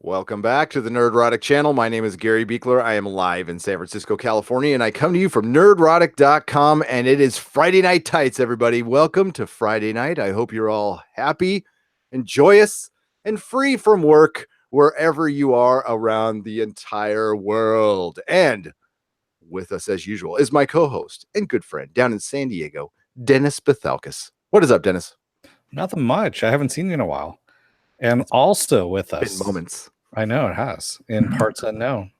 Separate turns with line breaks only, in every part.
Welcome back to the Nerdrotic channel. My name is Gary Beekler. I am live in San Francisco, California, and I come to you from nerdrotic.com, and it is Friday Night Tights, everybody. Welcome to Friday night. I hope you're all happy and joyous and free from work wherever you are around the entire world. And with us, as usual, is my co-host and good friend down in San Diego, Dennis Bethalkis. What is up, Dennis?
Nothing much. I haven't seen you in a while. And also with
Been
us,
moments.
I know it has, in parts unknown,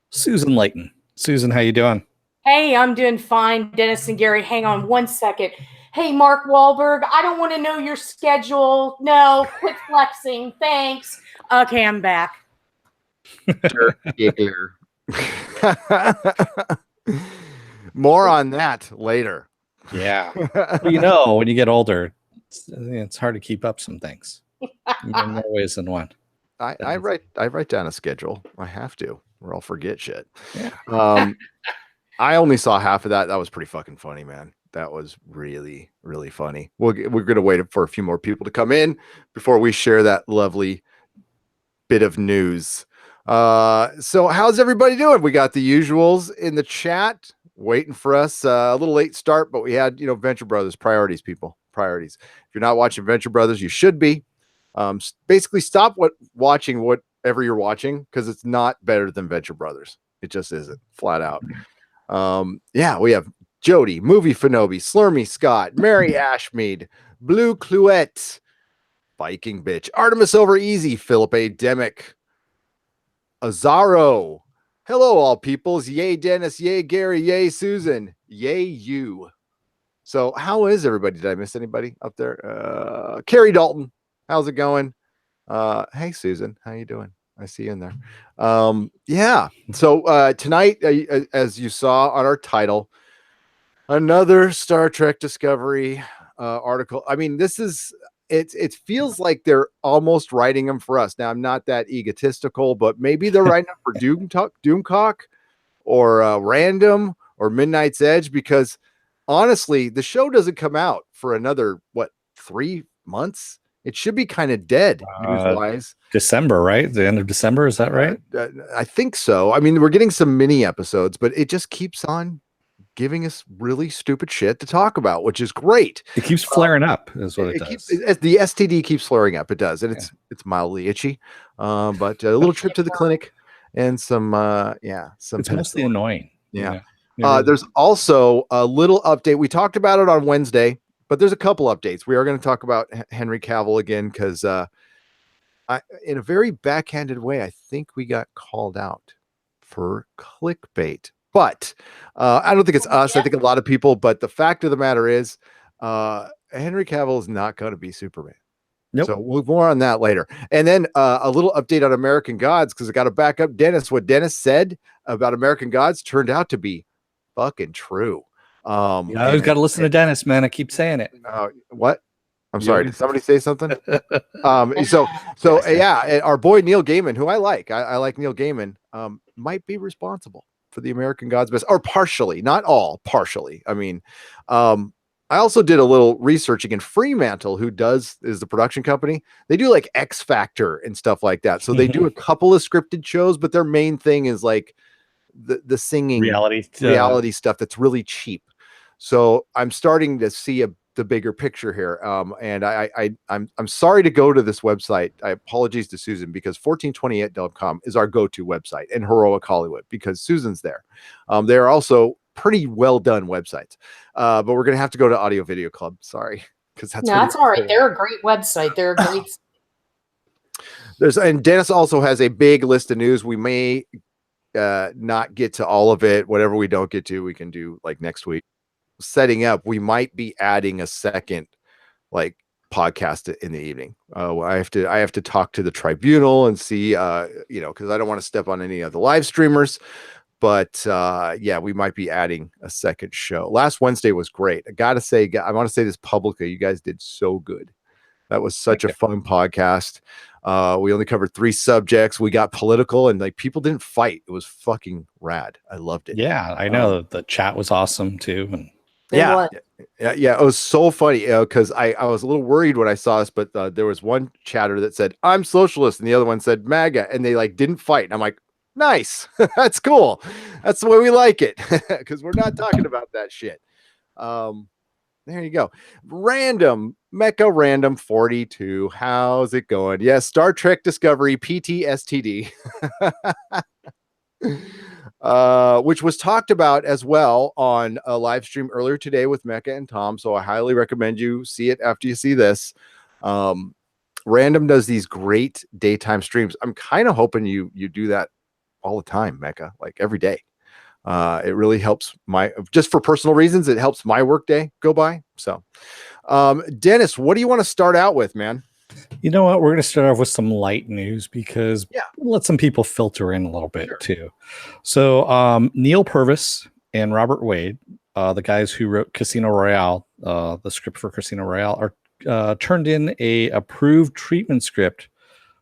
Susan Leighton. Susan, how you doing?
Hey, I'm doing fine, Dennis and Gary. Hang on one second. Hey, Mark Wahlberg, I don't want to know your schedule. No, quit flexing. Thanks. Okay, I'm back.
More on that later.
Yeah. Well, when you get older, it's hard to keep up some things in more ways than one.
I write down a schedule. I have to, or I'll forget shit.
Yeah.
I only saw half of that. That was pretty fucking funny, man. That was really, really funny. We're gonna wait for a few more people to come in before we share that lovely bit of news. So how's everybody doing? We got the usuals in the chat waiting for us. A little late start, but we had, Venture Brothers priorities, people. Priorities. If you're not watching Venture Brothers, you should be. Basically stop watching whatever you're watching, because it's not better than Venture Brothers. It just isn't, flat out. We have Jody, Movie Fanobi, Slurmy Scott, Mary Ashmead, Blue Cluette, Viking Bitch, Artemis Over Easy, Philip A. Demick, Azaro. Hello, all peoples. Yay, Dennis. Yay, Gary. Yay, Susan. Yay, you. So how is everybody? Did I miss anybody up there? Carrie Dalton. How's it going? Hey, Susan. How you doing? I see you in there. So tonight, as you saw on our title, another Star Trek Discovery article. I mean, it feels like they're almost writing them for us. Now, I'm not that egotistical, but maybe they're writing them for Doomcock or Random or Midnight's Edge, because honestly, the show doesn't come out for another, 3 months? It should be kind of dead news-wise.
December, right? The end of December, is that right?
I think so. I mean, we're getting some mini episodes, but it just keeps on giving us really stupid shit to talk about, which is great.
It keeps flaring up, is what it does.
The STD keeps flaring up. It does, and it's mildly itchy. But a little trip to the clinic and some
It's mostly annoying.
Yeah. There's also a little update. We talked about it on Wednesday, but there's a couple updates. We are going to talk about Henry Cavill again, because in a very backhanded way, I think we got called out for clickbait. But I don't think it's us. I think a lot of people. But the fact of the matter is, Henry Cavill is not going to be Superman.
Nope.
So we'll more on that later. And then a little update on American Gods, because I got to back up Dennis. What Dennis said about American Gods turned out to be fucking true.
You always got to listen to Dennis, man. I keep saying it.
What? I'm sorry. Did somebody say something? Our boy Neil Gaiman, who I like Neil Gaiman, might be responsible for the American Gods best, or partially, not all, partially. I mean, I also did a little researching, and Fremantle, who is the production company, they do like X Factor and stuff like that. So they do a couple of scripted shows, but their main thing is like the singing reality stuff that's really cheap. So I'm starting to see the bigger picture here. And I'm sorry to go to this website. I apologize to Susan, because 1428.com is our go-to website in Heroic Hollywood, because Susan's there. They're also pretty well done websites. But we're going to have to go to Audio Video Club. Sorry.
That's all right. They're a great website. They're a great.
And Dennis also has a big list of news. We may not get to all of it. Whatever we don't get to, we can do like next week. Setting up, we might be adding a second podcast in the evening. I have to talk to the tribunal and see, because I don't want to step on any of the live streamers. But we might be adding a second show. Last Wednesday was great. I gotta say, I want to say this publicly. You guys did so good. That was such a fun podcast. We only covered 3 subjects. We got political, and people didn't fight. It was fucking rad. I loved it.
Yeah, I know. The chat was awesome too. And
Yeah. It was so funny because I was a little worried when I saw this, but there was one chatter that said, I'm socialist, and the other one said MAGA, and they like didn't fight. And I'm like, nice. That's cool. That's the way we like it, because we're not talking about that shit. There you go. Random Mecha Random 42. How's it going? Yes, Star Trek Discovery PTSTD. Which was talked about as well on a live stream earlier today with Mecha and Tom. So I highly recommend you see it after you see this. Random does these great daytime streams. I'm kind of hoping you do that all the time, Mecha, like every day. It really helps just for personal reasons. It helps my work day go by. So, Dennis, what do you want to start out with, man?
You know what? We're going to start off with some light news because we'll let some people filter in a little bit too. So, Neal Purvis and Robert Wade, the guys who wrote Casino Royale, the script for Casino Royale, are turned in a approved treatment script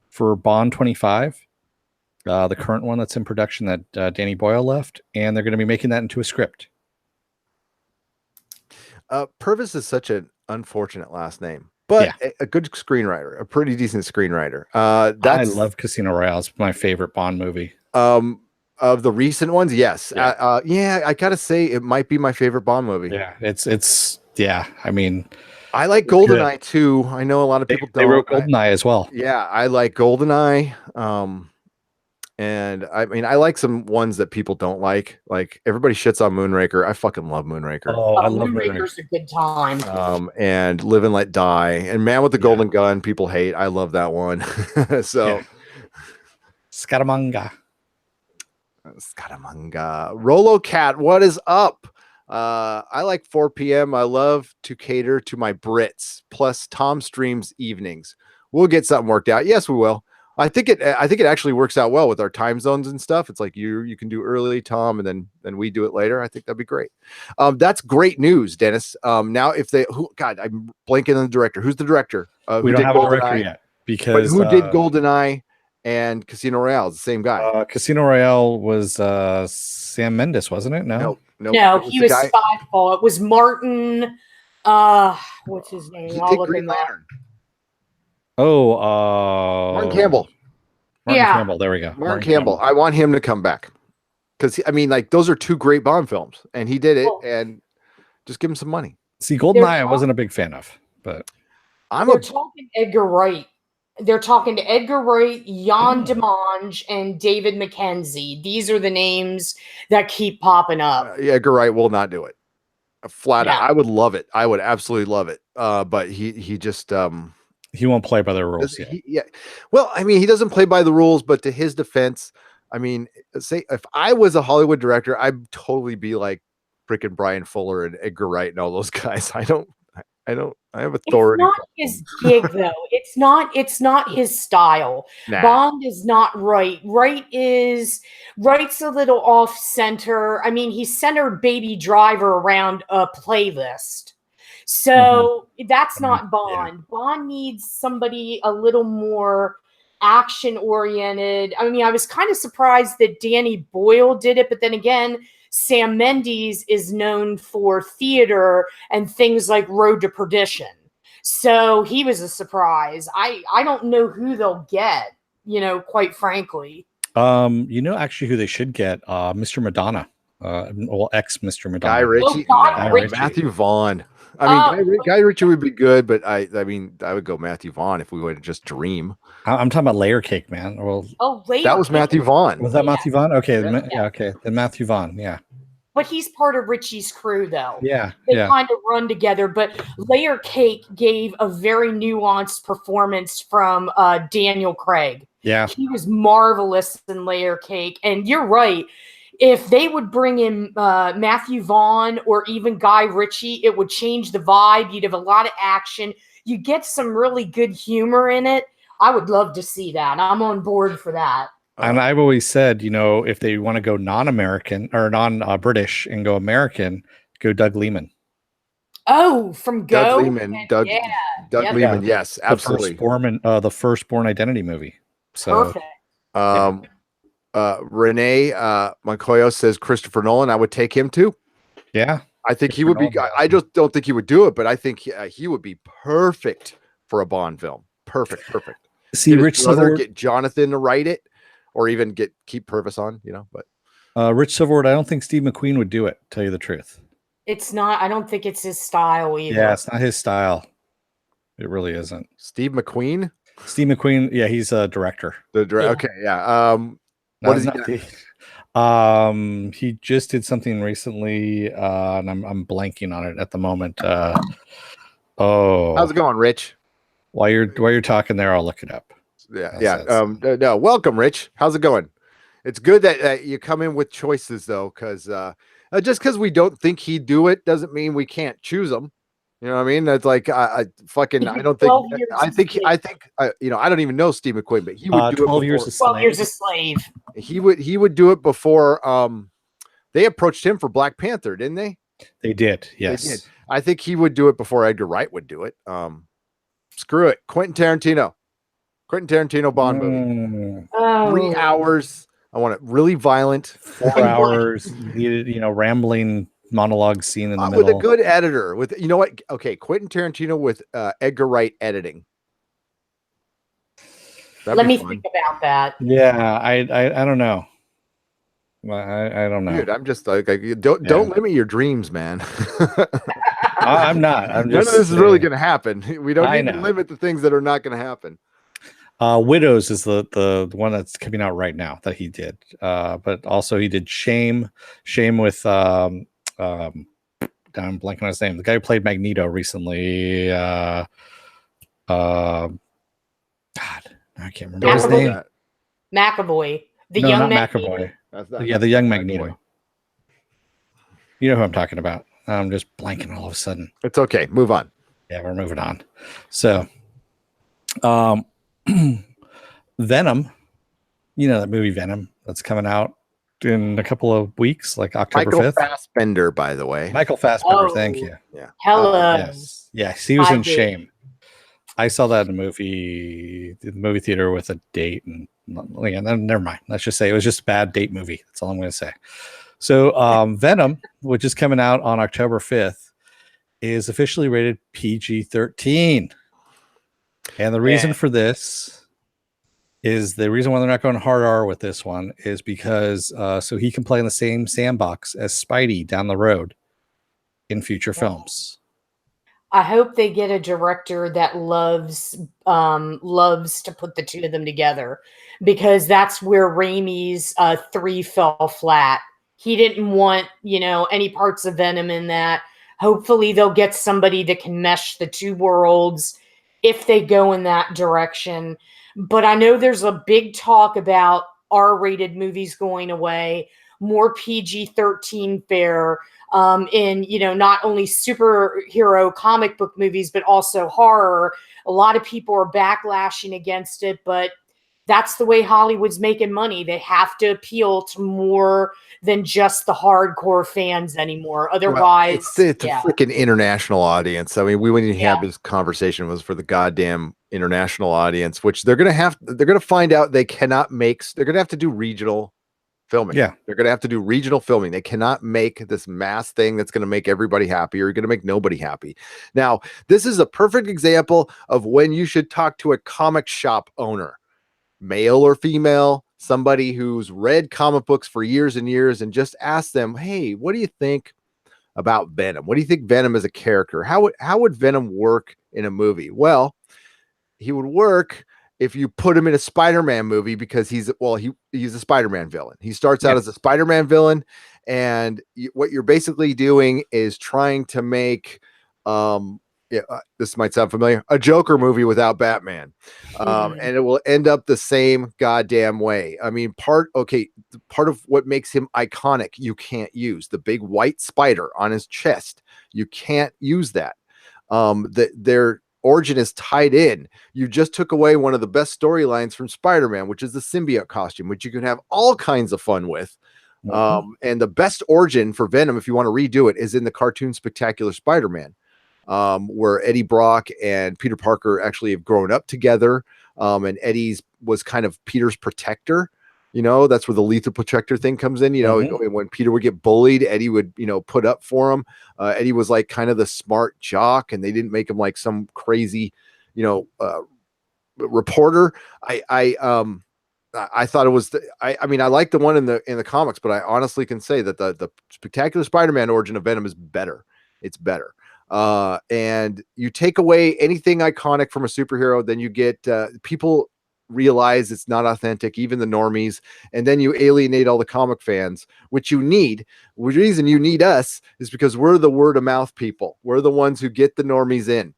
for Bond 25. The current one that's in production that Danny Boyle left, and they're going to be making that into a script.
Purvis is such an unfortunate last name, but a good screenwriter, a pretty decent screenwriter.
I love Casino Royale. It's my favorite Bond movie.
Of the recent ones, yes. I gotta say it might be my favorite Bond movie.
Yeah, it's I mean,
I like GoldenEye too. I know a lot of people don't.
They wrote GoldenEye as well.
Yeah, I like GoldenEye. And I mean, I like some ones that people don't like. Like everybody shits on Moonraker. I fucking love Moonraker.
Oh, I love
Moonraker's a good time.
And Live and Let Die and Man with the Golden Gun. People hate. I love that one. So,
Scaramanga.
Rolo Cat, what is up? I like 4 p.m. I love to cater to my Brits. Plus, Tom streams evenings. We'll get something worked out. Yes, we will. I think it actually works out well with our time zones and stuff. It's like you can do early, Tom, and then we do it later. I think that'd be great. That's great news, Dennis. Now if I'm blanking on the director. Who's the director?
We don't have a director yet because
who did GoldenEye and Casino Royale? It's the same guy.
Casino Royale was Sam Mendes, wasn't it? No,
he was Skyfall. It was Martin. What's his name?
He did Green Lantern.
Martin
Campbell.
Campbell. There we go.
Martin Campbell. I want him to come back because I mean, like those are two great Bond films, and he did it. And just give him some money.
See, GoldenEye, I wasn't a big fan of, but
they're talking Edgar Wright. They're talking to Edgar Wright, Jan Demange, and David Mackenzie. These are the names that keep popping up.
Edgar Wright will not do it. Flat out. I would love it. I would absolutely love it. But he just
he won't play by the rules yet.
Well, I mean, he doesn't play by the rules, but to his defense, I mean, say if I was a Hollywood director, I'd totally be like freaking Brian Fuller and Edgar Wright and all those guys. I have authority.
It's not his gig though. It's not his style.
Nah.
Bond is not Wright's a little off center. I mean, he centered Baby Driver around a playlist. So that's not Bond. Bond needs somebody a little more action oriented. I mean, I was kind of surprised that Danny Boyle did it, but then again, Sam Mendes is known for theater and things like Road to Perdition. So he was a surprise. I don't know who they'll get, quite frankly.
Actually who they should get, Mr. Madonna. Ex Mr. Madonna.
Guy Ritchie. Matthew Vaughn. I mean, Guy Ritchie would be good, but I mean, I would go Matthew Vaughn if we would just dream.
I'm talking about Layer Cake, man. Well,
that was Matthew Vaughn.
Was that Matthew Vaughn? Okay, okay. Then Matthew Vaughn,
But he's part of Ritchie's crew, though.
Yeah,
they kind of run together. But Layer Cake gave a very nuanced performance from Daniel Craig.
Yeah,
he was marvelous in Layer Cake, and you're right. If they would bring in Matthew Vaughn or even Guy Ritchie, it would change the vibe. You'd have a lot of action. You get some really good humor in it. I would love to see that. I'm on board for that.
And I've always said, if they want to go non-American or non-British and go American, go Doug Liman.
Oh, from Go.
Doug Liman. Doug Liman. Yes, absolutely.
The first Born Identity movie. So,
perfect.
Renee Moncoyo says Christopher Nolan. I would take him too.
Yeah,
I think he would be. I just don't think he would do it, but I think he would be perfect for a Bond film. Perfect.
See,
get
Rich Silverwood,
get Jonathan to write it, or even keep Purvis on. But
Rich Silverwood, I don't think Steve McQueen would do it. Tell you the truth,
it's not. I don't think it's his style either.
Yeah, it's not his style. It really isn't.
Steve McQueen.
Steve McQueen, yeah, he's a director.
Okay, yeah. What is
he? He just did something recently, and I'm blanking on it at the moment.
How's it going, Rich?
While you're talking there, I'll look it up.
Yeah. No, welcome, Rich. How's it going? It's good that you come in with choices, though, because just because we don't think he'd do it doesn't mean we can't choose him. You know what I mean? That's like I don't think. I think I don't even know Steve McQueen, but he would do
12
it.
Years a
12 Years a Slave.
He would do it before. They approached him for Black Panther, didn't they?
They did. Yes.
They did. I think he would do it before Edgar Wright would do it. Screw it, Quentin Tarantino Bond movie. 3 hours. I want it really violent.
4 hours. Needed, rambling monologue scene in the middle
with a good editor. With what? Okay, Quentin Tarantino with Edgar Wright editing.
Let me think about that.
Yeah, I don't know. I don't know.
Dude, I'm just like don't limit your dreams, man.
I'm not. I'm just
none of this is really going to happen. We don't need to limit the things that are not going to happen.
Widows is the one that's coming out right now that he did. But also he did Shame with I'm blanking on his name. The guy who played Magneto recently. God, I can't remember his name.
McAvoy. The
young Magneto. You know who I'm talking about. I'm just blanking all of a sudden.
It's okay. Move on.
Yeah, we're moving on. So, Venom, that movie Venom that's coming out in a couple of weeks, like October 5th.
Michael Fassbender, by the way.
Michael Fassbender, thank you.
Yeah.
Hello.
Yes, he was in Shame. I saw that in the movie theater with a date, and never mind. Let's just say it was just a bad date movie. That's all I'm going to say. So, Venom, which is coming out on October 5th, is officially rated PG-13. And the reason for this is the reason why they're not going hard R with this one is because so he can play in the same sandbox as Spidey down the road in future films.
I hope they get a director that loves to put the two of them together, because that's where Raimi's 3 fell flat. He didn't want, any parts of Venom in that. Hopefully they'll get somebody that can mesh the two worlds if they go in that direction. But I know there's a big talk about R-rated movies going away, more PG-13 fare in, not only superhero comic book movies, but also horror. A lot of people are backlashing against it, but that's the way Hollywood's making money. They have to appeal to more than just the hardcore fans anymore. Otherwise,
it's a freaking international audience. I mean, we wouldn't even have this conversation was for the goddamn international audience, which they're going to find out they're going to have to do regional filming.
Yeah.
They're going to have to do regional filming. They cannot make this mass thing that's going to make everybody happy, or you're going to make nobody happy. Now, this is a perfect example of when you should talk to a comic shop owner, male or female, somebody who's read comic books for years and years, and just ask them, hey, what do you think about Venom? What do you think Venom as a character? How would Venom work in a movie? Well, he would work if you put him in a Spider-Man movie, because he's a Spider-Man villain. He starts out as a Spider-Man villain, and what you're basically doing is trying to make this might sound familiar, a Joker movie without Batman. And it will end up the same goddamn way. I mean, part of what makes him iconic, you can't use the big white spider on his chest. You can't use that. Their origin is tied in. You just took away one of the best storylines from Spider-Man, which is the symbiote costume, which you can have all kinds of fun with. And the best origin for Venom, if you want to redo it, is in the cartoon Spectacular Spider-Man. Where Eddie Brock and Peter Parker actually have grown up together. And Eddie's was kind of Peter's protector. You know, that's where the lethal protector thing comes in. You know, when Peter would get bullied, Eddie would, you know, put up for him. Eddie was like kind of the smart jock, and they didn't make him like some crazy, you know, reporter. I thought it was. I mean, I like the one in the comics, but I honestly can say that the Spectacular Spider-Man origin of Venom is better. It's better. And you take away anything iconic from a superhero, then you get people realize it's not authentic, even the normies, and then you alienate all the comic fans, which you need. The reason you need us is because we're the word of mouth people. We're the ones who get the normies in.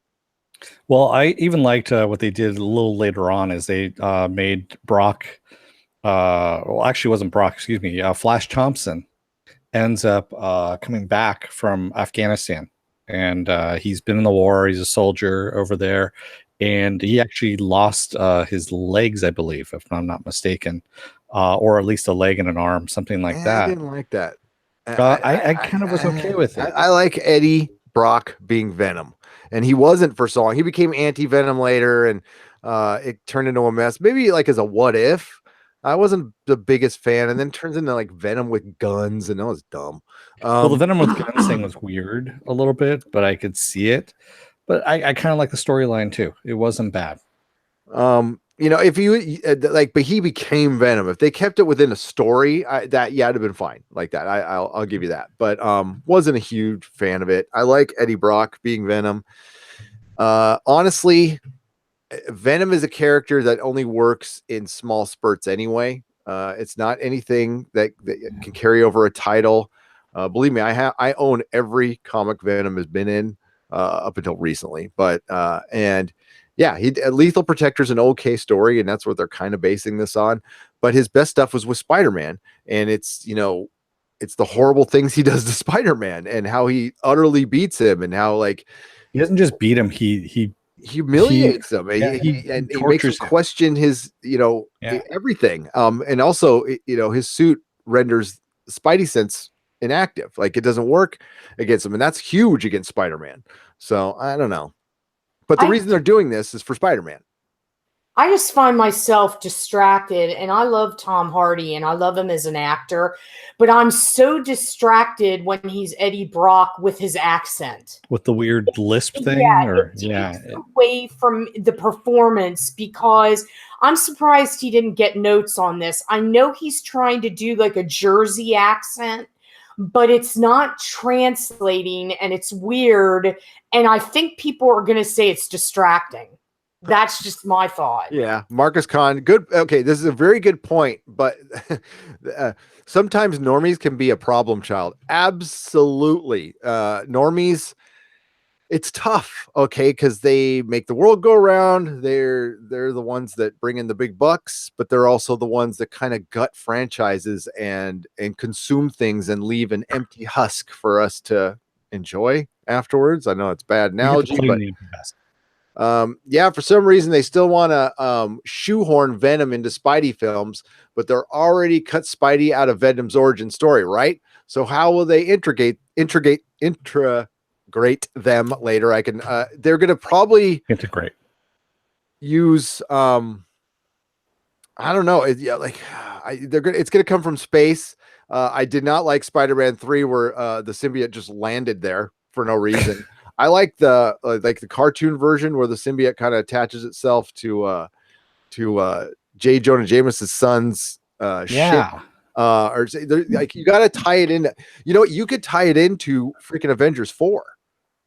Well, I even liked what they did a little later on, is they made Brock. Well, actually, it wasn't Brock. Excuse me. Flash Thompson ends up coming back from Afghanistan, and he's been in the war. He's a soldier over there, and he actually lost his legs, I believe, if I'm not mistaken, or at least a leg and an arm, something like that.
I didn't like that.
I kind of was okay with it.
I like Eddie Brock being Venom, and he wasn't for so long. He became anti-Venom later, and it turned into a mess. Maybe like as a what if. I wasn't the biggest fan, and then turns into like Venom with guns, and that was dumb.
Well, the Venom with guns thing was weird a little bit, but I could see it. But I kind of like the storyline too. It wasn't bad.
You know, if you like, but he became Venom. If they kept it within a story, it'd have been fine like that. I'll give you that. But wasn't a huge fan of it. I like Eddie Brock being Venom. Honestly, Venom is a character that only works in small spurts anyway. It's not anything that can carry over a title. Believe me, I own every comic Venom has been in up until recently. But and yeah, Lethal Protector's an okay story, and that's what they're kind of basing this on. But his best stuff was with Spider-Man, and it's, you know, it's the horrible things he does to Spider-Man and how he utterly beats him, and how like
he doesn't just beat him, he
humiliates him, and he makes him question his, you know, everything. And also, you know, his suit renders Spidey sense inactive, like it doesn't work against him, and that's huge against Spider-Man. So I don't know, but the reason they're doing this is for Spider-Man.
I just find myself distracted, and I love Tom Hardy and I love him as an actor, but I'm so distracted when he's Eddie Brock with his accent,
with the weird lisp thing.
Away from the performance, because I'm surprised he didn't get notes on this. I know he's trying to do like a Jersey accent, but it's not translating, and it's weird, and I think people are going to say it's distracting. That's just my thought.
Yeah, Marcus Kahn, good. Okay, this is a very good point, but sometimes normies can be a problem child. Absolutely. Normies, it's tough, okay, because they make the world go around. They're the ones that bring in the big bucks, but they're also the ones that kind of gut franchises and consume things and leave an empty husk for us to enjoy afterwards. I know it's a bad analogy, but yeah, for some reason they still want to shoehorn Venom into Spidey films, but they're already cut Spidey out of Venom's origin story, right? So how will they integrate them later? They're going to probably
integrate,
use I don't know, it's going to come from space. I did not like Spider-Man 3 where the symbiote just landed there for no reason. I like the cartoon version where the symbiote kind of attaches itself to J. Jonah Jameson's son's ship. Or like you got to tie it in. You know, you could tie it into freaking Avengers 4.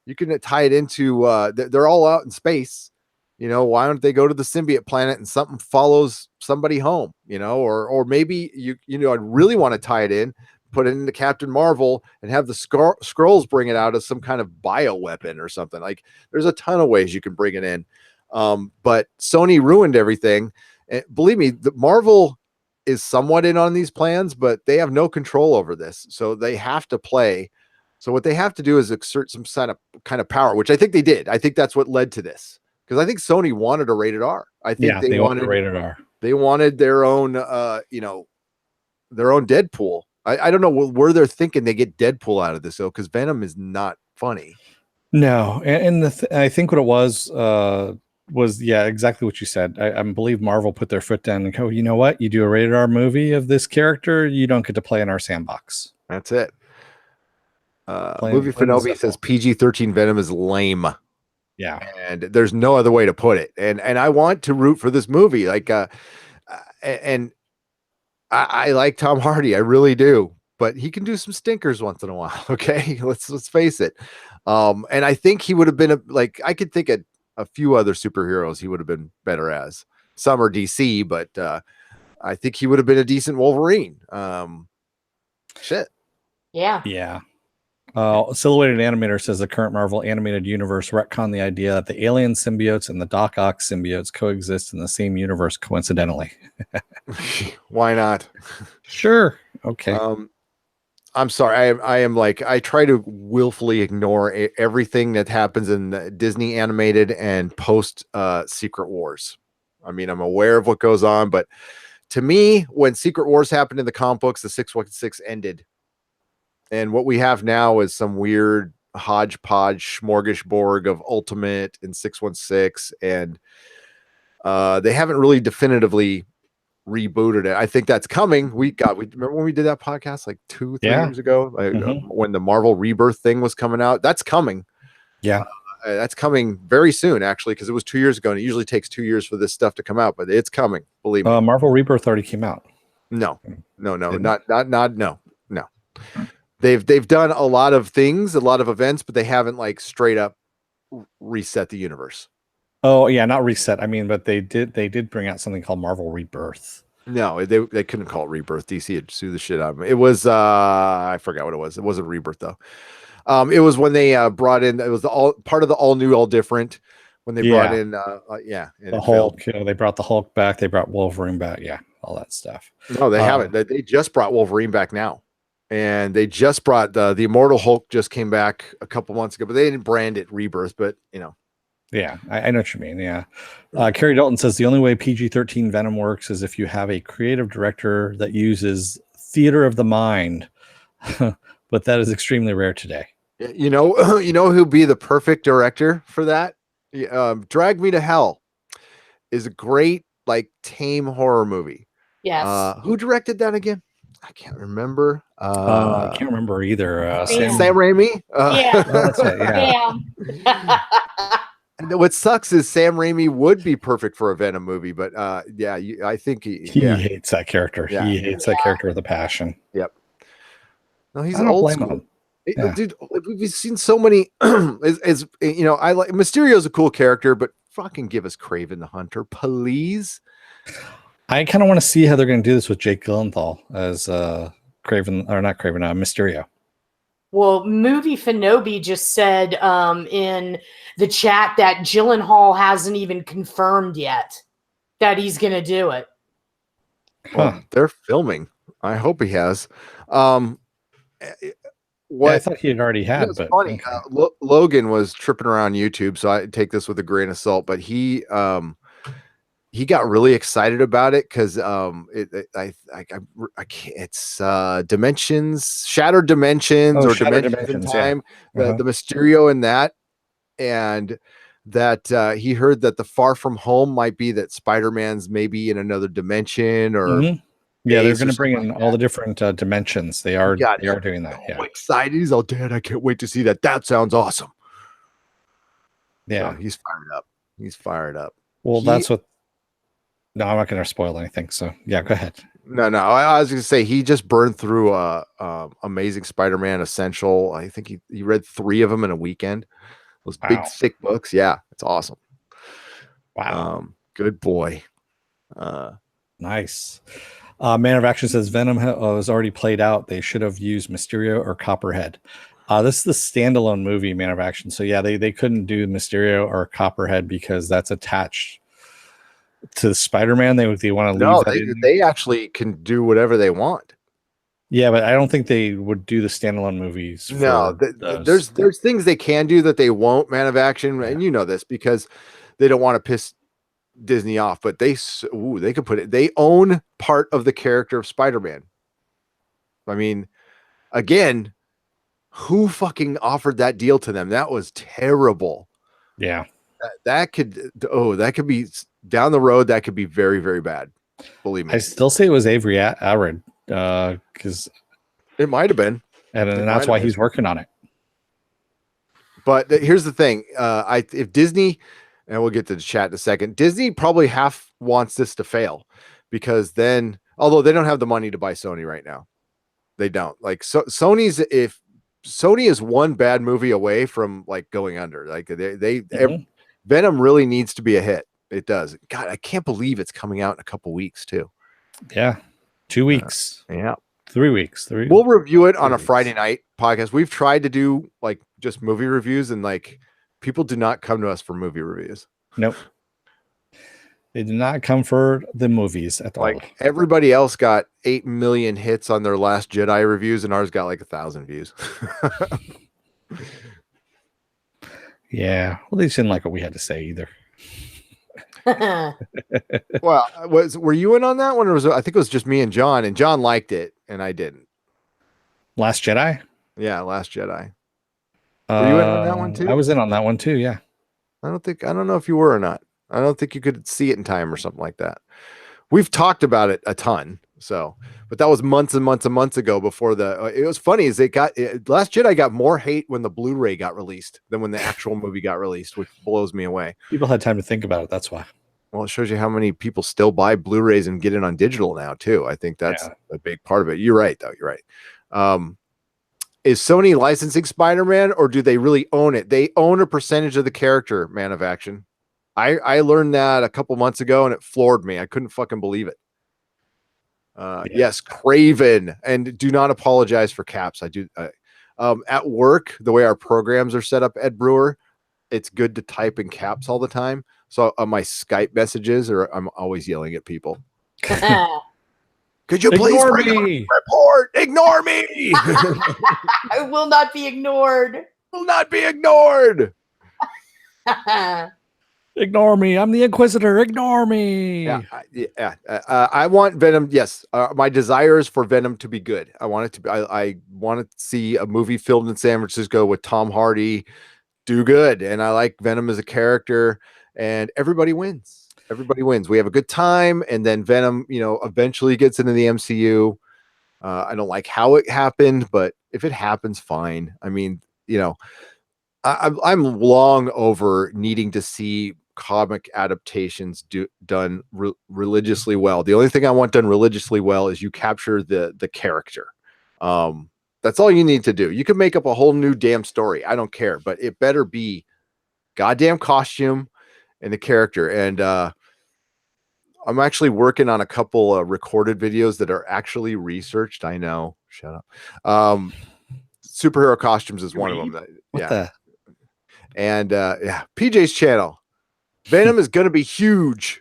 You can tie it into they're all out in space. You know, why don't they go to the symbiote planet and something follows somebody home? You know, or maybe you know, I'd really want to tie it in, put it into Captain Marvel and have the Skrulls bring it out as some kind of bio weapon or something. Like there's a ton of ways you can bring it in. But Sony ruined everything. And believe me, the Marvel is somewhat in on these plans, but they have no control over this. So they have to play. So what they have to do is exert some kind of power, which I think they did. I think that's what led to this. Because I think Sony wanted a rated R. I think they wanted
rated R.
They wanted their own you know, their own Deadpool. I don't know where they're thinking they get Deadpool out of this, though, because Venom is not funny.
No, and I think what it was, was exactly what you said. I believe Marvel put their foot down and go, you know what? You do a rated R movie of this character, you don't get to play in our sandbox.
That's it. Movie Fanobi says PG-13 Venom is lame.
Yeah,
and there's no other way to put it. And I want to root for this movie. Like, and I like Tom Hardy, I really do. But he can do some stinkers once in a while. Okay, let's face it. And I think he would have been I could think of a few other superheroes he would have been better as. Some are DC, but I think he would have been a decent Wolverine. Shit.
Yeah.
Silhouetted Animator says the current Marvel animated universe retconned the idea that the alien symbiotes and the Doc Ock symbiotes coexist in the same universe coincidentally.
Why not?
Sure. Okay.
I'm sorry. I try to willfully ignore everything that happens in the Disney animated and post Secret Wars. I mean, I'm aware of what goes on, but to me, when Secret Wars happened in the comic books, the 616 ended. And what we have now is some weird hodgepodge smorgasbord of Ultimate and 616. And they haven't really definitively rebooted it. I think that's coming. We remember when we did that podcast like 2-3 years ago, when the Marvel Rebirth thing was coming out. That's coming.
Yeah.
That's coming very soon, actually, because it was 2 years ago, and it usually takes 2 years for this stuff to come out, but it's coming. Believe me.
Marvel Rebirth already came out.
No. They've done a lot of things, a lot of events, but they haven't like straight up reset the universe.
Oh yeah, not reset. I mean, but they did bring out something called Marvel Rebirth.
No, they couldn't call it Rebirth. DC had sued the shit out of them. It was I forgot what it was. It wasn't Rebirth though. It was when they brought in. It was part of the all new, all different. When they brought in,
the Hulk. They brought the Hulk back. They brought Wolverine back. Yeah, all that stuff.
No, they haven't. They just brought Wolverine back now, and they just brought the Immortal Hulk. Just came back a couple months ago, but they didn't brand it Rebirth. But you know.
Yeah, I know what you mean. Yeah. Carrie Dalton says the only way PG-13 Venom works is if you have a creative director that uses theater of the mind, but that is extremely rare today.
You know who'd be the perfect director for that? Drag Me to Hell is a great, like, tame horror movie.
Yes.
Who directed that again? I can't remember.
I can't remember either.
Sam Raimi?
Yeah.
That's it, yeah.
What sucks is Sam Raimi would be perfect for a Venom movie, but I think he
hates that character.
Yeah.
He hates that character with a passion.
Yep. No, he's old school.
Yeah.
Dude, we've seen so many. As you know, I like Mysterio's a cool character, but fucking give us Kraven the Hunter, please.
I kind of want to see how they're going to do this with Jake Gyllenhaal as Kraven, or not Kraven, Mysterio.
Well, Movie Fanobi just said in the chat that Gyllenhaal hasn't even confirmed yet that he's going to do it.
Well, they're filming. I hope he has.
I thought he had already had. But
funny. Okay. Logan was tripping around YouTube, so I take this with a grain of salt. But he got really excited about it because it's dimensions, shattered dimensions, or dimensions in time. Yeah. The Mysterio in that, and that he heard that the Far From Home might be that Spider-Man's maybe in another dimension, or
yeah, they're going to bring in all the different dimensions. They are doing that. Yeah,
excited. He's all, Dad, I can't wait to see that. That sounds awesome.
Yeah,
so he's fired up.
Well, that's what. No, I'm not going to spoil anything. So yeah, go ahead.
No. I was going to say he just burned through Amazing Spider-Man Essential. I think he read 3 of them in a weekend. Those big thick books. Yeah, it's awesome.
Wow.
Good boy.
Nice. Man of Action says Venom was already played out. They should have used Mysterio or Copperhead. This is the standalone movie, Man of Action. So yeah, they couldn't do Mysterio or Copperhead because that's attached to Spider-Man. They want to leave
they actually can do whatever they want.
Yeah, but I don't think they would do the standalone movies.
No, there's things they can do that they won't. Man of Action, and you know this because they don't want to piss Disney off. But they could put it. They own part of the character of Spider-Man. I mean, again, who fucking offered that deal to them? That was terrible.
Yeah.
that could be down the road. That could be very, very bad. Believe me.
I still say it was Avery Arad because
it might have been,
and that's why he's working on it.
But here's the thing: if Disney, and we'll get to the chat in a second, Disney probably half wants this to fail, because then, although they don't have the money to buy Sony right now, they don't. Like if Sony is one bad movie away from like going under. Like Venom really needs to be a hit. It does. God, I can't believe it's coming out in a couple weeks too.
Yeah, 2 weeks. 3 weeks.
We'll review it on a Friday night podcast. We've tried to do like just movie reviews, and like people do not come to us for movie reviews.
Nope. They do not come for the movies at all.
Like everybody else got 8 million hits on their Last Jedi reviews, and ours got like 1,000 views.
Yeah. Well, they didn't like what we had to say either.
Well, were you in on that one, or I think it was just me and John liked it and I didn't.
Last Jedi?
Yeah, Last Jedi. Were you in on that one too?
I was in on that one too, yeah.
I don't know if you were or not. I don't think you could see it in time or something like that. We've talked about it a ton, but that was months and months and months ago. Before it was funny is Last Jedi got more hate when the Blu-ray got released than when the actual movie got released, which blows me away.
People had time to think about it. That's why.
Well, it shows you how many people still buy Blu-rays and get it on digital now too. I think that's a big part of it. You're right, though. You're right. Is Sony licensing Spider-Man, or do they really own it? They own a percentage of the character, Man of Action. I learned that a couple months ago, and it floored me. I couldn't fucking believe it. Yes, Craven, and do not apologize for caps. I do. At work, the way our programs are set up, Ed Brewer, it's good to type in caps all the time. So on my Skype messages, I'm always yelling at people. Could you please bring me report? Ignore me.
I will not be ignored.
Will not be ignored.
Ignore me. I'm the Inquisitor. Ignore me.
I want Venom. Yes, my desire is for Venom to be good. I want it to be. I want to see a movie filmed in San Francisco with Tom Hardy do good, and I like Venom as a character, and everybody wins. Everybody wins. We have a good time, and then Venom, eventually gets into the MCU. I don't like how it happened, but if it happens, fine. I mean, I'm long over needing to see comic adaptations done religiously well. The only thing I want done religiously well is you capture the character. That's all you need to do. You can make up a whole new damn story. I don't care, but it better be goddamn costume and the character. And I'm actually working on a couple recorded videos that are actually researched. I know. Shut up. Superhero costumes is one of them. And PJ's channel. Venom is going to be huge.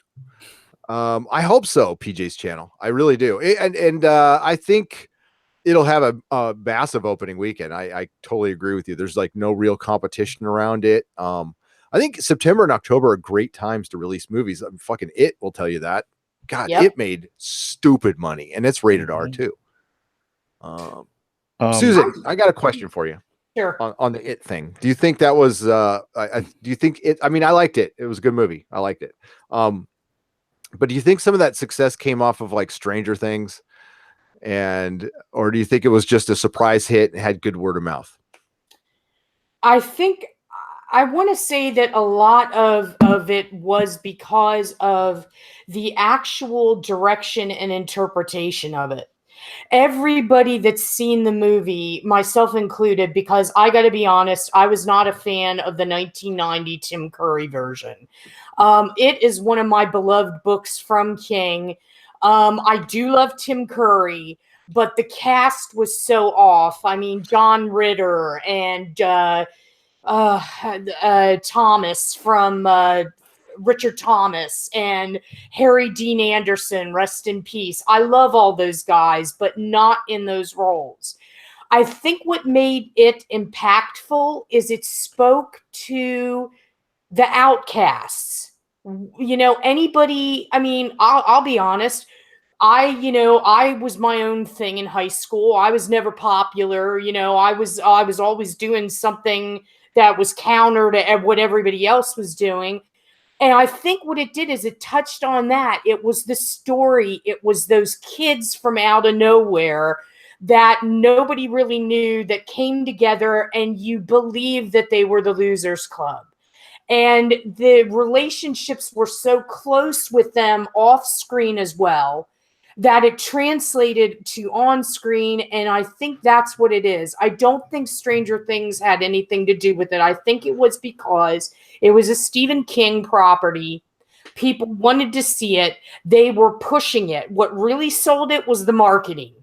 I hope so. PJ's channel. I really do. And I think it'll have a massive opening weekend. I totally agree with you. There's like no real competition around it. I think September and October are great times to release movies. Fucking It will tell you that. God, It made stupid money, and it's rated R too. Susan, I got a question for you.
Sure.
On the It thing. Do you think that was do you think it, I mean, I liked it. It was a good movie. I liked it. But do you think some of that success came off of like Stranger Things, or do you think it was just a surprise hit and had good word of mouth?
I want to say that a lot of it was because of the actual direction and interpretation of it. Everybody that's seen the movie, myself included, because I got to be honest, I was not a fan of the 1990 Tim Curry version. It is one of my beloved books from King. I do love Tim Curry, but the cast was so off. I mean, John Ritter and Thomas from Richard Thomas and Harry Dean Anderson, rest in peace. I love all those guys, but not in those roles. I think what made it impactful is it spoke to the outcasts. Anybody, I mean, I'll be honest. I was my own thing in high school. I was never popular. I was always doing something that was counter to what everybody else was doing. And I think what it did is it touched on that. It was the story. It was those kids from out of nowhere that nobody really knew that came together, and you believed that they were the Losers Club. And the relationships were so close with them off screen as well that it translated to on screen. And I think that's what it is. I don't think Stranger Things had anything to do with it. I think it was because it was a Stephen King property. People wanted to see it. They were pushing it. What really sold it was the marketing.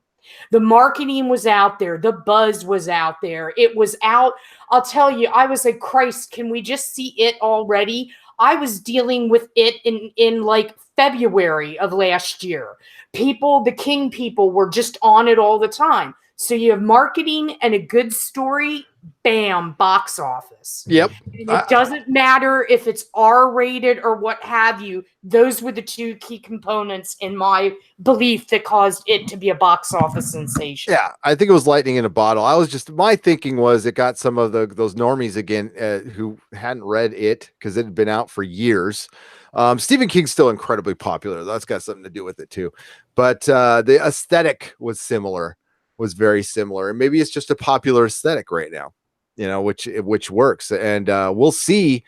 The marketing was out there. The buzz was out there. It was out. I'll tell you, I was like, Christ, can we just see it already? I was dealing with it in like February of last year. The King people were just on it all the time. So you have marketing and a good story, bam, box office.
Yep.
And it doesn't matter if it's R-rated or what have you. Those were the two key components in my belief that caused it to be a box office sensation.
Yeah, I think it was lightning in a bottle. My thinking was it got some of those normies again who hadn't read it because it had been out for years. Stephen King's still incredibly popular. That's got something to do with it too. But the aesthetic was very similar. And maybe it's just a popular aesthetic right now, which works. And we'll see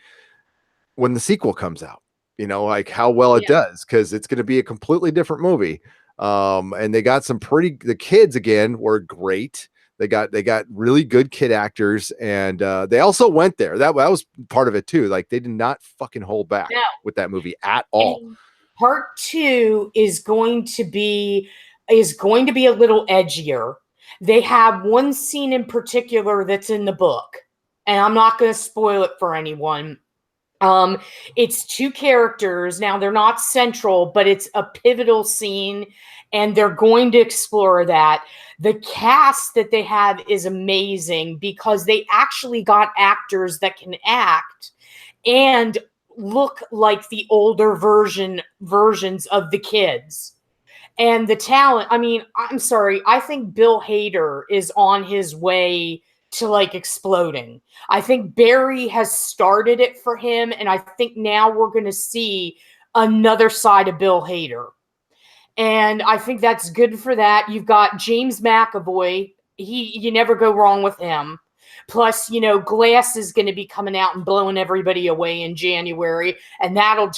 when the sequel comes out, like how well it does, because it's going to be a completely different movie. And they got the kids again were great. They got really good kid actors, and they also went there. That was part of it too. Like they did not fucking hold back with that movie at all.
And part 2 is going to be a little edgier. They have one scene in particular that's in the book, and I'm not going to spoil it for anyone. It's two characters. Now they're not central, but it's a pivotal scene, and they're going to explore that. The cast that they have is amazing because they actually got actors that can act and look like the older versions of the kids. And the talent, I mean, I'm sorry, I think Bill Hader is on his way to like exploding. I think Barry has started it for him, and I think now we're going to see another side of Bill Hader. And I think that's good for that. You've got James McAvoy. You never go wrong with him. Plus, Glass is going to be coming out and blowing everybody away in January, and that'll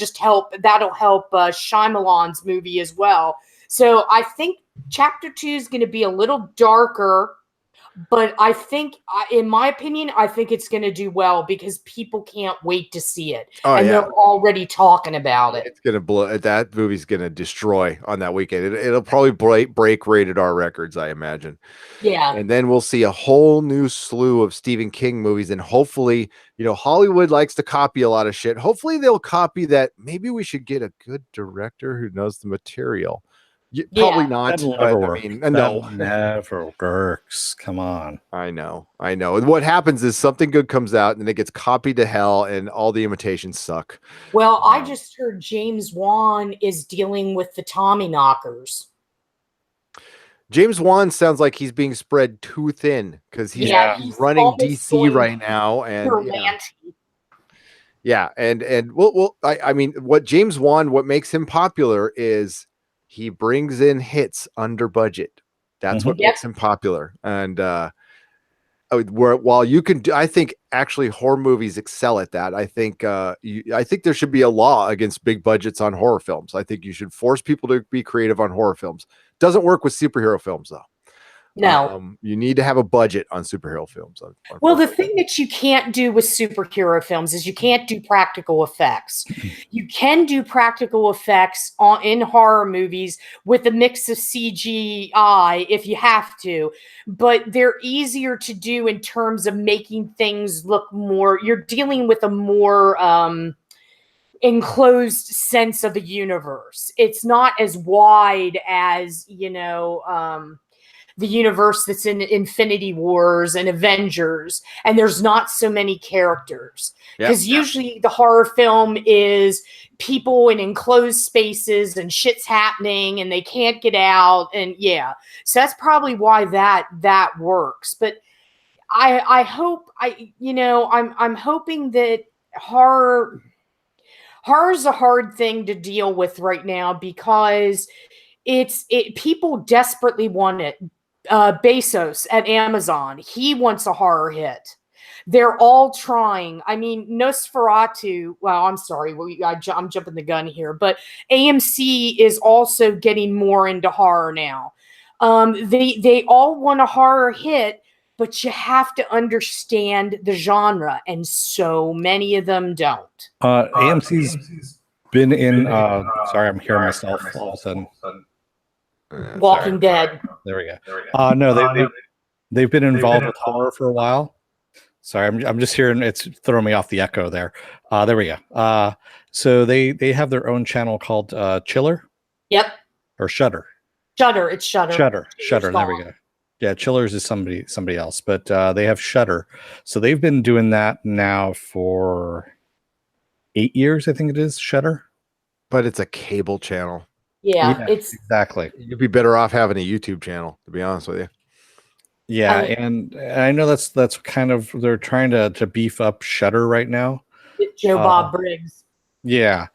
help Shyamalan's movie as well. So I think Chapter 2 is going to be a little darker, but I think, in my opinion, I think it's going to do well because people can't wait to see it. They're already talking about it.
It's going to blow. That movie's going to destroy on that weekend. It'll probably break rated R records, I imagine.
Yeah.
And then we'll see a whole new slew of Stephen King movies. And hopefully, Hollywood likes to copy a lot of shit. Hopefully they'll copy that. Maybe we should get a good director who knows the material. Probably not.
That'll never work.
No,
never works. Come on.
I know. And what happens is something good comes out, and then it gets copied to hell, and all the imitations suck.
Well, I just heard James Wan is dealing with the Tommyknockers.
James Wan sounds like he's being spread too thin because he's running DC right now, and I mean, what James Wan, what makes him popular is he brings in hits under budget. That's what makes him popular. And while you can do, I think actually horror movies excel at that. I think I think there should be a law against big budgets on horror films. I think you should force people to be creative on horror films. Doesn't work with superhero films though.
No,
you need to have a budget on superhero films.
Well, the thing that you can't do with superhero films is you can't do practical effects. You can do practical effects in horror movies with a mix of CGI if you have to, but they're easier to do in terms of making things look more. You're dealing with a more enclosed sense of the universe. It's not as wide as, the universe that's in Infinity Wars and Avengers, and there's not so many characters. Because usually the horror film is people in enclosed spaces and shit's happening and they can't get out. And so that's probably why that works. But I hope I'm hoping that horror is a hard thing to deal with right now because people desperately want it. Bezos at Amazon, he wants a horror hit. They're all trying. I mean, Nosferatu. Well, I'm sorry, I'm jumping the gun here, but AMC is also getting more into horror now. They all want a horror hit, but you have to understand the genre, and so many of them don't.
AMC's been in. Sorry, I'm hearing myself all of a sudden.
Walking Dead.
There we go. No, they've been involved with horror for a while. Sorry, I'm just hearing it's throwing me off the echo there. There we go. So they have their own channel called Chiller.
Yep.
Or Shudder.
Shudder. It's Shudder.
Shudder. There we go. Yeah, Chillers is somebody else, but they have Shudder. So they've been doing that now for 8 years, I think it is. Shudder.
But it's a cable channel.
Yeah, it's
exactly.
You'd be better off having a YouTube channel, to be honest with you.
Yeah, and I know that's kind of they're trying to beef up Shudder right now.
Joe Bob Briggs.
Yeah,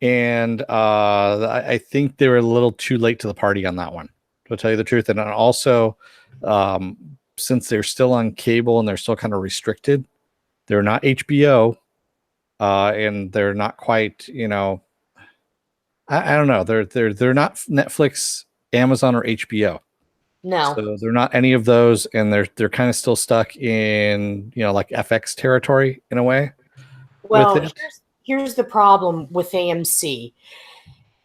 and I think they were a little too late to the party on that one, to tell you the truth. And also, since they're still on cable and they're still kind of restricted, they're not HBO, and they're not quite, I don't know. They're not Netflix, Amazon, or HBO.
No.
So they're not any of those, and they're kind of still stuck in like FX territory in a way.
Well, here's the problem with AMC.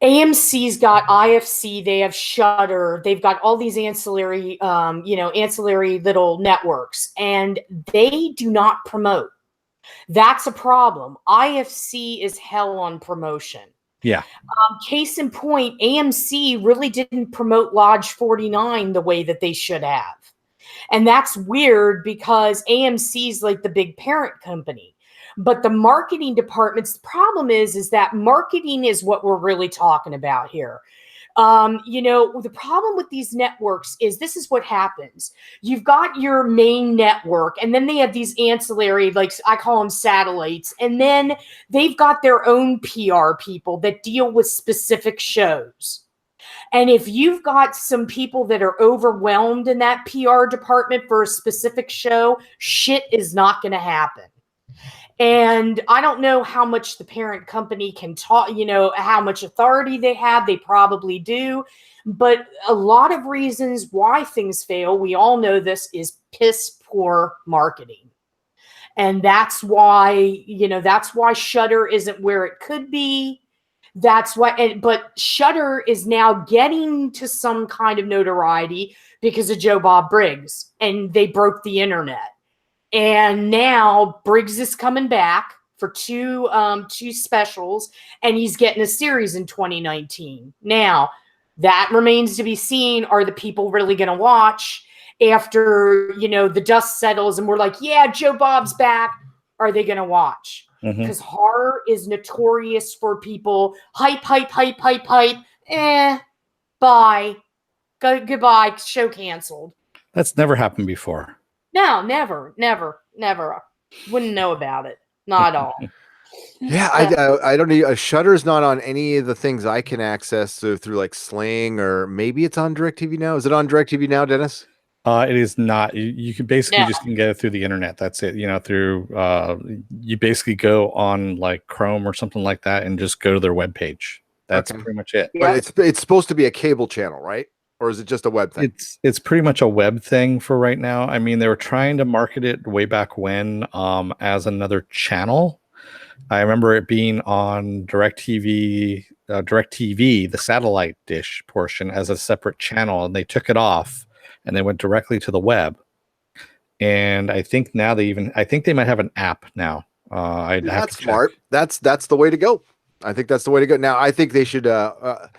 AMC's got IFC, they have Shudder, they've got all these ancillary little networks, and they do not promote. That's a problem. IFC is hell on promotion.
Yeah.
Case in point, AMC really didn't promote Lodge 49 the way that they should have. And that's weird because AMC's like the big parent company. But the marketing department's problem is that marketing is what we're really talking about here. The problem with these networks is this is what happens. You've got your main network, and then they have these ancillary, like I call them satellites, and then they've got their own PR people that deal with specific shows. And if you've got some people that are overwhelmed in that PR department for a specific show, shit is not going to happen. And I don't know how much the parent company can talk, how much authority they have. They probably do. But a lot of reasons why things fail, we all know this, is piss poor marketing. And that's why Shudder isn't where it could be. That's why, but Shudder is now getting to some kind of notoriety because of Joe Bob Briggs, and they broke the internet. And now Briggs is coming back for two specials, and he's getting a series in 2019. Now, that remains to be seen. Are the people really going to watch after, the dust settles and we're like, yeah, Joe Bob's back? Are they going to watch? Because horror is notorious for people. Hype. Bye. Goodbye. Show canceled.
That's never happened before.
No, never. Wouldn't know about it. Not at all.
Yeah, I don't need. Shudder's not on any of the things I can access through like Sling, or maybe it's on DirecTV now. Is it on DirecTV now, Dennis?
It is not. You can basically just can get it through the internet. That's it. Through you basically go on like Chrome or something like that and just go to their webpage. That's pretty much it.
But it's supposed to be a cable channel, right? Or is it just a web thing?
It's pretty much a web thing for right now. I mean, they were trying to market it way back when as another channel. I remember it being on DirecTV, the satellite dish portion, as a separate channel, and they took it off and they went directly to the web. And I think now they might have an app now.
That's smart. That's the way to go. I think that's the way to go. Now, I think they should. I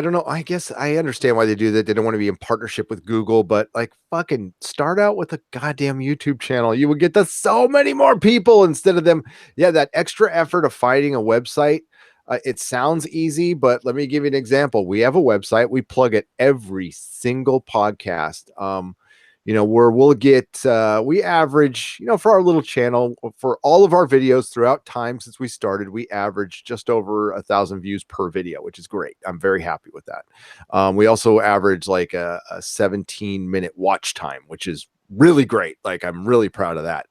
don't know. I guess I understand why they do that. They don't want to be in partnership with Google, but like fucking start out with a goddamn YouTube channel. You would get to so many more people instead of them. Yeah, that extra effort of finding a website. It sounds easy, but let me give you an example. We have a website. We plug it every single podcast. where we'll get, we average, for our little channel, for all of our videos throughout time since we started, we average just over 1,000 views per video, which is great. I'm very happy with that. We also average like a 17-minute watch time, which is really great. Like, I'm really proud of that.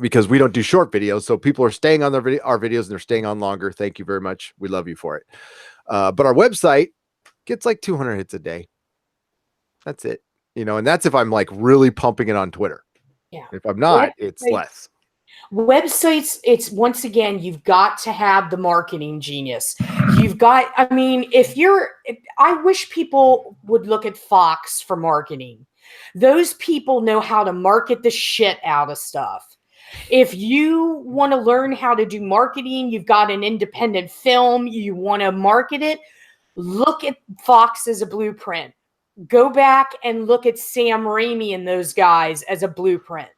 Because we don't do short videos, so people are staying on our videos and they're staying on longer. Thank you very much. We love you for it. But our website gets like 200 hits a day. That's it. And that's if I'm like really pumping it on Twitter.
Yeah.
If I'm not, it's less.
Websites, it's once again, you've got to have the marketing genius. I wish people would look at Fox for marketing. Those people know how to market the shit out of stuff. If you want to learn how to do marketing, you've got an independent film, you want to market it, look at Fox as a blueprint. Go back and look at Sam Raimi and those guys as a blueprint.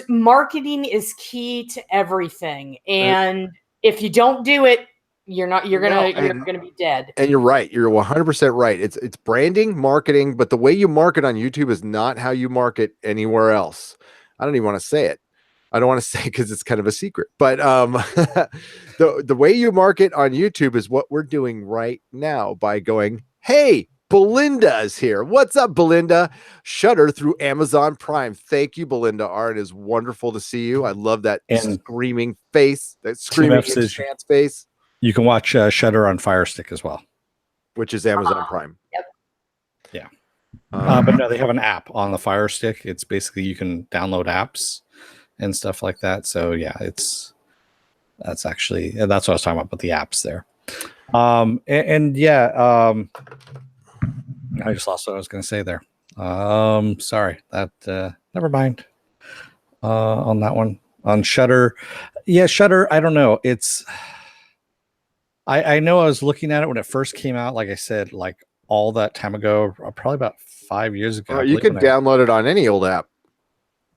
Marketing is key to everything. And if you don't do it, you're gonna be dead.
And you're right. You're 100% right. It's branding, marketing, but the way you market on YouTube is not how you market anywhere else. I don't even want to say it. I don't want to say because it's kind of a secret, but the way you market on YouTube is what we're doing right now by going, hey, Belinda is here. What's up, Belinda? Shudder through Amazon Prime. Thank you, Belinda R. It is wonderful to see you. I love that screaming face, that screaming expanse face.
You can watch Shudder on Fire Stick as well,
which is Amazon Prime.
Yep.
Yeah. But no, they have an app on the Fire Stick. It's basically you can download apps and stuff like that. So yeah, that's what I was talking about the apps there. I just lost what I was going to say there. Sorry, that never mind. On that one, on Shudder. Yeah, Shudder, I don't know. I know I was looking at it when it first came out, like I said, like all that time ago, probably about 5 years ago.
You can download it on any old app.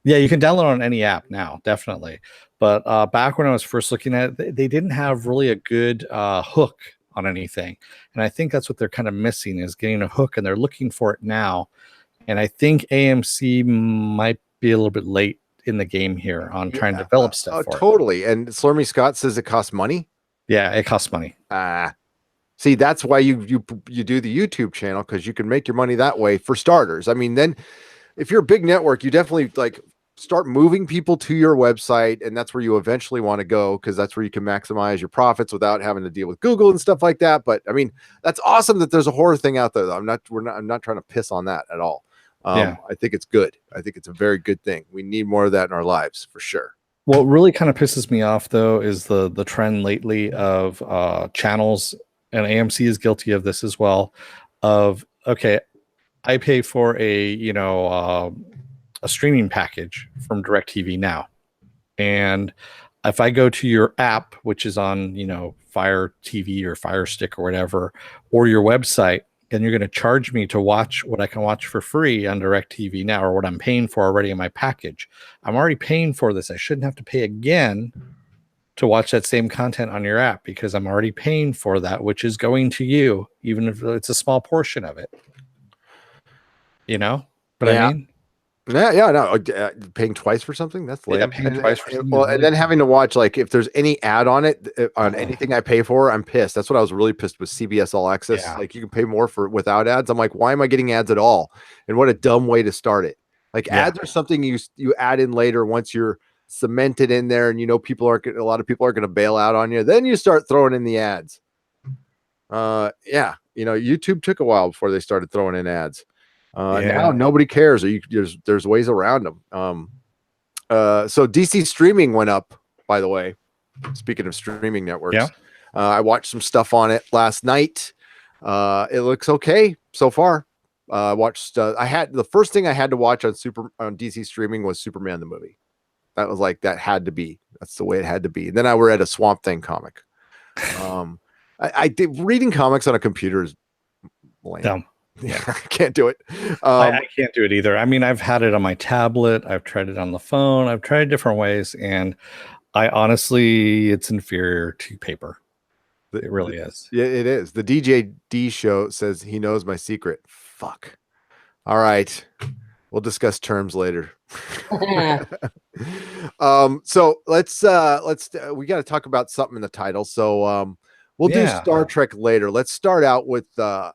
Yeah, you can download on any app now, definitely. But back when I was first looking at it, they didn't have really a good hook on anything. And I think that's what they're kind of missing, is getting a hook, and they're looking for it now. And I think AMC might be a little bit late in the game here on trying to develop stuff for
totally. And Slurmy Scott says it costs money.
Yeah, it costs money.
See, that's why you do the YouTube channel, because you can make your money that way, for starters. I mean, then if you're a big network, you definitely like start moving people to your website, and that's where you eventually want to go, because that's where you can maximize your profits without having to deal with Google and stuff like that. But I mean, that's awesome that there's a horror thing out there, though. I'm not trying to piss on that at all. I think it's good. I think it's a very good thing. We need more of that in our lives, for sure.
What really kind of pisses me off, though, is the trend lately of channels, and AMC is guilty of this as well, of, okay, I pay for a streaming package from DirecTV Now. And if I go to your app, which is on, Fire TV or Fire Stick or whatever, or your website, and you're going to charge me to watch what I can watch for free on DirecTV Now, or what I'm paying for already in my package. I'm already paying for this. I shouldn't have to pay again to watch that same content on your app, because I'm already paying for that, which is going to you, even if it's a small portion of it. But I mean,
no, paying twice for something, that's lame.
Paying twice for something.
Well, and then having to watch, like, if there's any ad on it, on anything I pay for, I'm pissed. That's what I was really pissed with CBS All Access. Yeah. Like, you can pay more without ads. I'm like, why am I getting ads at all? And what a dumb way to start it. Like, ads are something you add in later once you're cemented in there, and a lot of people are going to bail out on you. Then you start throwing in the ads. YouTube took a while before they started throwing in ads. Now nobody cares. There's ways around them. So DC streaming went up, by the way. Speaking of streaming networks, I watched some stuff on it last night. It looks okay so far. Watched. The first thing I had to watch on DC streaming was Superman the movie. That was like, that had to be. That's the way it had to be. And then I read a Swamp Thing comic. I did reading comics on a computer is lame.
Dumb.
Yeah, I can't do it.
I can't do it either. I mean, I've had it on my tablet. I've tried it on the phone. I've tried different ways, and I honestly, it's inferior to paper. It really is.
Yeah, it is. The DJ D show says he knows my secret. Fuck. All right. We'll discuss terms later. So let's we got to talk about something in the title. So we'll do Star Trek later. Let's start out with well,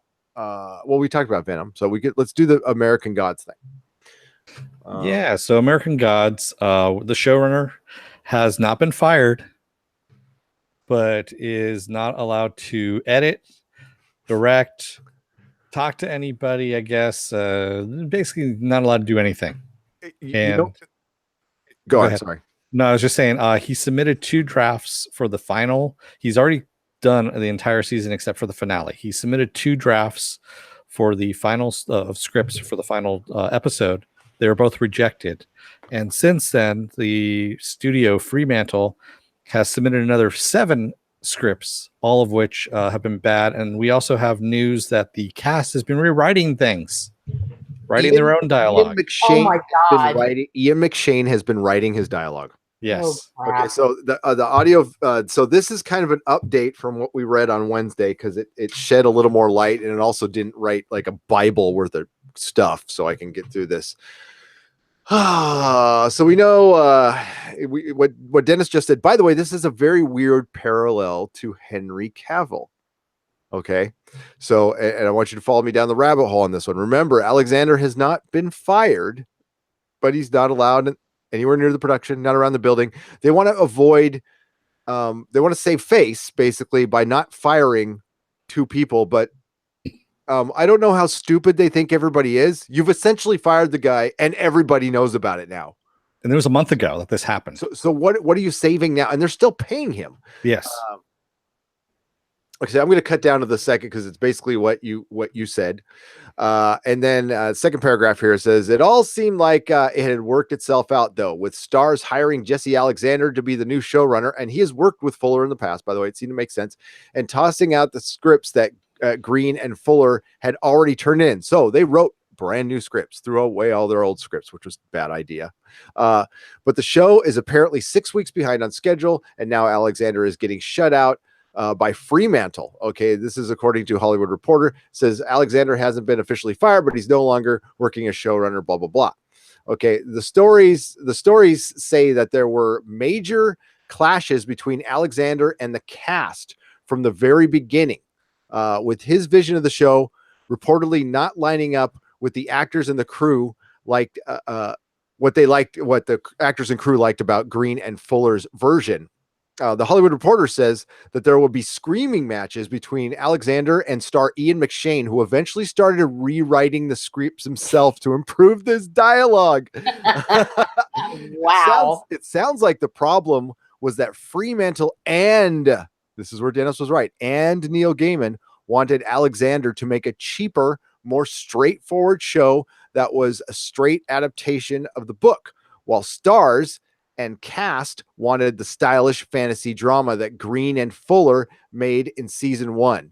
we talked about Venom, so let's do the American Gods thing.
So American Gods, the showrunner has not been fired, but is not allowed to edit, direct, talk to anybody, I guess. Basically not allowed to do anything.
Go ahead. Sorry.
No, I was just saying he submitted 2 drafts for the final. He's already done the entire season except for the finale. He submitted 2 drafts for the final of scripts for the final episode. They were both rejected. And since then, the studio Fremantle has submitted another 7 scripts, all of which have been bad. And we also have news that the cast has been rewriting things, writing their own dialogue.
Oh my God.
Ian McShane has been writing his dialogue.
Yes.
Oh,
okay, so the audio, so this is kind of an update from what we read on Wednesday, because it shed a little more light, and it also didn't write like a Bible worth of stuff, so I can get through this. So we know what Dennis just said. By the way, this is a very weird parallel to Henry Cavill. Okay, so and I want you to follow me down the rabbit hole on this one. Remember, Alexander has not been fired, but he's not allowed anywhere near the production, not around the building. They want to avoid, they want to save face basically by not firing 2 people. But I don't know how stupid they think everybody is. You've essentially fired the guy, and everybody knows about it now.
And it was a month ago that this happened.
So what are you saving now? And they're still paying him.
Yes.
Okay, I'm going to cut down to the second because it's basically what you said. And then second paragraph here says, it all seemed like it had worked itself out, though, with Starz hiring Jesse Alexander to be the new showrunner. And he has worked with Fuller in the past, by the way. It seemed to make sense. And tossing out the scripts that Green and Fuller had already turned in. So they wrote brand new scripts, threw away all their old scripts, which was a bad idea. But the show is apparently 6 weeks behind on schedule. And now Alexander is getting shut out by Fremantle. Okay, this is according to Hollywood Reporter. It says Alexander hasn't been officially fired, but he's no longer working as showrunner, blah, blah, blah. Okay, the stories say that there were major clashes between Alexander and the cast from the very beginning, with his vision of the show reportedly not lining up with the actors and the crew what the actors and crew liked about Green and Fuller's version. The Hollywood Reporter says that there will be screaming matches between Alexander and star Ian McShane, who eventually started rewriting the scripts himself to improve this dialogue.
Wow.
It sounds like the problem was that Fremantle and, this is where Dennis was right, and Neil Gaiman wanted Alexander to make a cheaper, more straightforward show that was a straight adaptation of the book, while Starz and cast wanted the stylish fantasy drama that Green and Fuller made in season 1.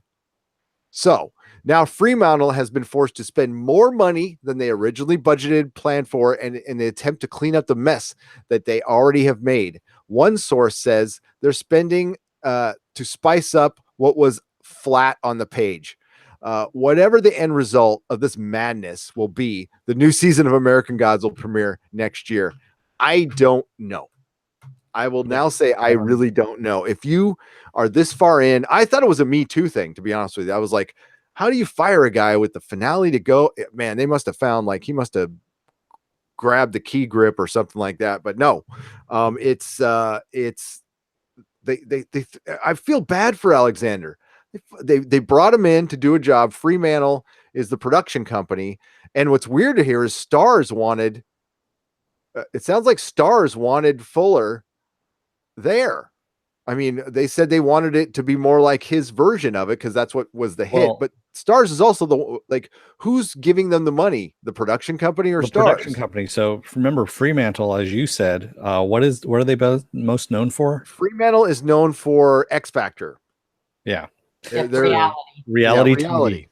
So now Fremantle has been forced to spend more money than they originally planned for, and in the attempt to clean up the mess that they already have made. One source says they're spending to spice up what was flat on the page. Whatever the end result of this madness will be, the new season of American Gods will premiere next year. I don't know. I will now say I really don't know. If you are this far in, I thought it was a Me Too thing, to be honest with you. I was like, how do you fire a guy with the finale to go? Man, they must have found, like, he must have grabbed the key grip or something like that. But no, I feel bad for Alexander. They brought him in to do a job. Fremantle is the production company. And what's weird to hear is Starz wanted, it sounds like Starz wanted Fuller there. I mean, they said they wanted it to be more like his version of it because that's what was the hit. But Starz is also who's giving them the money? The production company or Starz? The
production company. So remember, Fremantle, as you said, what are they both most known for?
Fremantle is known for X Factor.
Yeah,
they're
reality TV,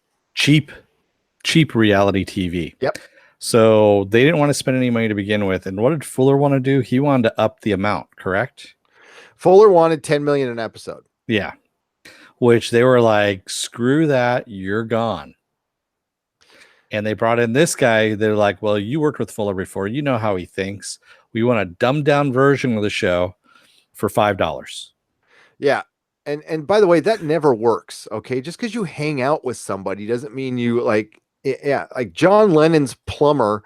cheap reality TV.
Yep.
So they didn't want to spend any money to begin with. And what did Fuller want to do? He wanted to up the amount, correct?
Fuller wanted $10 million an episode.
Yeah. Which they were like, screw that, you're gone. And they brought in this guy. They're like, well, you worked with Fuller before. You know how he thinks. We want a dumbed down version of the show for $5.
Yeah. And by the way, that never works. Okay. Just because you hang out with somebody doesn't mean you like, yeah, like John Lennon's plumber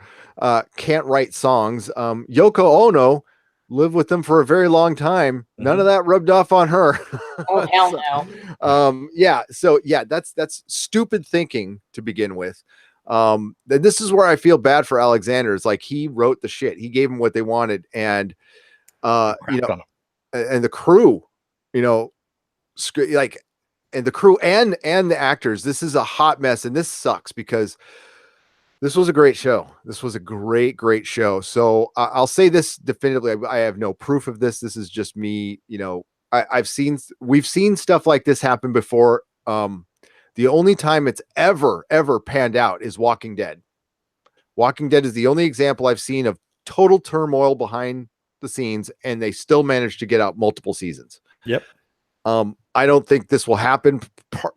can't write songs. Yoko Ono lived with them for a very long time. None of that rubbed off on her.
Oh, hell no.
Yeah. So yeah, that's stupid thinking to begin with. This is where I feel bad for Alexander. It's like he wrote the shit. He gave them what they wanted. And, you know, and the crew, you know, like, and the crew and the actors, this is a hot mess. And this sucks because this was a great show. This was a great show. So I'll say this definitively. I have no proof of this. This is just me. You know, we've seen stuff like this happen before. The only time it's ever panned out is Walking Dead. Walking Dead is the only example I've seen of total turmoil behind the scenes, and they still managed to get out multiple seasons.
Yep.
I don't think this will happen,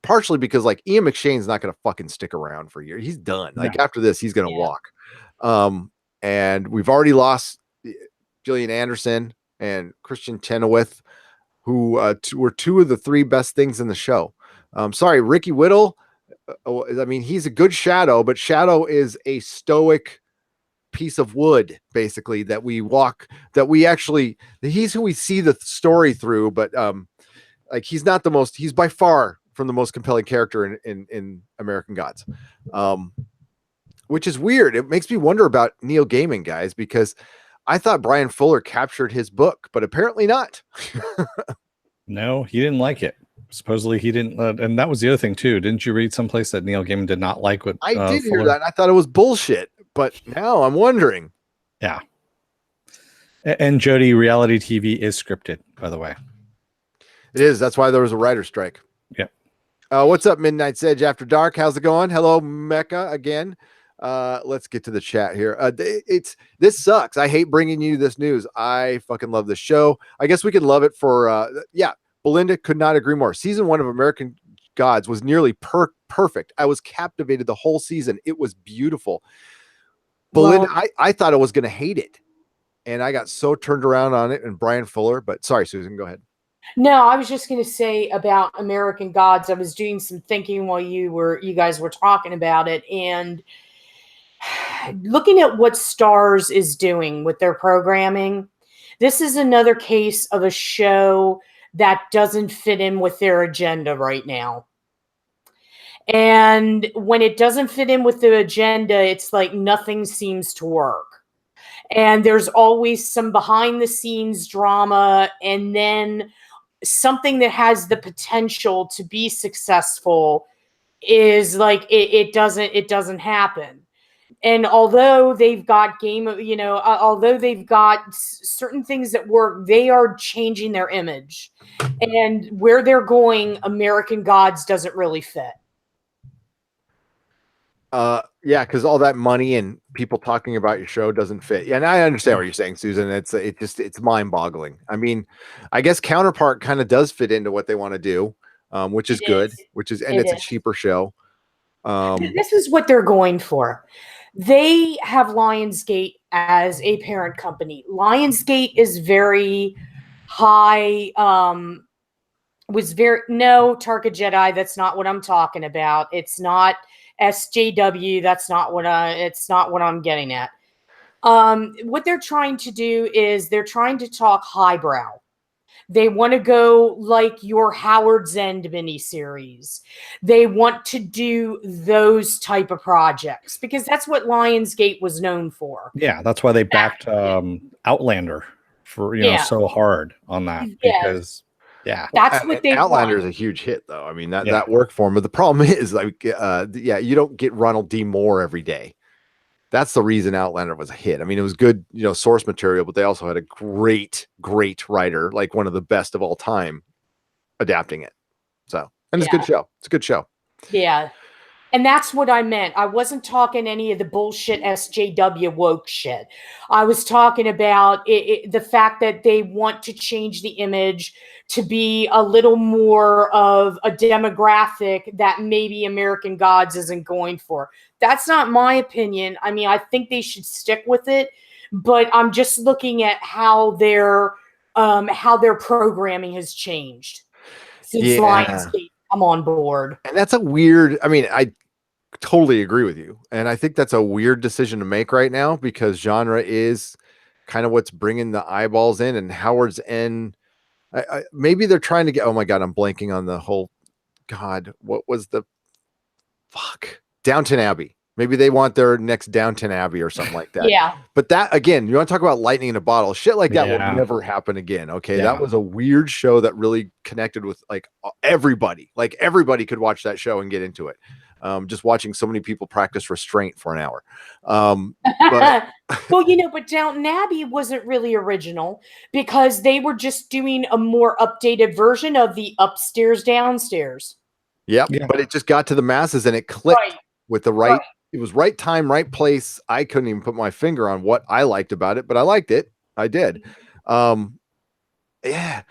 partially because like Ian McShane's not going to fucking stick around for a year. He's done. Like after this, he's going to walk. And we've already lost Gillian Anderson and Christian Chenoweth, who were two of the three best things in the show. Sorry, Ricky Whittle. I mean, he's a good Shadow, but Shadow is a stoic piece of wood, basically, that he's who we see the story through, but like he's by far from the most compelling character in American Gods, which is weird. It makes me wonder about Neal Gaiman, guys, because I thought Brian Fuller captured his book, but apparently not.
No, he didn't like it. Supposedly he didn't, and that was the other thing too. Didn't you read someplace that Neal Gaiman did not like what
I did hear that? And I thought it was bullshit, but now I'm wondering.
Yeah. And Jody, reality TV is scripted, by the way.
It is. That's why there was a writer's strike.
Yeah.
What's up, Midnight's Edge After Dark? How's it going? Hello, Mecca again. Let's get to the chat here. This sucks. I hate bringing you this news. I fucking love this show. I guess we can love it for Belinda could not agree more. Season 1 of American Gods was nearly perfect. I was captivated the whole season. It was beautiful. Belinda, I thought I was going to hate it, and I got so turned around on it. And Brian Fuller, but sorry, Susan, go ahead.
No, I was just going to say about American Gods. I was doing some thinking while you guys were talking about it, and looking at what Starz is doing with their programming. This is another case of a show that doesn't fit in with their agenda right now. And when it doesn't fit in with the agenda, it's like nothing seems to work. And there's always some behind the scenes drama, and then something that has the potential to be successful is like it doesn't happen. And although they've got although they've got certain things that work, they are changing their image, and where they're going, American Gods doesn't really fit.
Yeah, because all that money and people talking about your show doesn't fit. Yeah, and I understand what you're saying, Susan. It's mind-boggling. I mean, I guess Counterpart kind of does fit into what they want to do, which is good. It's a cheaper show.
This is what they're going for. They have Lionsgate as a parent company. Lionsgate is very high. No, Tarka Jedi. That's not what I'm talking about. It's not SJW. It's not what I'm getting at. What they're trying to do is they're trying to talk highbrow. They want to go like your Howard's End miniseries. They want to do those type of projects because that's what Lionsgate was known for.
Yeah, that's why they backed Outlander for so hard on that because
that's what they
Outlander is a huge hit though. I mean that worked for him, but the problem is like you don't get Ronald D. Moore every day. That's the reason Outlander was a hit. I mean, it was good, source material, but they also had a great writer, like one of the best of all time, adapting it. So, and it's a good show. It's a good show.
Yeah. And that's what I meant. I wasn't talking any of the bullshit SJW woke shit. I was talking about the fact that they want to change the image to be a little more of a demographic that maybe American Gods isn't going for. That's not my opinion. I mean, I think they should stick with it, but I'm just looking at how their programming has changed since Lionsgate come on board.
And that's a weird, I mean, I totally agree with you. And I think that's a weird decision to make right now because genre is kind of what's bringing the eyeballs in, and Howard's End. Maybe they're trying to get, oh my God, I'm blanking on the whole, God, what was the fuck? Downton Abbey. Maybe they want their next Downton Abbey or something like that.
Yeah.
But that, again, you want to talk about lightning in a bottle, shit like that will never happen again. Okay.
Yeah.
That was a weird show that really connected with like everybody. Like everybody could watch that show and get into it. Just watching so many people practice restraint for an hour. But
well, but Downton Abbey wasn't really original because they were just doing a more updated version of the upstairs, downstairs.
Yeah. But it just got to the masses and it clicked with the right. It was right time, right place. I couldn't even put my finger on what I liked about it, but I liked it. I did. Yeah.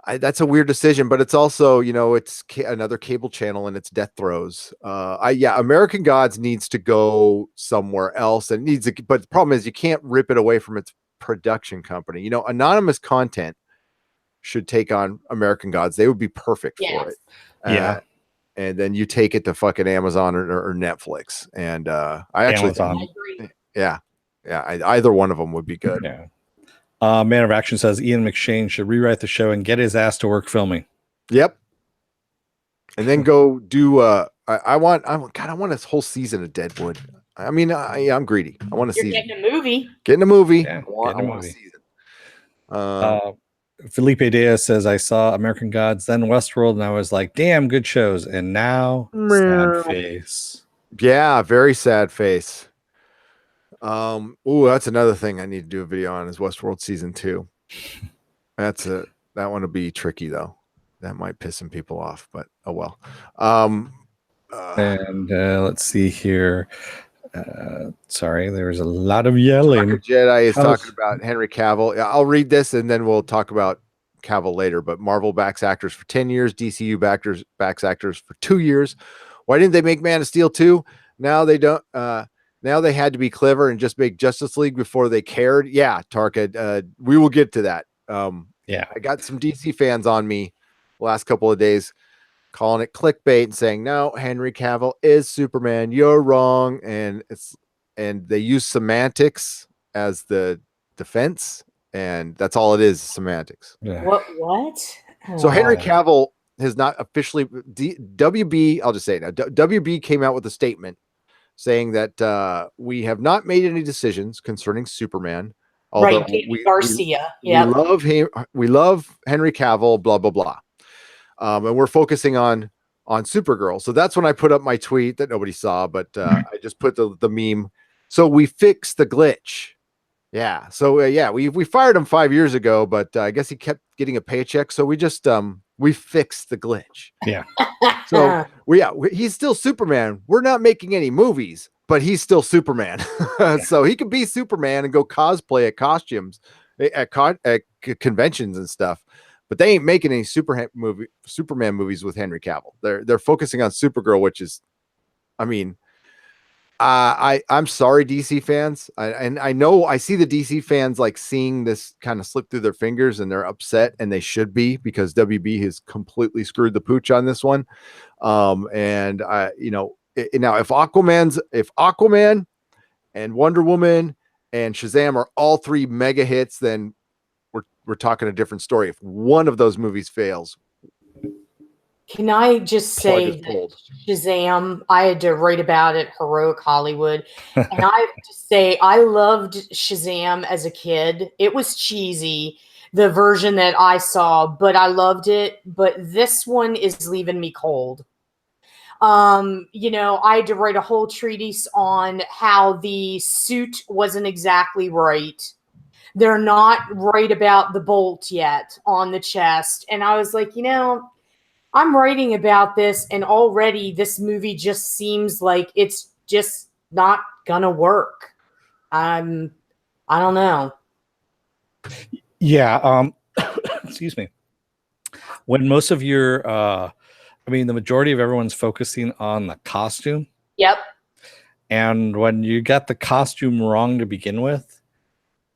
That's a weird decision, but it's also, it's another cable channel and it's death throes. American Gods needs to go somewhere else and but the problem is you can't rip it away from its production company. Anonymous content should take on American Gods. They would be perfect for it.
Yeah.
And then you take it to fucking Amazon or Netflix. And I actually think, either one of them would be good.
Yeah. Man of Action says Ian McShane should rewrite the show and get his ass to work filming.
Yep. And then go do I want this whole season of Deadwood. I mean, I'm greedy. I want to see
getting a movie.
Getting a movie.
Yeah,
I want a season.
Felipe Diaz says I saw American Gods, then Westworld, and I was like, damn, good shows. And now sad face.
Yeah, very sad face. That's another thing I need to do a video on is Westworld season 2. That one will be tricky though. That might piss some people off, but oh well.
Let's see here. Sorry, there's a lot of yelling.
Jedi is talking about Henry Cavill. Yeah, I'll read this and then we'll talk about Cavill later. But Marvel backs actors for 10 years, DCU backs actors for 2 years. Why didn't they make Man of Steel 2? Now they don't. Now they had to be clever and just make Justice League before they cared. Yeah, Tarka, we will get to that. I got some DC fans on me the last couple of days calling it clickbait and saying, no, Henry Cavill is Superman. You're wrong. And they use semantics as the defense. And that's all it is, semantics.
Yeah.
What?
So Henry Cavill has not officially WB. I'll just say it now. WB came out with a statement saying that we have not made any decisions concerning Superman. Although
Garcia.
We love Henry Cavill, blah, blah, blah. And we're focusing on Supergirl. So that's when I put up my tweet that nobody saw, but I just put the meme. So we fixed the glitch. Yeah. So we fired him 5 years ago, but I guess he kept getting a paycheck. So we just we fixed the glitch.
Yeah.
So he's still Superman. We're not making any movies, but he's still Superman. So he can be Superman and go cosplay at costumes at conventions and stuff. But they ain't making any Superman movies with Henry Cavill. They're focusing on Supergirl, which is, I mean, I'm sorry, DC fans. I know I see the DC fans like seeing this kind of slip through their fingers and they're upset, and they should be, because WB has completely screwed the pooch on this one. Now if Aquaman and Wonder Woman and Shazam are all 3 mega hits, then we're talking a different story. If one of those movies fails,
can I just say that Shazam, I had to write about it, Heroic Hollywood. And I have to say, I loved Shazam as a kid. It was cheesy, the version that I saw, but I loved it. But this one is leaving me cold. I had to write a whole treatise on how the suit wasn't exactly right. They're not right about the bolt yet on the chest. And I was like, I'm writing about this, and already this movie just seems like it's just not gonna work. I don't know.
Yeah. Excuse me. When most of your, I mean, the majority of everyone's focusing on the costume.
Yep.
And when you got the costume wrong to begin with,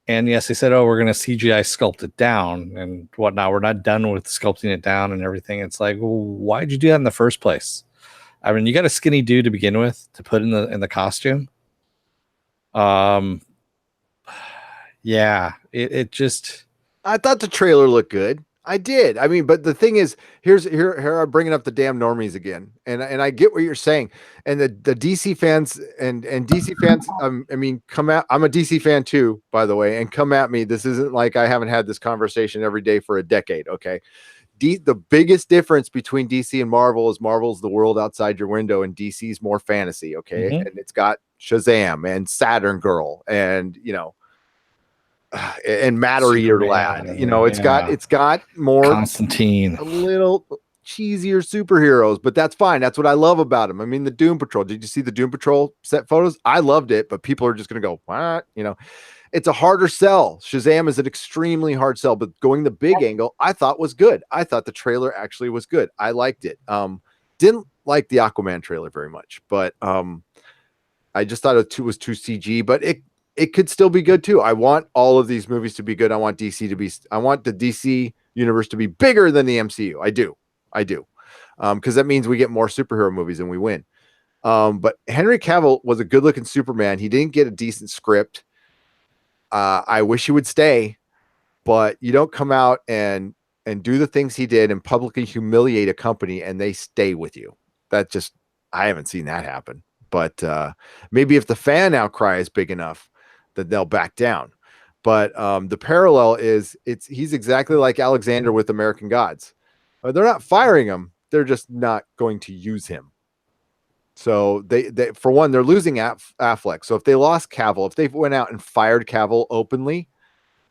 and yes, they said, oh, we're going to CGI sculpt it down and whatnot. We're not done with sculpting it down and everything. It's like, well, why'd you do that in the first place? I mean, you got a skinny dude to begin with to put in the costume. Yeah, it just.
I thought the trailer looked good. I did. I mean, but the thing is, here I'm bringing up the damn normies again, and I get what you're saying, and the DC fans and DC fans. I mean, come at. I'm a DC fan too, by the way, and come at me. This isn't like I haven't had this conversation every day for a decade. Okay, the biggest difference between DC and Marvel is Marvel's the world outside your window, and DC's more fantasy. Okay,
Mhm.
and it's got Shazam and Saturn Girl, and and Matter Eater Lad. It's got more
Constantine,
a little cheesier superheroes, but that's fine. That's what I love about him. I mean, the Doom Patrol. Did you see the Doom Patrol set photos? I loved it, but people are just going to go, what? It's a harder sell. Shazam is an extremely hard sell, but going the big angle, I thought was good. I thought the trailer actually was good. I liked it. Didn't like the Aquaman trailer very much, but I just thought it was too CG, but it could still be good too. I want all of these movies to be good. I want the DC universe to be bigger than the MCU. I do. Because that means we get more superhero movies and we win. But Henry Cavill was a good looking Superman. He didn't get a decent script. I wish he would stay, but you don't come out and do the things he did and publicly humiliate a company and they stay with you. I haven't seen that happen. But maybe if the fan outcry is big enough, that they'll back down. But the parallel is he's exactly like Alexander with American Gods. They're not firing him. They're just not going to use him. So they for one, they're losing Affleck. So if they lost Cavill, if they went out and fired Cavill openly,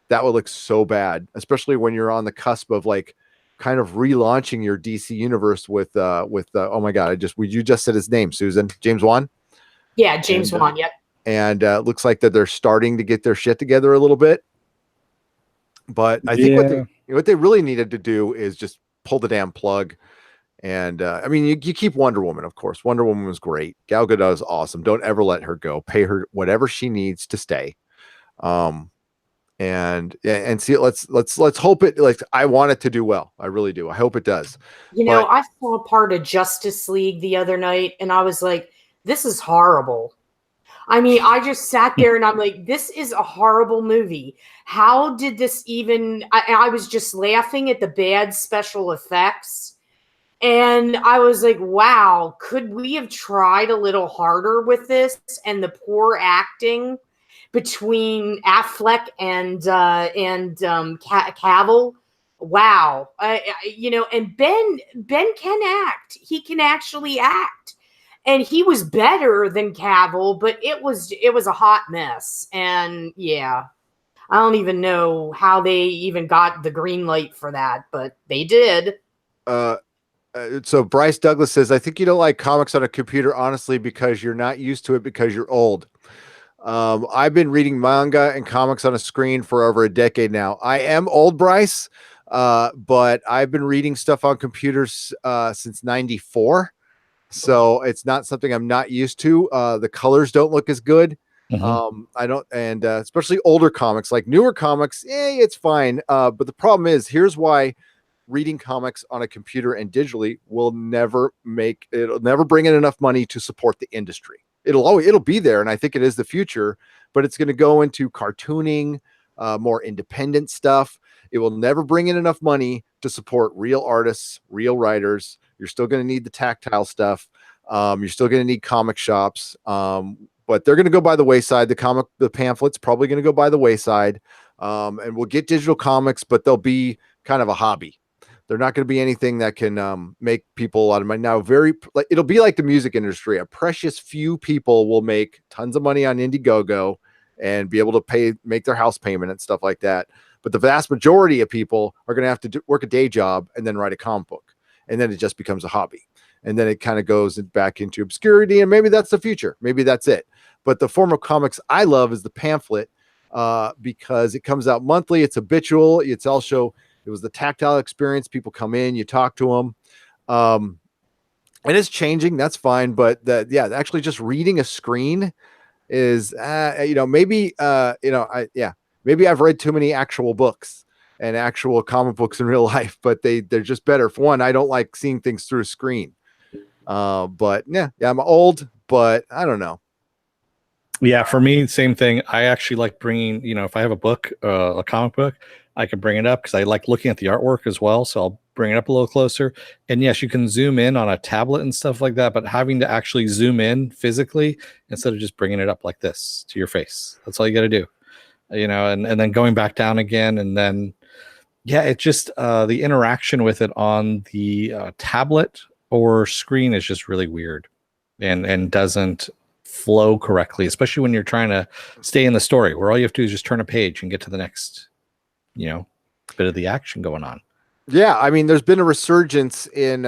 that would look so bad, especially when you're on the cusp of like kind of relaunching your DC universe with oh my God, you just said his name, Susan. James Wan?
Yeah, James Wan, yep.
And it looks like that they're starting to get their shit together a little bit. But I think what they really needed to do is just pull the damn plug. And I mean, you keep Wonder Woman, of course. Wonder Woman was great. Gal Gadot is awesome. Don't ever let her go. Pay her whatever she needs to stay. And see, let's hope it. Like, I want it to do well. I really do. I hope it does.
I saw part of Justice League the other night, and I was like, this is horrible. I mean, I just sat there and I'm like, this is a horrible movie. How did this even... I was just laughing at the bad special effects. And I was like, wow, could we have tried a little harder with this? And the poor acting between Affleck and Cavill. Wow. And Ben can act. He can actually act. And he was better than Cavill, but it was a hot mess. And yeah, I don't even know how they even got the green light for that, but they did.
So Bryce Douglas says, I think you don't like comics on a computer, honestly, because you're not used to it because you're old. I've been reading manga and comics on a screen for over a decade now. I am old, Bryce, but I've been reading stuff on computers since 94. So it's not something I'm not used to. The colors don't look as good. I don't, and especially older comics, like newer comics, it's fine. But the problem is, here's why reading comics on a computer and digitally it'll never bring in enough money to support the industry. It'll be there, and I think it is the future, but it's going to go into cartooning, more independent stuff. It will never bring in enough money to support real artists, real writers. You're still going to need the tactile stuff. You're still going to need comic shops, but they're going to go by the wayside. The pamphlets probably going to go by the wayside, and we'll get digital comics, but they'll be kind of a hobby. They're not going to be anything that can make people a lot of money. Now, it'll be like the music industry. A precious few people will make tons of money on Indiegogo and be able to make their house payment and stuff like that. But the vast majority of people are going to have to work a day job and then write a comic book. and then it just becomes a hobby. And then it kind of goes back into obscurity, and maybe that's the future. Maybe that's it. But the form of comics I love is the pamphlet, because it comes out monthly. It's habitual. It's also, it was the tactile experience. People come in, you talk to them. And it's changing. That's fine. But actually just reading a screen is, maybe, maybe I've read too many actual books and actual comic books in real life, but they're just better. For one, I don't like seeing things through a screen. But I'm old, but I don't know.
Yeah, for me, same thing. I actually like bringing, if I have a book, a comic book, I can bring it up because I like looking at the artwork as well. So I'll bring it up a little closer. And yes, you can zoom in on a tablet and stuff like that, but having to actually zoom in physically instead of just bringing it up like this to your face. That's all you got to do, and then going back down again. And then, it just, the interaction with it on the tablet or screen is just really weird and doesn't flow correctly, especially when you're trying to stay in the story where all you have to do is just turn a page and get to the next, bit of the action going on.
Yeah, I mean, there's been a resurgence in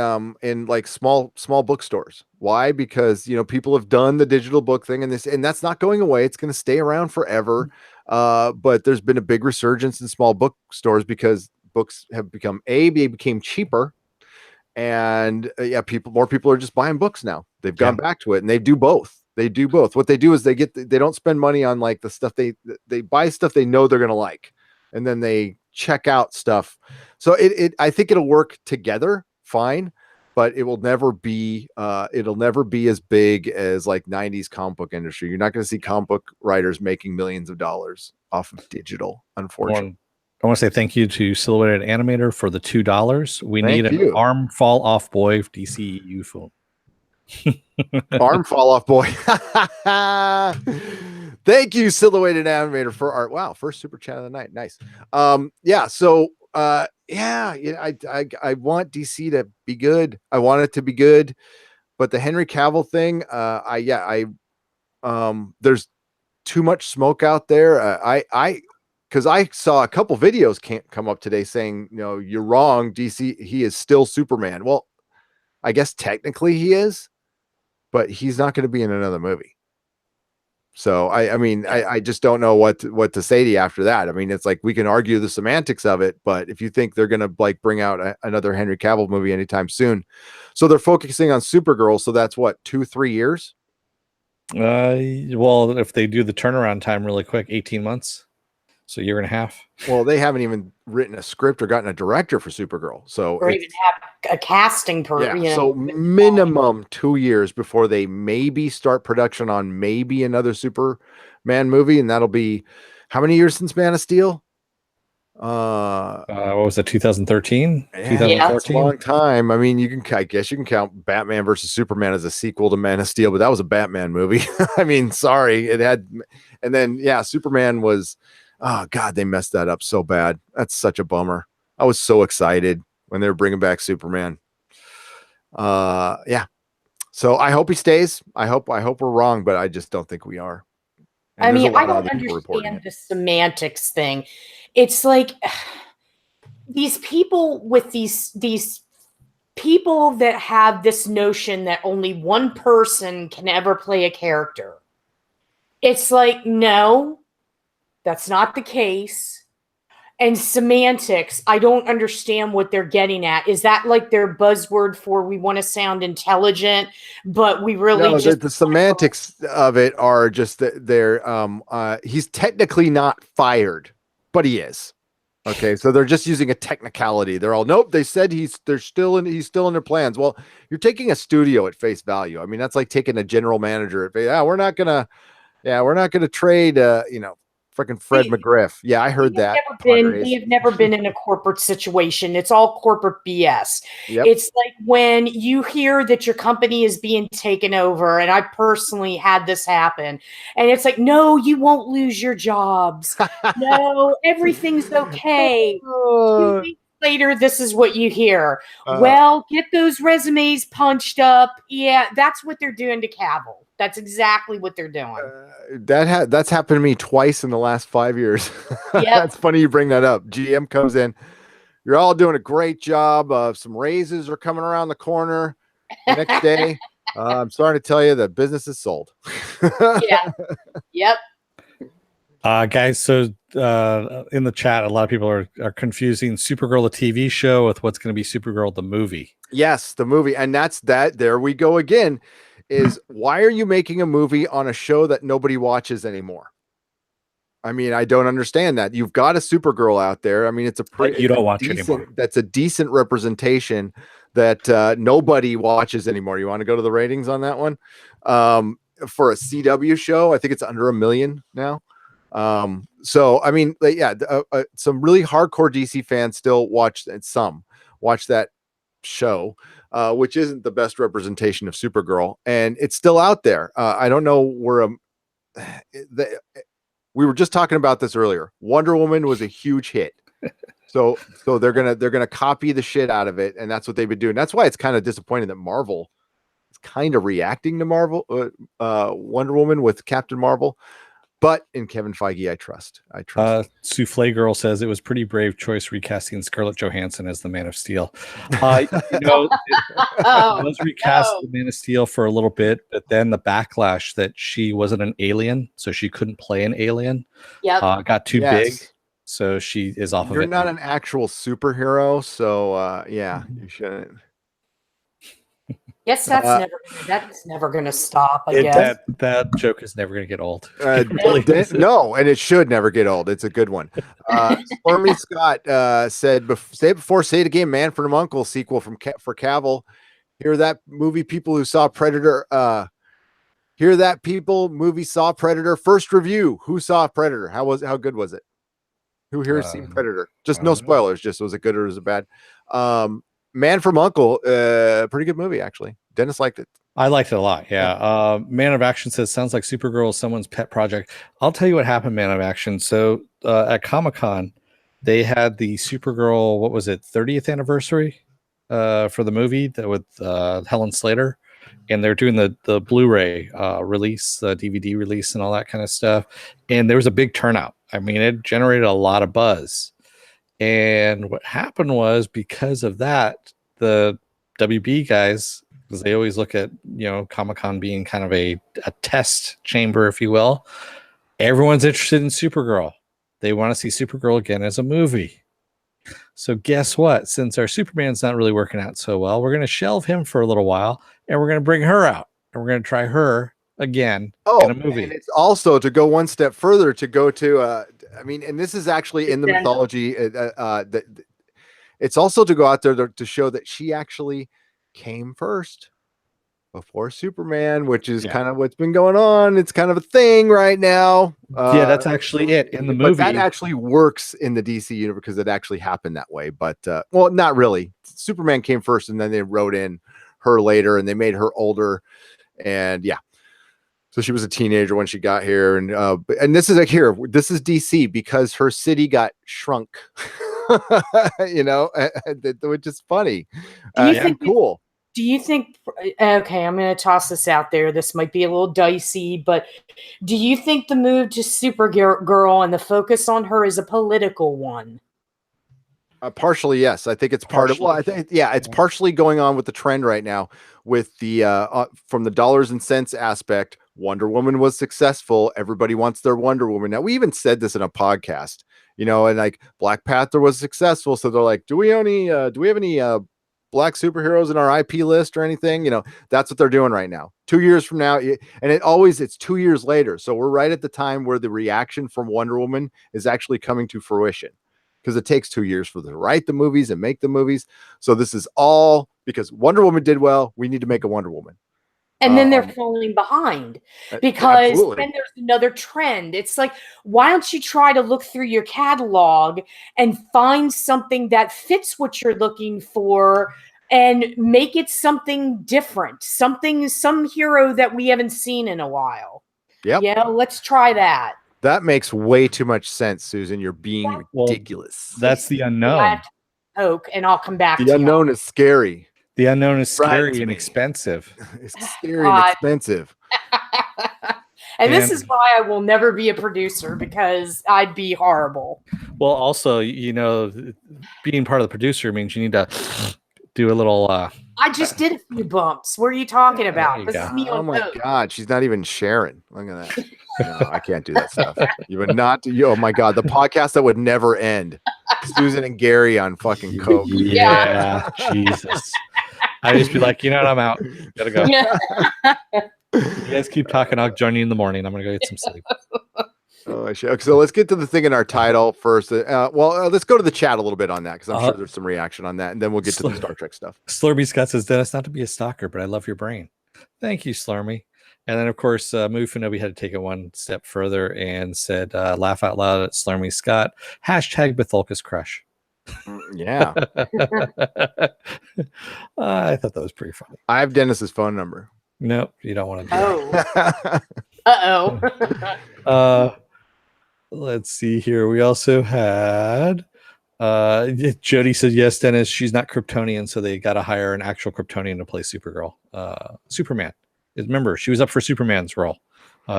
like small bookstores. Why? Because people have done the digital book thing, and that's not going away. It's going to stay around forever. But there's been a big resurgence in small bookstores because books have become they became cheaper, and more people are just buying books now. They've gone back to it, and they do both. What they do is they don't spend money on like the stuff they buy stuff they know they're going to like, and then they check out stuff. So I think it'll work together fine, but it will never be as big as like 90s comic book industry. You're not going to see comic book writers making millions of dollars off of digital, unfortunately.
I want to say thank you to Silhouetted Animator for the $2. We need an arm fall off boy DCEU film.
Arm fall off boy. Thank you, Silhouetted Animator, for art. Wow, first super chat of the night. Nice. So I want DC to be good. I want it to be good, but the Henry Cavill thing, there's too much smoke out there. Because I saw a couple videos can't come up today saying, you're wrong, DC, he is still Superman. Well, I guess technically he is, but he's not going to be in another movie. So I just don't know what to say to you after that. I mean, it's like we can argue the semantics of it, but if you think they're going to like bring out another Henry Cavill movie anytime soon, so they're focusing on Supergirl. So that's what, 2-3 years.
Well, if they do the turnaround time really quick, 18 months. So 1.5 years.
Well, they haven't even written a script or gotten a director for Supergirl. So
or even have a casting
so minimum 2 years before they maybe start production on maybe another Superman movie. And that'll be how many years since Man of Steel?
What was it, 2013?
Yeah,
2014?
that's a long time. I mean, I guess you can count Batman versus Superman as a sequel to Man of Steel, but that was a Batman movie. I mean, sorry. It had, and then, Superman was, oh God, they messed that up so bad. That's such a bummer. I was so excited when they were bringing back Superman. So I hope he stays. I hope we're wrong, but I just don't think we are. And
I don't understand the semantics thing. It's like these people with these people that have this notion that only one person can ever play a character. It's like, no, that's not the case. And semantics, I don't understand what they're getting at. Is that like their buzzword for we want to sound intelligent, but we really
the semantics of it are just that they're he's technically not fired, but he is. Okay, so they're just using a technicality. They're all, nope, they said he's still in their plans. Well, you're taking a studio at face value. I mean, that's like taking a general manager at face. We're not gonna trade freaking Fred McGriff. Yeah, I heard that.
We have never been in a corporate situation. It's all corporate BS. Yep. It's like when you hear that your company is being taken over, and I personally had this happen, and it's like, no, you won't lose your jobs. No, everything's okay. 2 weeks later, this is what you hear. Well, get those resumes punched up. Yeah, that's what they're doing to Cavill. That's exactly what they're doing.
That's happened to me twice in the last 5 years. Yep. That's funny you bring that up. GM comes in, You're all doing a great job. Some raises are coming around the corner. The next day, I'm starting to tell you that business is sold.
Yeah. Yep.
Guys, so in the chat, a lot of people are confusing Supergirl, the TV show, with what's going to be Supergirl, the movie.
Yes, the movie. And that's that. There we go again. Is why are you making a movie on a show that nobody watches anymore? I mean, I don't understand that. You've got a Supergirl out there. I mean, it's a pretty,
you don't watch anymore.
That's a decent representation that nobody watches anymore. You want to go to the ratings on that one? For a CW show, I think it's under 1 million now. So I mean, some really hardcore DC fans still watch, and some watch that show, which isn't the best representation of Supergirl, and it's still out there. I don't know where we were just talking about this earlier. Wonder Woman was a huge hit. So they're gonna copy the shit out of it, and that's what they've been doing. That's why it's kind of disappointing that Marvel is kind of reacting to Marvel Wonder Woman with Captain Marvel. But in Kevin Feige, I trust.
Souffle Girl says it was pretty brave choice recasting Scarlett Johansson as the Man of Steel. Was recast the Man of Steel for a little bit, but then the backlash that she wasn't an alien, so she couldn't play an alien. Got too big, so she is off of it.
You're not an actual superhero, so you shouldn't.
Yes, that's never gonna stop. I guess
that joke is never gonna get old.
No, and it should never get old. It's a good one. Stormy Scott said, "Say it before, say it again." Man from Uncle sequel for Cavill. Hear that, movie people who saw Predator. Hear that, people. Movie saw Predator. First review. Who saw Predator? How good was it? Who here has seen Predator? Just no spoilers. Just was it good or was it bad? Man from Uncle, pretty good movie, actually. Dennis liked it.
I liked it a lot. Yeah. Man of Action says, sounds like Supergirl is someone's pet project. I'll tell you what happened, Man of Action. So at Comic-Con, they had the Supergirl, what was it, 30th anniversary for the movie with Helen Slater. And they're doing the Blu-ray release, the DVD release and all that kind of stuff. And there was a big turnout. I mean, it generated a lot of buzz. And what happened was, because of that, the WB guys, because they always look at, Comic-Con being kind of a test chamber, if you will, everyone's interested in Supergirl. They want to see Supergirl again as a movie. So guess what? Since our Superman's not really working out so well, we're going to shelve him for a little while, and we're going to bring her out, and we're going to try her again in a movie.
And it's also to go one step further, to go to and this is actually in the mythology, it's also to go out there to show that she actually came first before Superman, which is kind of what's been going on. It's kind of a thing right now.
That's actually it in the movie.
But that actually works in the DC universe because it actually happened that way. But not really. Superman came first, and then they wrote in her later, and they made her older, and so she was a teenager when she got here, and this is this is DC because her city got shrunk, which is funny. Cool.
Do you think? Okay, I'm going to toss this out there. This might be a little dicey, but do you think the move to Supergirl and the focus on her is a political one?
Partially, yes. I think it's part of. Well, I think it's partially going on with the trend right now with the from the dollars and cents aspect. Wonder Woman was successful. Everybody wants their Wonder Woman. Now, we even said this in a podcast, and like Black Panther was successful, so they're like, do we have any black superheroes in our IP list or anything? That's what they're doing right now. 2 years from now, and it's 2 years later, so we're right at the time where the reaction from Wonder Woman is actually coming to fruition, because it takes 2 years for them to write the movies and make the movies. So this is all because Wonder Woman did well. We need to make a Wonder Woman.
And then they're falling behind because then there's another trend. It's like, why don't you try to look through your catalog and find something that fits what you're looking for and make it something different, some hero that we haven't seen in a while. Let's try that.
That makes way too much sense, Susan. You're being ridiculous.
That's the unknown.
And I'll come back.
The unknown is scary.
The unknown is scary and expensive.
It's scary and expensive.
And this is why I will never be a producer, because I'd be horrible.
Well, also, being part of the producer means you need to do a little.
I just did a few bumps. What are you talking about? This is me on
Oh my
note.
God, she's not even sharing. Look at that. No, I can't do that stuff. You would not do. Oh my God, the podcast that would never end. Susan and Gary on fucking coke.
Yeah, Jesus. I just be like, I'm out. Gotta go. You guys keep talking. I'll join you in the morning. I'm gonna go get some sleep.
Oh, so let's get to the thing in our title first. Let's go to the chat a little bit on that, because I'm sure there's some reaction on that, and then we'll get to the Star Trek stuff.
Slurmy Scott says, Dennis, not to be a stalker, but I love your brain. Thank you, Slurmy. And then, of course, Mufinobi had to take it one step further and said, laugh out loud at Slurmy Scott. Hashtag Betholkus Crush.
Yeah.
I thought that was pretty funny.
I have Dennis's phone number.
Nope, you don't want to do
that. Uh-oh.
Let's see here. We also had Jody said, yes, Dennis, she's not Kryptonian, so they got to hire an actual Kryptonian to play Superman. Remember, she was up for Superman's role.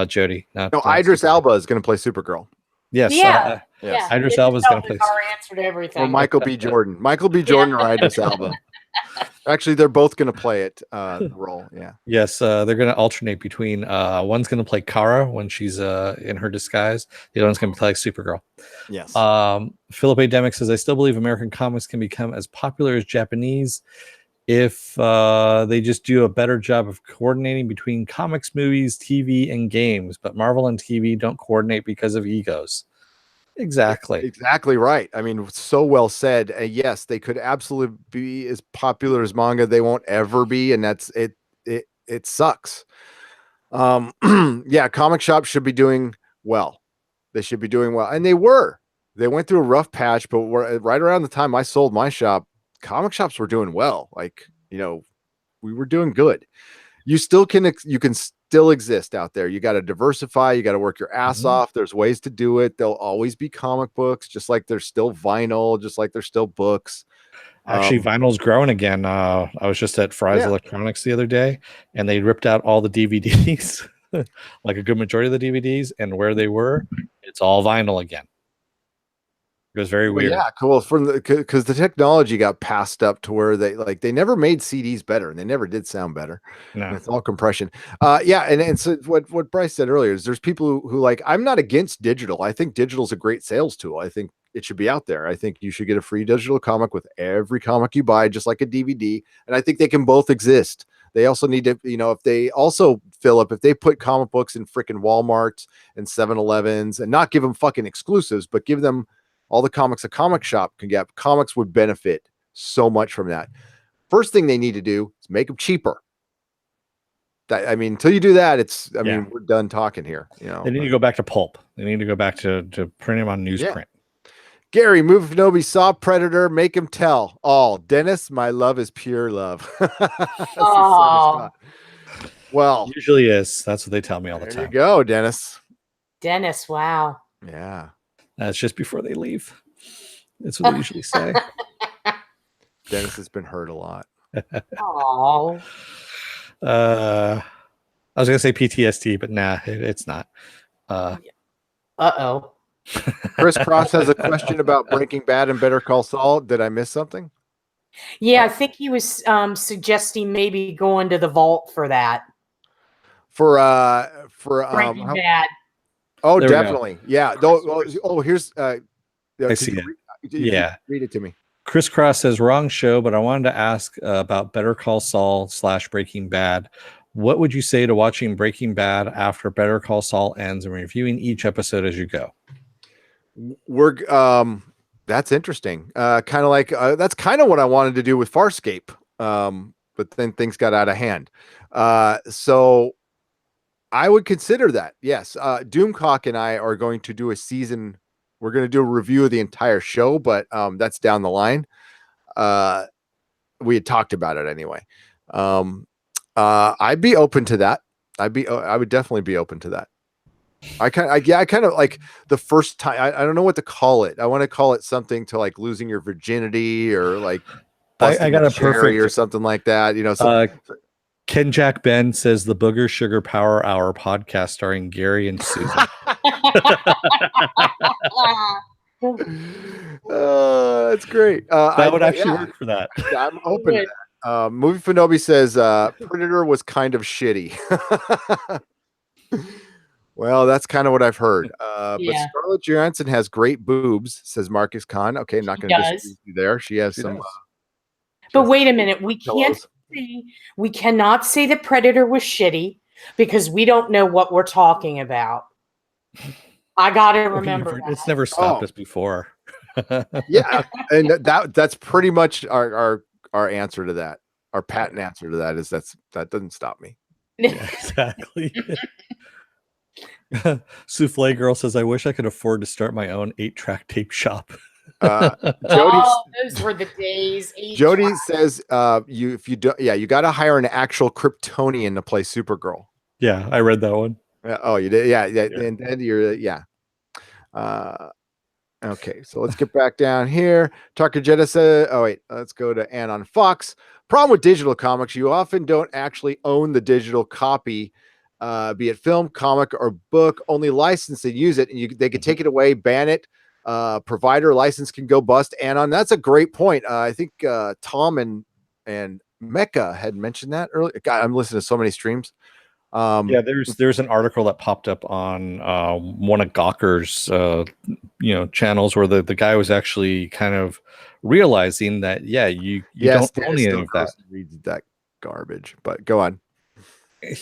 Jody.
No, Idris Elba is going to play Supergirl.
Yes.
Yes.
Idris Elba is going to play.
Our answer to everything.
Or Michael B. Jordan. Michael B. Jordan or Idris Elba. Actually, they're both going to play it role. Yeah. Yes,
they're going to alternate between. One's going to play Kara when she's in her disguise. The other one's going to play Supergirl.
Yes.
Philip A. Demick says, I still believe American comics can become as popular as Japanese if they just do a better job of coordinating between comics, movies, TV, and games. But Marvel and TV don't coordinate because of egos. Exactly
right. I mean, so well said. Yes, they could absolutely be as popular as manga. They won't ever be, and that's it. It sucks. Yeah, comic shops should be doing well. They should be doing well, and they were. They went through a rough patch, but right around the time I sold my shop, comic shops were doing well. Like, we were doing good. You can still exist out there. You got to diversify. You got to work your ass off. There's ways to do it. There'll always be comic books, just like there's still vinyl, just like there's still books.
Actually, vinyl's growing again. I was just at Fry's Electronics the other day, and they ripped out all the DVDs, like a good majority of the DVDs, and where they were, it's all vinyl again. It was very weird.
Yeah, cool. Because the technology got passed up to where they never made CDs better, and they never did sound better.
No,
it's all compression. And so what Bryce said earlier is there's people who like, I'm not against digital. I think digital's a great sales tool. I think it should be out there. I think you should get a free digital comic with every comic you buy, just like a DVD. And I think they can both exist. They also need to, if they also, Philip, if they put comic books in freaking Walmarts and 7-Elevens and not give them fucking exclusives, but give them all the comics a comic shop can get, comics would benefit so much from that. First thing they need to do is make them cheaper. Until you do that, we're done talking here.
They need to go back to pulp. They need to go back to print them on newsprint.
Gary, Mufinobi saw Predator, make him tell all. Dennis, my love is pure love.
Oh,
well, it usually is. That's what they tell me all the time.
There you go, Dennis.
Dennis, wow.
Yeah.
That's just before they leave. That's what they usually say.
Dennis has been hurt a lot.
Oh.
I was gonna say PTSD, but nah, it's not.
Uh-oh.
Chris Cross has a question about Breaking Bad and Better Call Saul. Did I miss something?
Yeah, I think he was suggesting maybe going to the vault for that.
For
Breaking Bad.
Oh, there definitely. Yeah. Here's
I see it.
Read it to me.
Chris Cross says, wrong show, but I wanted to ask about Better Call Saul / Breaking Bad. What would you say to watching Breaking Bad after Better Call Saul ends and reviewing each episode as you go?
That's interesting. Kind of like that's kind of what I wanted to do with Farscape. But then things got out of hand. So I would consider that. Yes. Doomcock and I are going to do a season. We're going to do a review of the entire show, but that's down the line. We had talked about it anyway. I'd be open to that. I would definitely be open to that. I kind of like the first time. I don't know what to call it. I want to call it something to like losing your virginity or like
I got a perfect
or something like that.
Ken Jack Ben says the Booger Sugar Power Hour podcast starring Gary and Susan.
That's great.
That would actually work for that.
I'm open to that. Movie Fanobi says Predator was kind of shitty. Well, that's kind of what I've heard. But Scarlett Johansson has great boobs, says Marcus Kahn. Okay, not going to disagree with you there. She has some.
But wait a minute, we cannot say that Predator was shitty because we don't know what we're talking about. I gotta remember that.
It's never stopped us before.
Yeah, and that's pretty much our answer to that. Our patent answer to that is that doesn't stop me.
Yeah, exactly. Souffle Girl says, I wish I could afford to start my own 8-track tape shop.
Jody,
those were the days.
Jody says, you got to hire an actual Kryptonian to play Supergirl.
Yeah, I read that one.
Oh, you did? Yeah. And then you're, okay, so let's get back down here. Tucker Jetta said, let's go to Ann on Fox. Problem with digital comics, you often don't actually own the digital copy, be it film, comic, or book, only license and use it, and they could take it away, ban it. Provider license can go bust. And that's a great point. I think Tom and Mecca had mentioned that earlier. God, I'm listening to so many streams.
There's an article that popped up on one of Gawker's channels where the guy was actually kind of realizing that you don't own any of that.
Reads that garbage, but go on.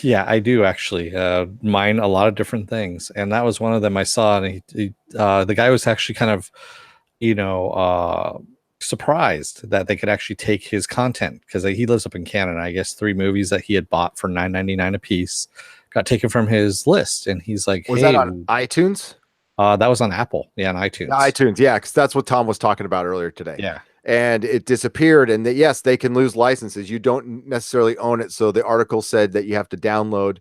Yeah, I do actually mine a lot of different things, and that was one of them I saw. And the guy was actually kind of, surprised that they could actually take his content because he lives up in Canada. I guess 3 movies that he had bought for $9.99 a piece got taken from his list, and he's like,
"Was that on iTunes?"
That was on Apple, on iTunes.
iTunes, yeah, because that's what Tom was talking about earlier today.
Yeah.
And it disappeared, and yes, they can lose licenses. You don't necessarily own it. So the article said that you have to download,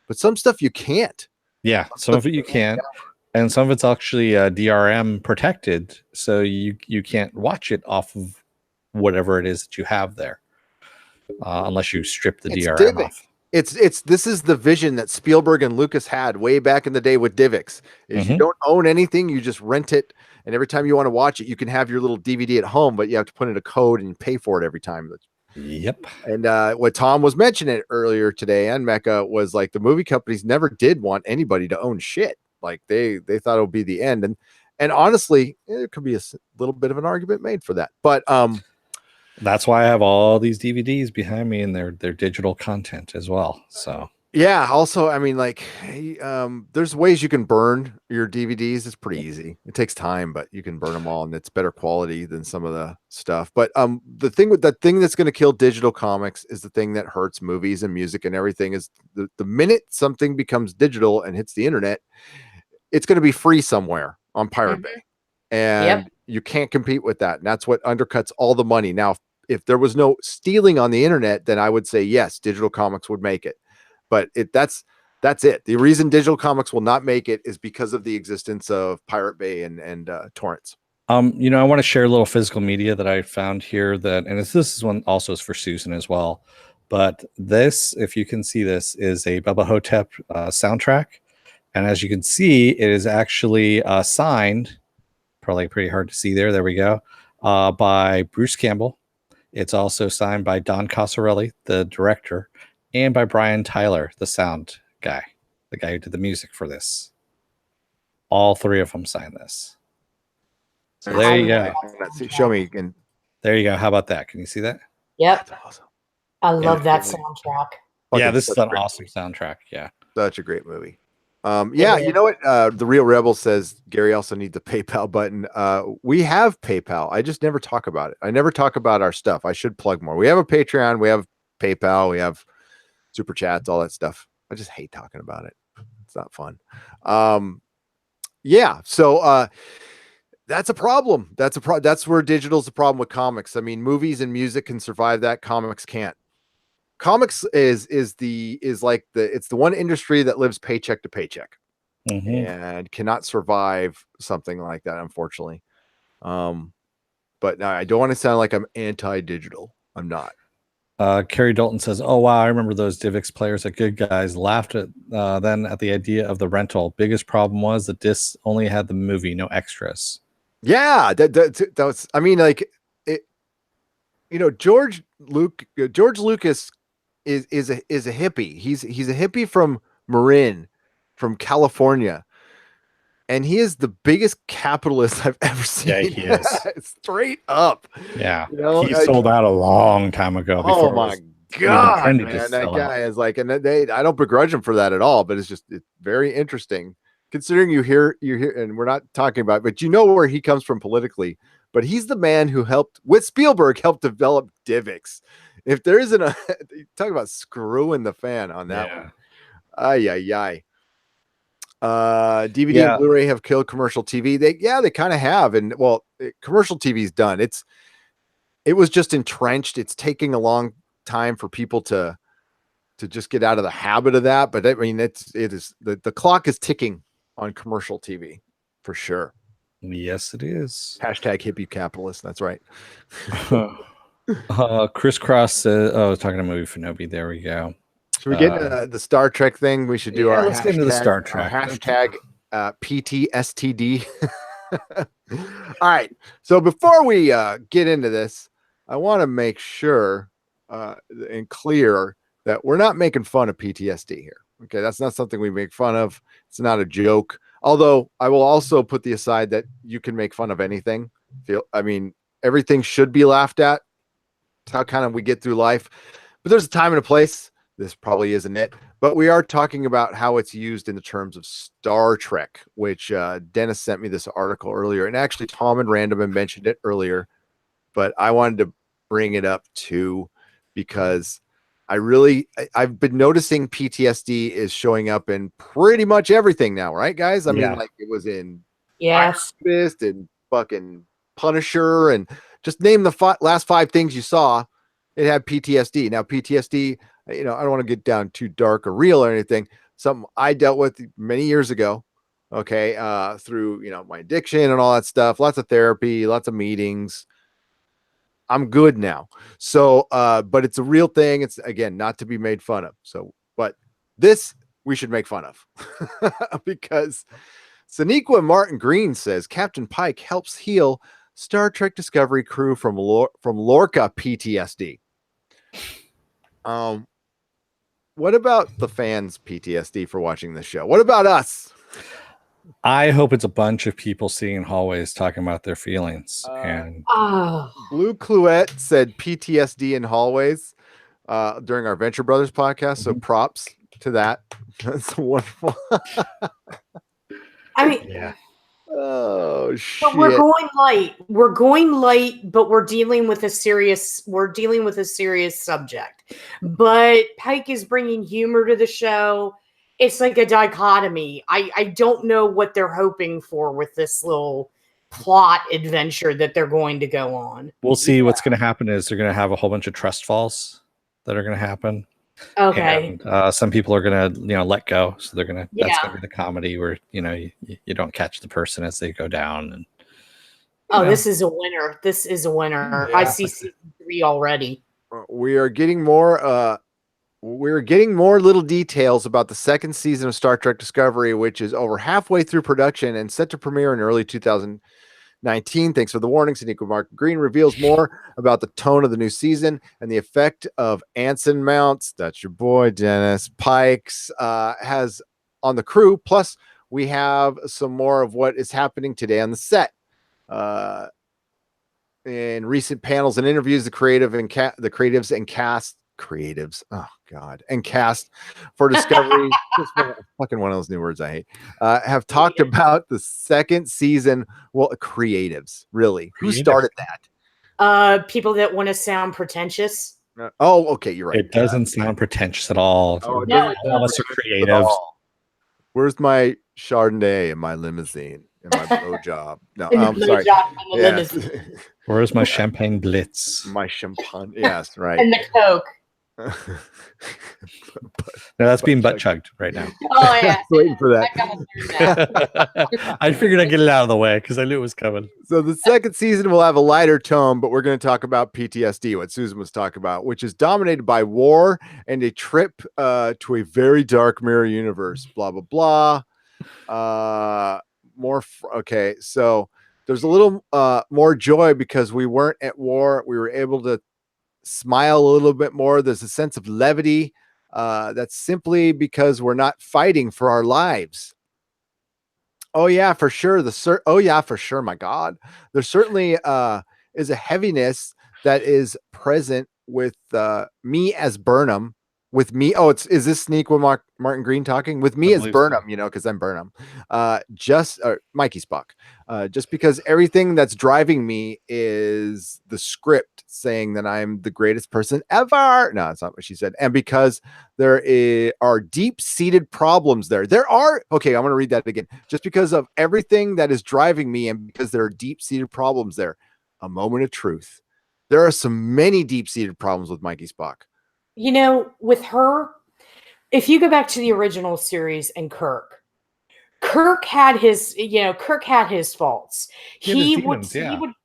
but some stuff you can't.
Yeah, some of it you can't, and some of it's actually DRM protected, so you can't watch it off of whatever it is that you have there, unless you strip the DRM off.
This is the vision that Spielberg and Lucas had way back in the day with DivX. You don't own anything, you just rent it. And every time you want to watch it, you can have your little DVD at home, but you have to put in a code and pay for it every time.
Yep.
And what Tom was mentioning earlier today and Mecca was like the movie companies never did want anybody to own shit. Like they thought it would be the end. And honestly, there could be a little bit of an argument made for that. But
that's why I have all these DVDs behind me and their digital content as well. So
yeah. Also, I mean, like, there's ways you can burn your DVDs. It's pretty easy. It takes time, but you can burn them all, and it's better quality than some of the stuff. But the thing that's going to kill digital comics is the thing that hurts movies and music and everything is the minute something becomes digital and hits the internet, it's going to be free somewhere on Pirate Bay, and you can't compete with that. And that's what undercuts all the money. Now, if there was no stealing on the internet, then I would say yes, digital comics would make it. But that's it. The reason digital comics will not make it is because of the existence of Pirate Bay and torrents.
I want to share a little physical media that I found here this is one also is for Susan as well. But this, if you can see this, is a Bubba Hotep soundtrack. And as you can see, it is actually signed, probably pretty hard to see there. There we go. By Bruce Campbell. It's also signed by Don Cosarelli, the director, and by Brian Tyler, the sound guy, the guy who did the music for this. All 3 of them signed this. So there you go.
Show me again.
There you go. How about that? Can you see that?
Yep.
That's awesome.
I love that soundtrack.
Yeah, this is an awesome soundtrack. Yeah.
Such a great movie. You know what? The Real Rebel says Gary also needs a PayPal button. We have PayPal. I just never talk about it. I never talk about our stuff. I should plug more. We have a Patreon. We have PayPal. We have Super Chats, all that stuff. I just hate talking about it. It's not fun. So that's a problem. That's where digital's a problem with comics. I mean, movies and music can survive that. Comics can't. Comics is like it's the one industry that lives paycheck to paycheck and cannot survive something like that, unfortunately. But now I don't want to sound like I'm anti-digital. I'm not.
Carrie Dalton says, "Oh wow, I remember those DivX players at Good Guys laughed at then at the idea of the rental. Biggest problem was the disc only had the movie, no extras."
Yeah, that was. I mean, like it. You know, George Lucas is a hippie. He's a hippie from Marin, from California, and he is the biggest capitalist I've ever seen.
Yeah, he is.
Straight up.
Yeah,
You know,
he sold out a long time ago.
Oh my God,
trendy
man, that guy is like, and I don't begrudge him for that at all, but it's very interesting considering you hear, and we're not talking about, but you know where he comes from politically, but he's the man who helped with Spielberg help develop DivX. If there isn't a talk about screwing the fan on that one. Ay. DVD and Blu-ray have killed commercial TV. They kind of have, and well, commercial TV's done. It was just entrenched. It's taking a long time for people to just get out of the habit of that. But I mean, it is the clock is ticking on commercial TV for sure.
Yes, it is.
Hashtag hippie capitalist. That's right.
Chris Cross says, "Oh, talking a movie for Nobi." There we go.
Should we get the Star Trek thing? We should do our
let's get into the Star Trek.
Hashtag PTSTD. All right. So before we get into this, I want to make sure and clear that we're not making fun of PTSD here. Okay, that's not something we make fun of. It's not a joke. Although I will also put the aside that you can make fun of anything. I mean, everything should be laughed at. It's how kind of we get through life. But there's a time and a place. This probably isn't it. But we are talking about how it's used in the terms of Star Trek, which Dennis sent me this article earlier. And actually, Tom and Random had mentioned it earlier. But I wanted to bring it up too, because I've been noticing PTSD is showing up in pretty much everything now, right, guys? I mean, like it was in Fist and fucking Punisher, and just name the last 5 things you saw. It had PTSD. Now, PTSD, you know, I don't want to get down too dark or real or anything. Something I dealt with many years ago. Okay, through my addiction and all that stuff. Lots of therapy, lots of meetings. I'm good now. So, but it's a real thing. It's, again, not to be made fun of. So, but this we should make fun of because Sonequa Martin Green says Captain Pike helps heal Star Trek Discovery crew from Lorca PTSD. What about the fans' PTSD for watching this show? What about us?
I hope it's a bunch of people sitting in hallways talking about their feelings.
Blue Cluette said PTSD in hallways during our Venture Brothers podcast. So props to that. That's wonderful.
I mean,
oh shit.
But we're going light. We're going light, but we're dealing with a serious subject. But Pike is bringing humor to the show. It's like a dichotomy. I don't know what they're hoping for with this little plot adventure that they're going to go on.
We'll see. What's going to happen is they're going to have a whole bunch of trust falls that are going to happen.
Okay.
And, some people are going to, let go. So they're going to, that's going to be the comedy where, you don't catch the person as they go down. And
this is a winner. This is a winner. I see season 3 already.
We are getting more, we're getting more little details about the second season of Star Trek Discovery, which is over halfway through production and set to premiere in early 2019. Thanks for the warning. Sonequa Mark Green reveals more about the tone of the new season and the effect of Anson Mounts, that's your boy Dennis Pikes, has on the crew. Plus, we have some more of what is happening today on the set. In recent panels and interviews, the creatives and cast for Discovery, fucking one of those new words I hate, have talked about the second season. Well, creatives, really. Who started that?
People that want to sound pretentious.
Okay, you're right.
It doesn't sound pretentious at all.
No,
all of us are creatives.
Where's my Chardonnay and my limousine and my blowjob? No,
I'm sorry.
Where's my champagne blitz?
My champagne. Yes, right.
And the Coke.
No, that's being butt chugged right now.
Oh yeah,
waiting for that.
I gotta learn that.
I figured I'd get it out of the way because I knew it was coming.
So the second season will have a lighter tone, but we're going to talk about PTSD, what Susan was talking about, which is dominated by war and a trip to a very dark mirror universe. Blah blah blah. Okay, so there's a little more joy because we weren't at war. We were able to smile a little bit more. There's a sense of levity. That's simply because we're not fighting for our lives. Oh yeah, for sure. Oh yeah, for sure. My God, there certainly is a heaviness that is present with me as Burnham. With me, is this Sneak with Martin Green talking? With me as Burnham, so. Because I'm Burnham. Mikey Spock. Just because everything that's driving me is the script saying that I'm the greatest person ever. No, that's not what she said. And because there are deep-seated problems there. Okay, I'm going to read that again. Just because of everything that is driving me and because there are deep-seated problems there. A moment of truth. There are many deep-seated problems with Mikey Spock.
With her, if you go back to the original series and Kirk had his faults. He would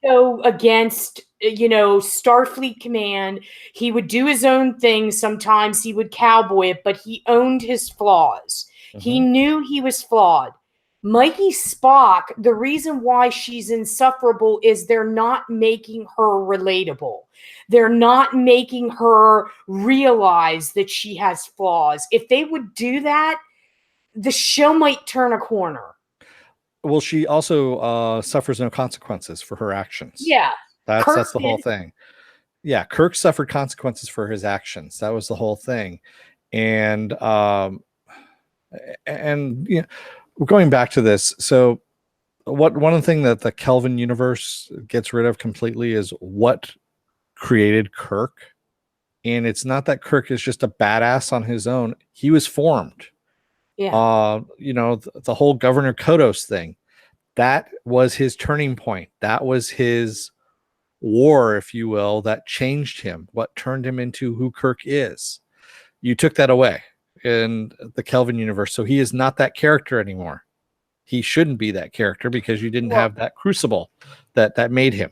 go against, Starfleet Command. He would do his own thing. Sometimes he would cowboy it, but he owned his flaws. Mm-hmm. He knew he was flawed. Mikey Spock, the reason why she's insufferable is they're not making her relatable. They're not making her realize that she has flaws. If they would do that, the show might turn a corner.
Well, she also suffers no consequences for her actions.
Yeah.
That's the whole thing. Yeah, Kirk suffered consequences for his actions. That was the whole thing. And we're going back to this. So one of the things that the Kelvin universe gets rid of completely is what created Kirk. And it's not that Kirk is just a badass on his own. He was formed. Yeah. The whole Governor Kodos thing, that was his turning point. That was his war, if you will, that changed him, what turned him into who Kirk is. You took that away in the Kelvin universe. So he is not that character anymore. He shouldn't be that character because you didn't have that crucible that made him.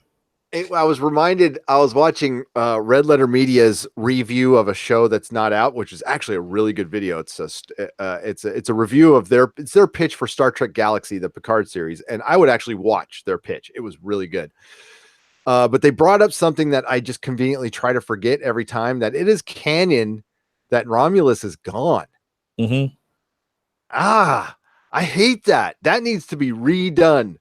I was watching Red Letter Media's review of a show that's not out, which is actually a really good video. It's a review of their pitch for Star Trek Galaxy, the Picard series. And I would actually watch their pitch. It was really good. But they brought up something that I just conveniently try to forget every time, that it is canon that Romulus is gone.
Mm-hmm.
I hate that. That needs to be redone.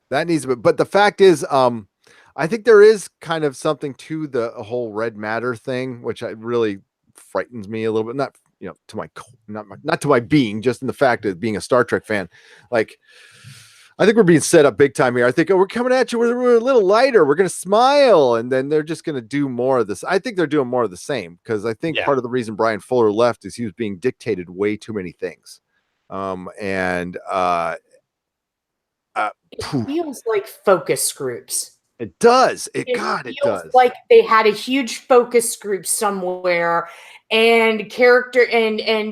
But the fact is, I think there is kind of something to the whole red matter thing, which really frightens me a little bit. Not, not to my being, just in the fact of being a Star Trek fan. Like, I think we're being set up big time here. I think, we're coming at you. We're a little lighter. We're going to smile. And then they're just going to do more of this. I think they're doing more of the same, because I think part of the reason Brian Fuller left is he was being dictated way too many things.
It feels like focus groups.
It does. It
does. Like they had a huge focus group somewhere, and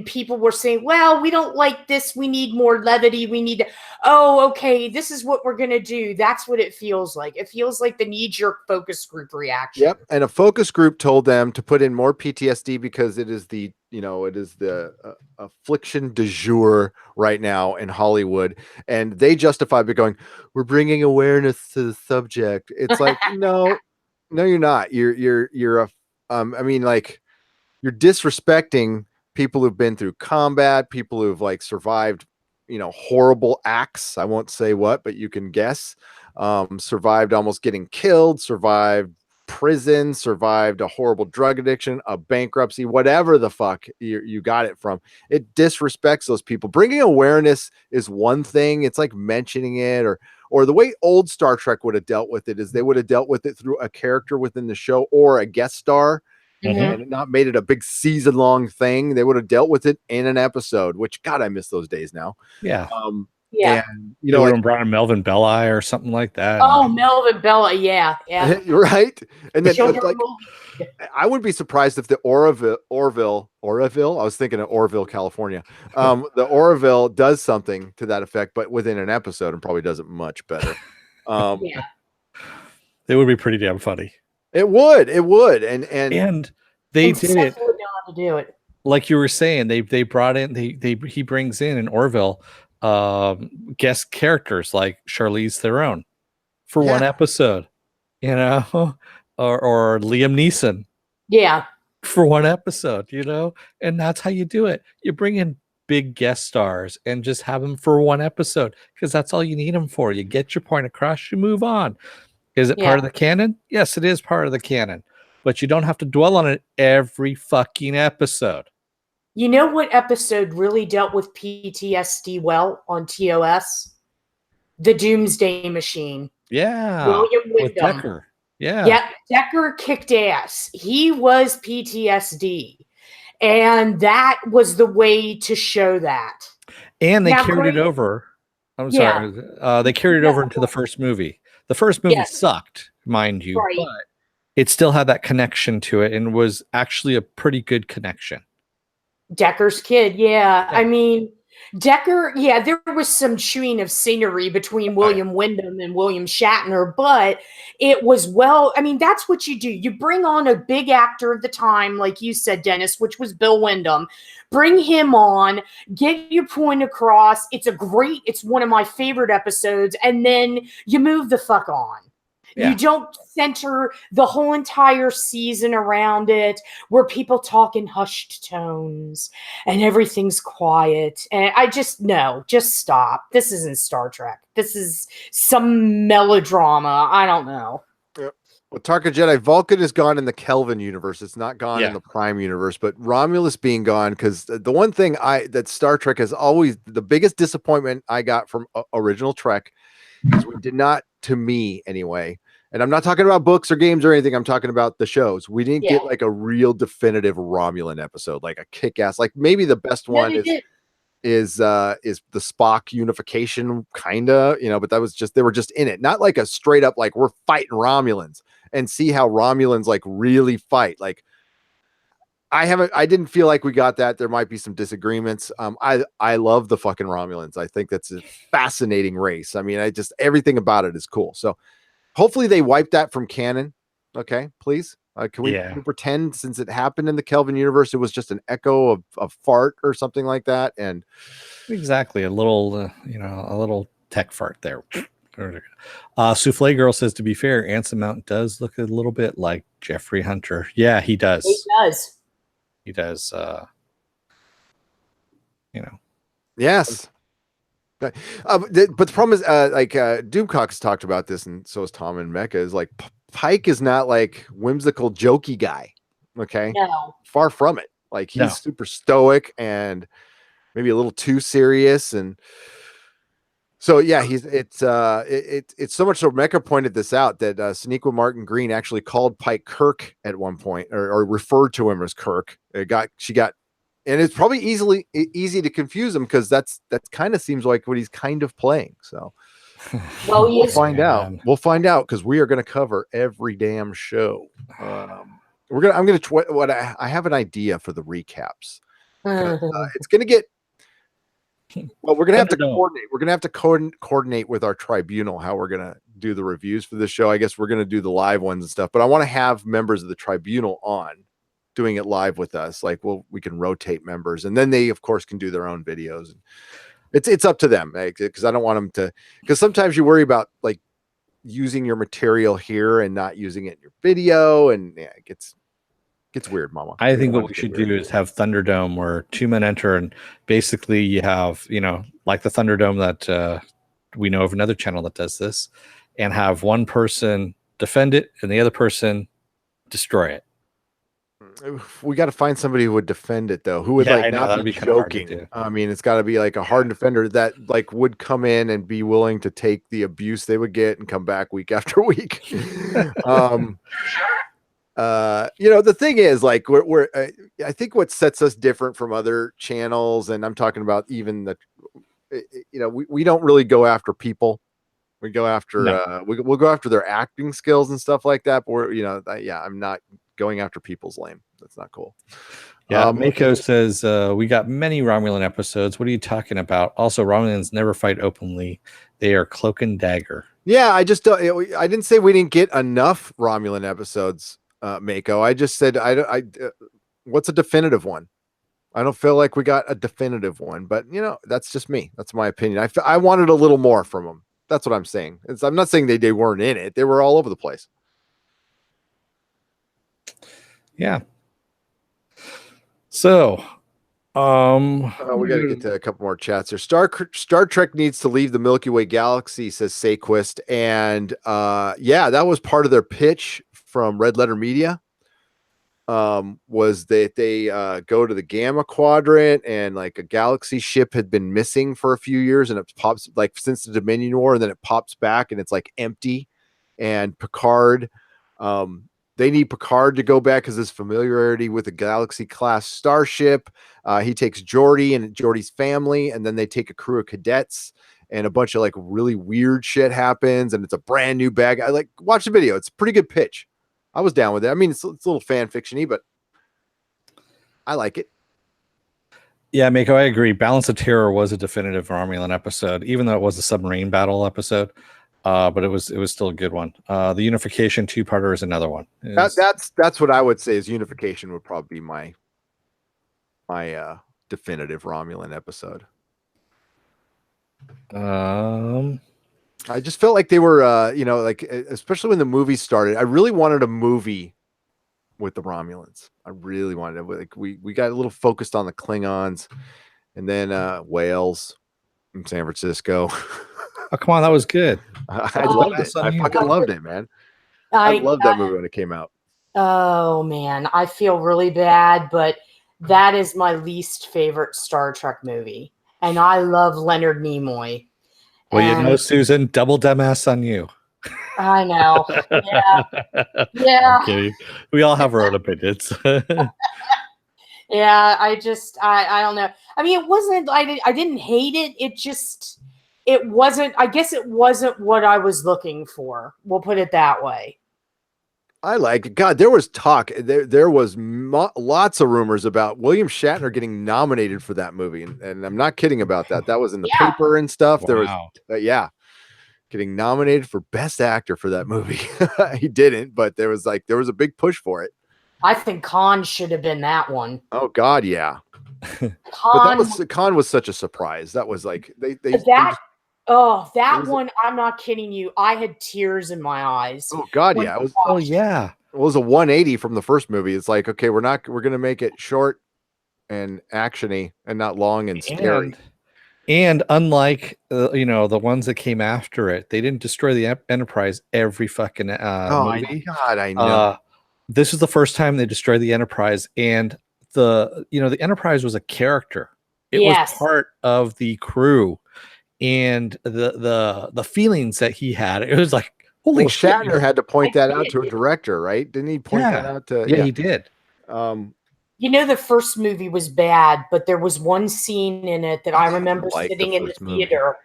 people were saying, well, we don't like this. We need more levity. We need okay, this is what we're going to do. That's what it feels like. It feels like the knee-jerk focus group reaction.
Yep. And a focus group told them to put in more PTSD because it is the affliction du jour right now in Hollywood. And they justify by going, we're bringing awareness to the subject. It's like, no, you're not. You're disrespecting people who've been through combat, people who've survived, horrible acts. I won't say what, but you can guess. Survived almost getting killed, survived prison, survived a horrible drug addiction, a bankruptcy, whatever the fuck you got it from. It disrespects those people. Bringing awareness is one thing. It's like mentioning it, or the way old Star Trek would have dealt with it is they would have dealt with it through a character within the show or a guest star. Mm-hmm. And not made it a big season-long thing. They would have dealt with it in an episode, which, God, I miss those days now.
Yeah.
Yeah.
And, brought in Melvin Belli or something like that.
Oh, Melvin Belli. Yeah.
Right. And then I wouldn't be surprised if the Orville, I was thinking of Orville, California. The Orville does something to that effect, but within an episode, and probably does it much better.
Yeah.
It would be pretty damn funny.
It would,
and they did it.
Would know how to do it.
Like you were saying, they brought in he brings in Orville guest characters like Charlize Theron for one episode, you know, or Liam Neeson.
Yeah.
For one episode, you know, and that's how you do it. You bring in big guest stars and just have them for one episode because that's all you need them for. You get your point across, you move on. Is it part of the canon? Yes, it is part of the canon, but you don't have to dwell on it every fucking episode.
You know what episode really dealt with PTSD well on TOS? The Doomsday Machine.
Yeah.
William Wyndham.
With Decker. Yeah.
Yep. Decker kicked ass. He was PTSD. And that was the way to show that.
And they carried it over. I'm sorry. They carried it over into the first movie. The first movie sucked, mind you, but it still had that connection to it and was actually a pretty good connection.
Decker's kid, I mean, Decker, there was some chewing of scenery between William Wyndham and William Shatner, but it was that's what you do. You bring on a big actor of the time, like you said, Dennis, which was Bill Wyndham. Bring him on, get your point across. It's one of my favorite episodes, and then you move the fuck on. Yeah. You don't center the whole entire season around it where people talk in hushed tones and everything's quiet. And just stop. This isn't Star Trek. This is some melodrama. I don't know.
Yep. Well, Tarka Jedi, Vulcan is gone in the Kelvin universe. It's not gone in the Prime universe, but Romulus being gone, because the one thing that Star Trek has always, the biggest disappointment I got from original Trek is we did not, to me anyway, and I'm not talking about books or games or anything, I'm talking about the shows. We didn't get like a real definitive Romulan episode, like a kick-ass, like maybe the best one is the Spock unification, kinda, you know, but that was just, they were just in it, not like a straight up like we're fighting Romulans and see how Romulans like really fight. Like I didn't feel like we got that. There might be some disagreements. I love the fucking Romulans. I think that's a fascinating race. I mean, everything about it is cool. So hopefully they wipe that from canon. Okay, please. Can we pretend, since it happened in the Kelvin universe, it was just an echo of fart or something like that? And
exactly, a little, a little tech fart there. Souffle Girl says, to be fair, Anson Mount does look a little bit like Jeffrey Hunter. Yeah, he does.
He does.
He does.
Yes. But the problem is, Doomcock's talked about this, and so is Tom and Mecca, is like Pike is not like whimsical, jokey guy. Okay.
No.
Far from it. Like he's super stoic and maybe a little too serious. And so, yeah, it's so much so Mecca pointed this out that Sonequa Martin Green actually called Pike Kirk at one point, or referred to him as Kirk. And it's probably easy to confuse him, because that's kind of seems like what he's kind of playing. So we'll find out. We'll find out, because we are going to cover every damn show. I have an idea for the recaps. It's going to get. Well, we're going to have to coordinate. We're going to have to coordinate with our tribunal how we're going to do the reviews for this show. I guess we're going to do the live ones and stuff, but I want to have members of the tribunal on doing it live with us. Like, we can rotate members, and then they of course can do their own videos. It's up to them, because I don't want them to, because sometimes you worry about like using your material here and not using it in your video, and it gets weird, Mama.
I think what we should do is have Thunderdome, where 2 men enter, and basically you have, like the Thunderdome that we know of another channel that does this, and have one person defend it and the other person destroy it.
We got to find somebody who would defend it, though, who would not be joking. I mean, it's got to be like a hard defender that like would come in and be willing to take the abuse they would get and come back week after week. The thing is, like, I think what sets us different from other channels, and I'm talking about even we don't really go after people. We go after we'll go after their acting skills and stuff like that. But I'm not going after people's lame. That's not cool.
Yeah, Mako says we got many Romulan episodes. What are you talking about? Also, Romulans never fight openly; they are cloak and dagger.
Yeah, I just don't. I didn't say we didn't get enough Romulan episodes, Mako. I just said what's a definitive one? I don't feel like we got a definitive one, but that's just me. That's my opinion. I wanted a little more from them. That's what I'm saying. I'm not saying they weren't in it. They were all over the place.
Yeah. So,
we got to get to a couple more chats here. Star Trek needs to leave the Milky Way galaxy, says Sayquist, and that was part of their pitch from Red Letter Media. Was that they go to the Gamma Quadrant, and like a galaxy ship had been missing for a few years, and it pops like since the Dominion War, and then it pops back and it's like empty. And Picard, they need Picard to go back because his familiarity with a Galaxy class starship. He takes Geordi and Geordi's family, and then they take a crew of cadets, and a bunch of like really weird shit happens, and it's a brand new bag. I like watch the video. It's a pretty good pitch. I was down with it. I mean, it's a little fan fiction-y, but I like it.
Yeah, Mako, I agree. Balance of Terror was a definitive Romulan episode, even though it was a submarine battle episode. But it was still a good one. The Unification 2-parter is another one.
That's what I would say is Unification would probably be my definitive Romulan episode. I just felt like they were, like especially when the movie started. I really wanted a movie with the Romulans. I really wanted it. Like we got a little focused on the Klingons, and then Wales from San Francisco.
Oh, come on, that was good.
I loved it. I fucking loved it, man. I loved that movie when it came out.
Oh man, I feel really bad, but that is my least favorite Star Trek movie, and I love Leonard Nimoy.
Well, Susan, double dumbass on you.
I know. Yeah.
I'm kidding. We all have our own opinions.
Yeah, I don't know. I mean, it wasn't. I didn't hate it. It wasn't. I guess it wasn't what I was looking for. We'll put it that way.
I like it. God, there was talk. There was lots of rumors about William Shatner getting nominated for that movie, and I'm not kidding about that. That was in the paper and stuff.
Wow.
There was, getting nominated for Best Actor for that movie. He didn't, but there was a big push for it.
I think Khan should have been that one.
Oh God, yeah. Khan was such a surprise. That was like
one. I'm not kidding you. I had tears in my eyes.
Oh God, yeah. It was a 180 from the first movie. It's like, okay, we're going to make it short and actiony and not long and scary.
And unlike the ones that came after it, they didn't destroy the Enterprise every fucking movie.
My God, I know.
This is the first time they destroyed the Enterprise, and the Enterprise was a character. It was part of the crew, and the feelings that he had. It was like, holy shit.
Shatner had to point that out to a director, right? Didn't he point that out to?
Yeah, he did.
The first movie was bad, but there was one scene in it that I remember sitting in the theater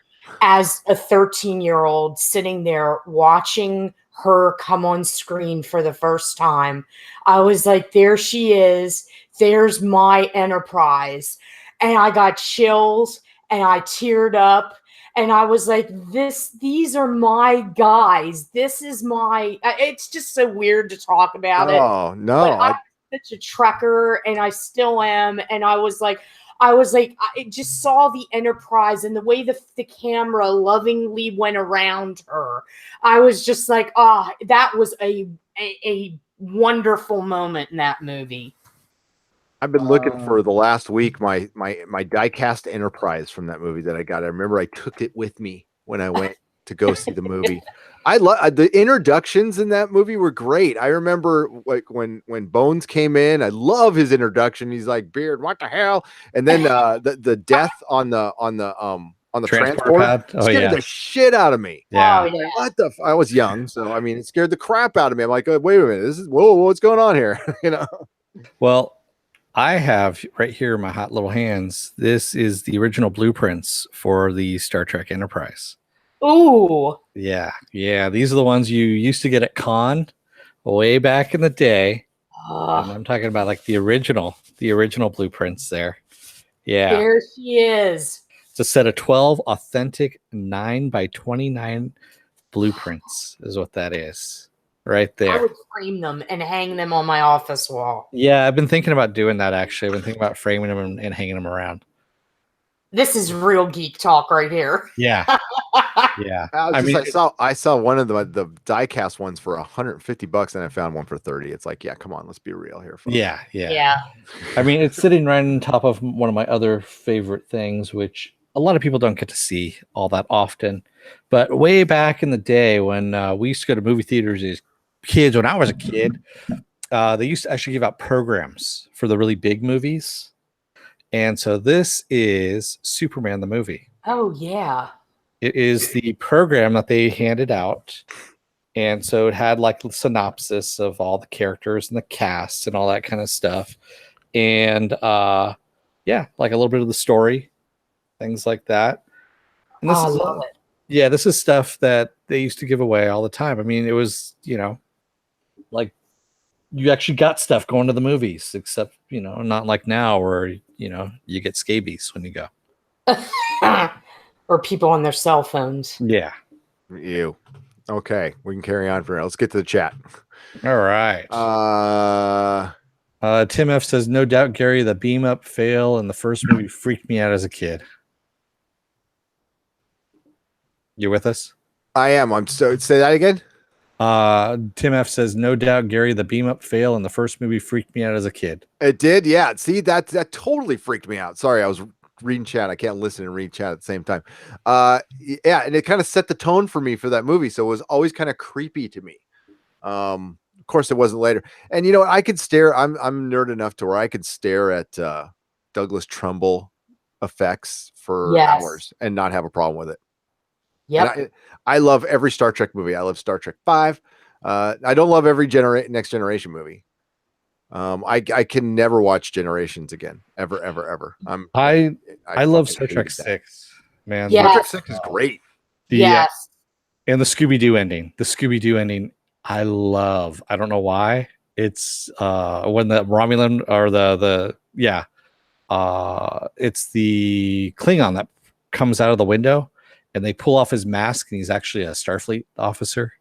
as a 13-year-old, sitting there watching her come on screen for the first time. I was like, there she is. There's my Enterprise. And I got chills and I teared up. And I was like, these are my guys. This is my, it's just so weird to talk about it.
Oh, no.
I'm such a Trekker, and I still am. And I just saw the Enterprise and the way the camera lovingly went around her. I was just like, that was a wonderful moment in that movie.
I've been looking for the last week my die-cast Enterprise from that movie that I got. I remember I took it with me when I went to go see the movie. I love the introductions in that movie were great. I remember like when Bones came in. I love his introduction. He's like, "Beard, what the hell?" And then the death on the transport scared the shit out of me.
Yeah.
What the? I was young, so I mean, it scared the crap out of me. I'm like, wait a minute, what's going on here?
Well, I have right here in my hot little hands. This is the original blueprints for the Star Trek Enterprise.
Ooh.
Yeah. These are the ones you used to get at con way back in the day. And I'm talking about like the original blueprints there. Yeah.
There she is.
It's a set of 12 authentic 9x29 blueprints is what that is. Right there.
I would frame them and hang them on my office wall.
Yeah, I've been thinking about doing that actually. I've been thinking about framing them and hanging them around.
This is real geek talk right here.
Yeah. Yeah.
I saw one of the die-cast ones for $150 and I found one for $30. It's like, yeah, come on, let's be real here, folks.
Yeah. I mean, it's sitting right on top of one of my other favorite things, which a lot of people don't get to see all that often. But way back in the day when we used to go to movie theaters as kids, when I was a kid, they used to actually give out programs for the really big movies. And so this is Superman the movie.
Oh, yeah.
It is the program that they handed out. And so it had like the synopsis of all the characters and the cast and all that kind of stuff. And yeah, like a little bit of the story, things like that. And this
I
is
love it.
Yeah, this is stuff that they used to give away all the time. I mean, it was, like you actually got stuff going to the movies, except, not like now where, you get scabies when you go.
Or people on their cell phones.
Yeah.
Ew. Okay, we can carry on for now. Let's get to the chat.
All right. Tim F says, no doubt, Gary, the beam up fail in the first movie freaked me out as a kid. You with us?
I am. I'm so say that again.
Tim F says, no doubt, Gary, the beam up fail in the first movie freaked me out as a kid.
It did, yeah. See, that totally freaked me out. Sorry, I was reading chat. I can't listen and read chat at the same time. Yeah, and it kind of set the tone for me for that movie. So it was always kind of creepy to me. Of course, it wasn't later. And I could stare. I'm nerd enough to where I could stare at Douglas Trumbull effects for hours and not have a problem with it.
Yeah,
I love every Star Trek movie. I love Star Trek 5. I don't love every Next Generation movie. I can never watch Generations again, ever.
I love Star Trek 6, man.
Yes.
Star Trek 6 is great.
Yes.
And the Scooby-Doo ending. I love. I don't know why. It's when the Romulan or it's the Klingon that comes out of the window and they pull off his mask and he's actually a Starfleet officer.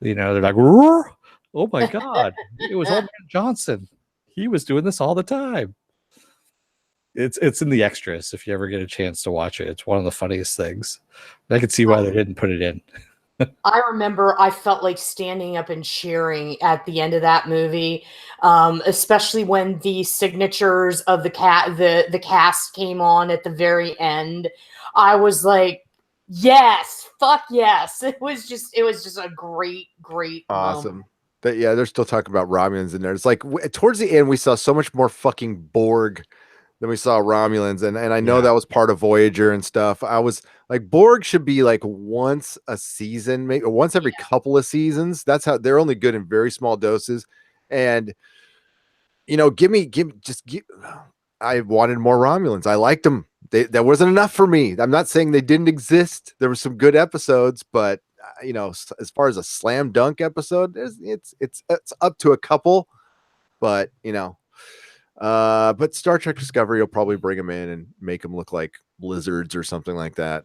They're like, roar! Oh my God, it was Old Man Johnson. He was doing this all the time. It's in the extras if you ever get a chance to watch it. It's one of the funniest things. I could see why they didn't put it in.
I remember I felt like standing up and cheering at the end of that movie, especially when the signatures of the cast came on at the very end. I was like, yes, fuck yes. It was just a great
awesome
moment.
They're still talking about Romulans in there. It's like towards the end we saw so much more fucking Borg than we saw Romulans, and I know that was part of Voyager and stuff. I was like, Borg should be like once a season, maybe once every couple of seasons. That's how they're only good in very small doses. And I wanted more Romulans. I liked them. That wasn't enough for me. I'm not saying they didn't exist. There were some good episodes, but as far as a slam dunk episode, it's up to a couple, but but Star Trek Discovery will probably bring them in and make them look like lizards or something like that.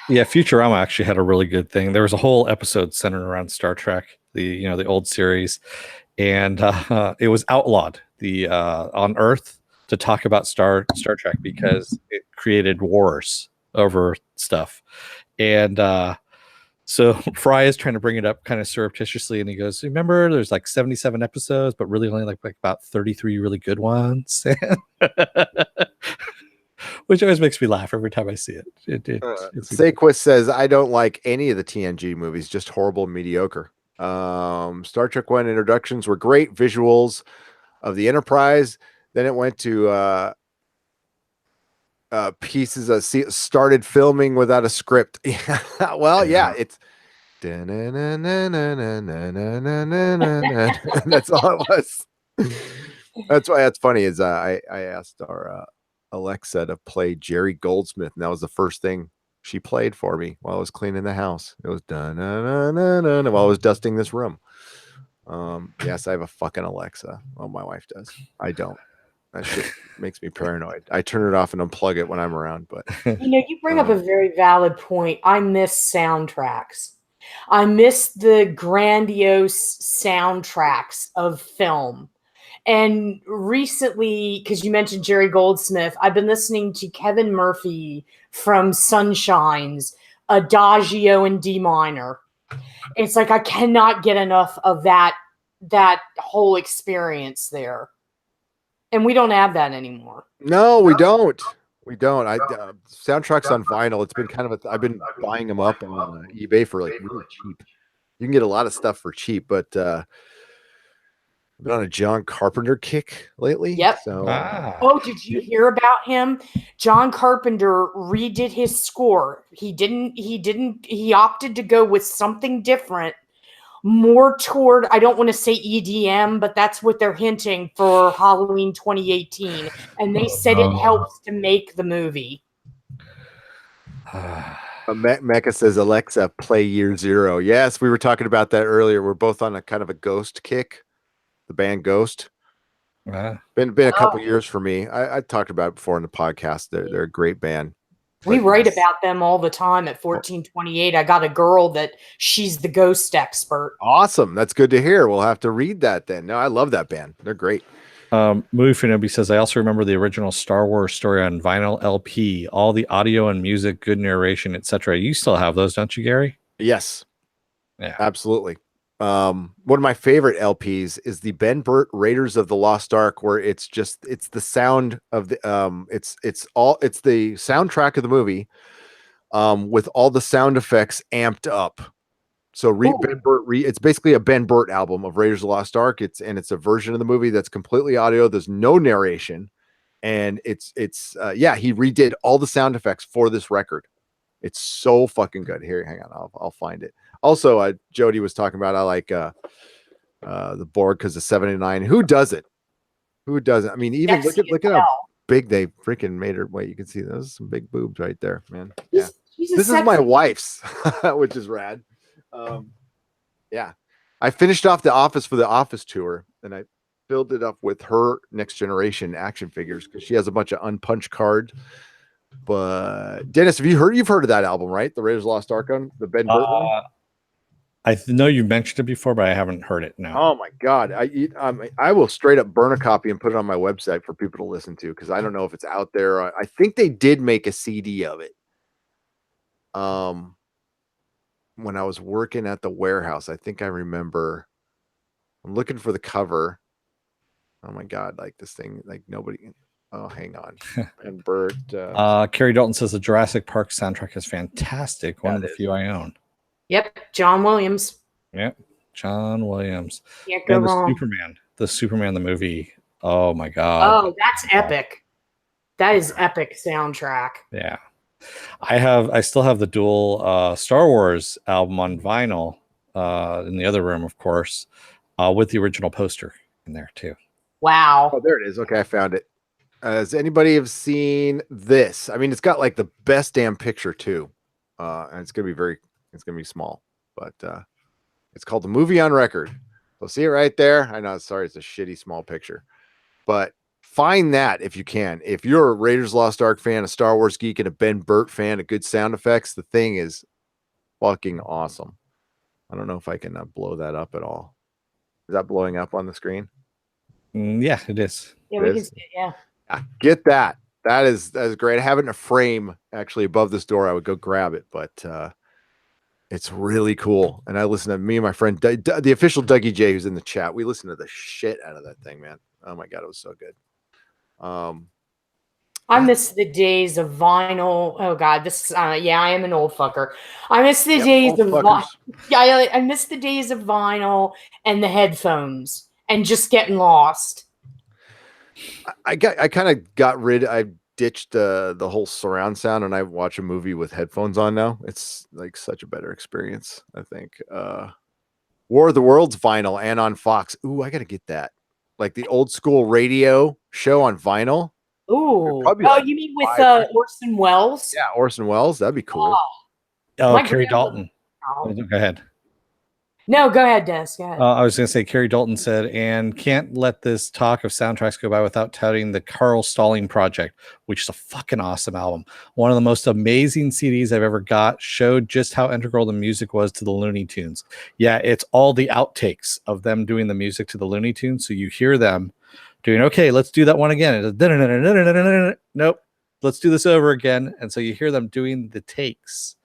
Yeah, Futurama actually had a really good thing. There was a whole episode centered around Star Trek, the old series, and it was outlawed on Earth to talk about Star Trek because it created wars over stuff. And so Fry is trying to bring it up kind of surreptitiously, and he goes, remember there's like 77 episodes, but really only like about 33 really good ones. Which always makes me laugh every time I see it.
Saquist says, I don't like any of the TNG movies, just horrible and mediocre. Star Trek 1 introductions were great, visuals of the Enterprise. Then it went to pieces of started filming without a script. Well, yeah, it's that's all it was. That's why that's funny is I asked our Alexa to play Jerry Goldsmith, and that was the first thing she played for me while I was cleaning the house. It was while I was dusting this room. Yes, I have a fucking Alexa. Well, my wife does. I don't. That shit makes me paranoid. I turn it off and unplug it when I'm around. But
You bring up a very valid point. I miss soundtracks. I miss the grandiose soundtracks of film. And recently, because you mentioned Jerry Goldsmith, I've been listening to Kevin Murphy from Sunshine's Adagio in D minor. It's like I cannot get enough of that whole experience there. And we don't have that anymore.
No, we don't. We don't. Soundtracks on vinyl. It's been kind of I've been buying them up on eBay for like really cheap. You can get a lot of stuff for cheap, but I've been on a John Carpenter kick lately.
Yep.
So,
oh, did you hear about him? John Carpenter redid his score. He opted to go with something different, more toward, I don't want to say EDM, but that's what they're hinting for Halloween 2018. And they said it helps to make the movie.
Mecca says, Alexa, play Year Zero. Yes, we were talking about that earlier. We're both on a kind of a Ghost kick, the band Ghost. Been a couple years for me. I talked about it before in the podcast. They're a great band.
We write about them all the time at 1428. I got a girl that she's the Ghost expert.
Awesome. That's good to hear. We'll have to read that then. No, I love that band. They're great.
Movie Finobi says, I also remember the original Star Wars story on vinyl LP, all the audio and music, good narration, etc. You still have those, don't you, Gary?
Yes.
Yeah.
Absolutely. One of my favorite LPs is the Ben Burt Raiders of the Lost Ark, where it's the sound of the it's the soundtrack of the movie with all the sound effects amped up. So Ben Burt it's basically a Ben Burt album of Raiders of the Lost Ark. It's a version of the movie that's completely audio. There's no narration, and he redid all the sound effects for this record. It's so fucking good. Here, hang on, I'll find it. Also, Jody was talking about I like the Borg because of 79. Who does it? Who doesn't? I mean, even look at how big they freaking made her. Wait, you can see those some big boobs right there, man. Yeah, this is my wife's, which is rad. Yeah, I finished off The Office for the Office tour, and I filled it up with her Next Generation action figures because she has a bunch of unpunched cards. But Dennis, you've heard of that album, right? The Raiders of the Lost Ark, the Ben Burt one.
I know you've mentioned it before, but I haven't heard it. No.
Oh my god, I will straight up burn a copy and put it on my website for people to listen to because I don't know if it's out there. I think they did make a CD of it. When I was working at the warehouse, I think I remember. I'm looking for the cover. Oh my god, like this thing, like nobody. Oh, hang on. And Bert.
Carrie Dalton says the Jurassic Park soundtrack is fantastic. One of the few I own.
Yep, John Williams.
Yep, John Williams.
Can't go wrong.
The Superman, the movie. Oh my god.
Oh, that's epic. That is epic soundtrack.
Yeah. I still have the dual Star Wars album on vinyl in the other room, of course, with the original poster in there too.
Wow.
Oh, there it is. Okay, I found it. Has anybody have seen this? I mean, it's got like the best damn picture too. And it's gonna be small, but it's called The Movie on Record. So see it right there. I know, sorry, it's a shitty small picture, but find that if you can. If you're a Raiders of the Lost Ark fan, a Star Wars geek, and a Ben Burt fan, a good sound effects, the thing is fucking awesome. I don't know if I can blow that up at all. Is that blowing up on the screen?
Yeah, it is.
Yeah, we can see it, yeah.
Get that. That is great. I have it in a frame actually above this door. I would go grab it, but it's really cool. And I listen to me and my friend, the official Dougie J, who's in the chat. We listen to the shit out of that thing, man. Oh my god, it was so good.
I miss the days of vinyl. Oh god, this I am an old fucker. I miss the days of I miss the days of vinyl and the headphones and just getting lost.
I ditched the whole surround sound and I watch a movie with headphones on now. It's like such a better experience, I think. War of the Worlds vinyl and on Fox. Ooh, I gotta get that. Like the old school radio show on vinyl.
Ooh.
Like
you mean with Orson Welles?
Yeah, Orson Welles. That'd be cool.
Oh, Carrie Dalton. Go ahead.
No, go ahead, Des. Go ahead.
I was going to say, Carrie Dalton said, and can't let this talk of soundtracks go by without touting the Carl Stalling Project, which is a fucking awesome album. One of the most amazing CDs I've ever got. Showed just how integral the music was to the Looney Tunes. Yeah, it's all the outtakes of them doing the music to the Looney Tunes. So you hear them doing, okay, let's do that one again. Nope, let's do this over again. And so you hear them doing the takes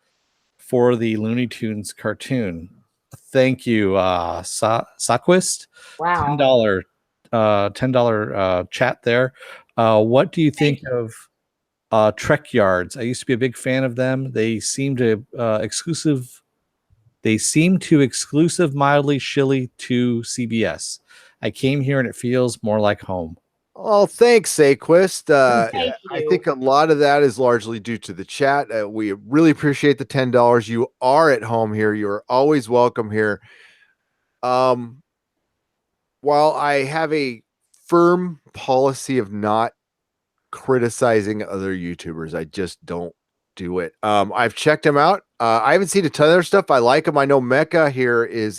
for the Looney Tunes cartoon. Thank you, Saquist.
Wow.
$10 chat there. What do you think of Trek Yards? I used to be a big fan of them. They seem to exclusive mildly shilly to CBS. I came here and it feels more like home.
Oh, thanks, Saquist.
Thank you.
I think a lot of that is largely due to the chat. We really appreciate the $10. You are at home here. You are always welcome here. While I have a firm policy of not criticizing other YouTubers, I just don't do it. I've checked them out. I haven't seen a ton of their stuff. I like them. I know Mecca here is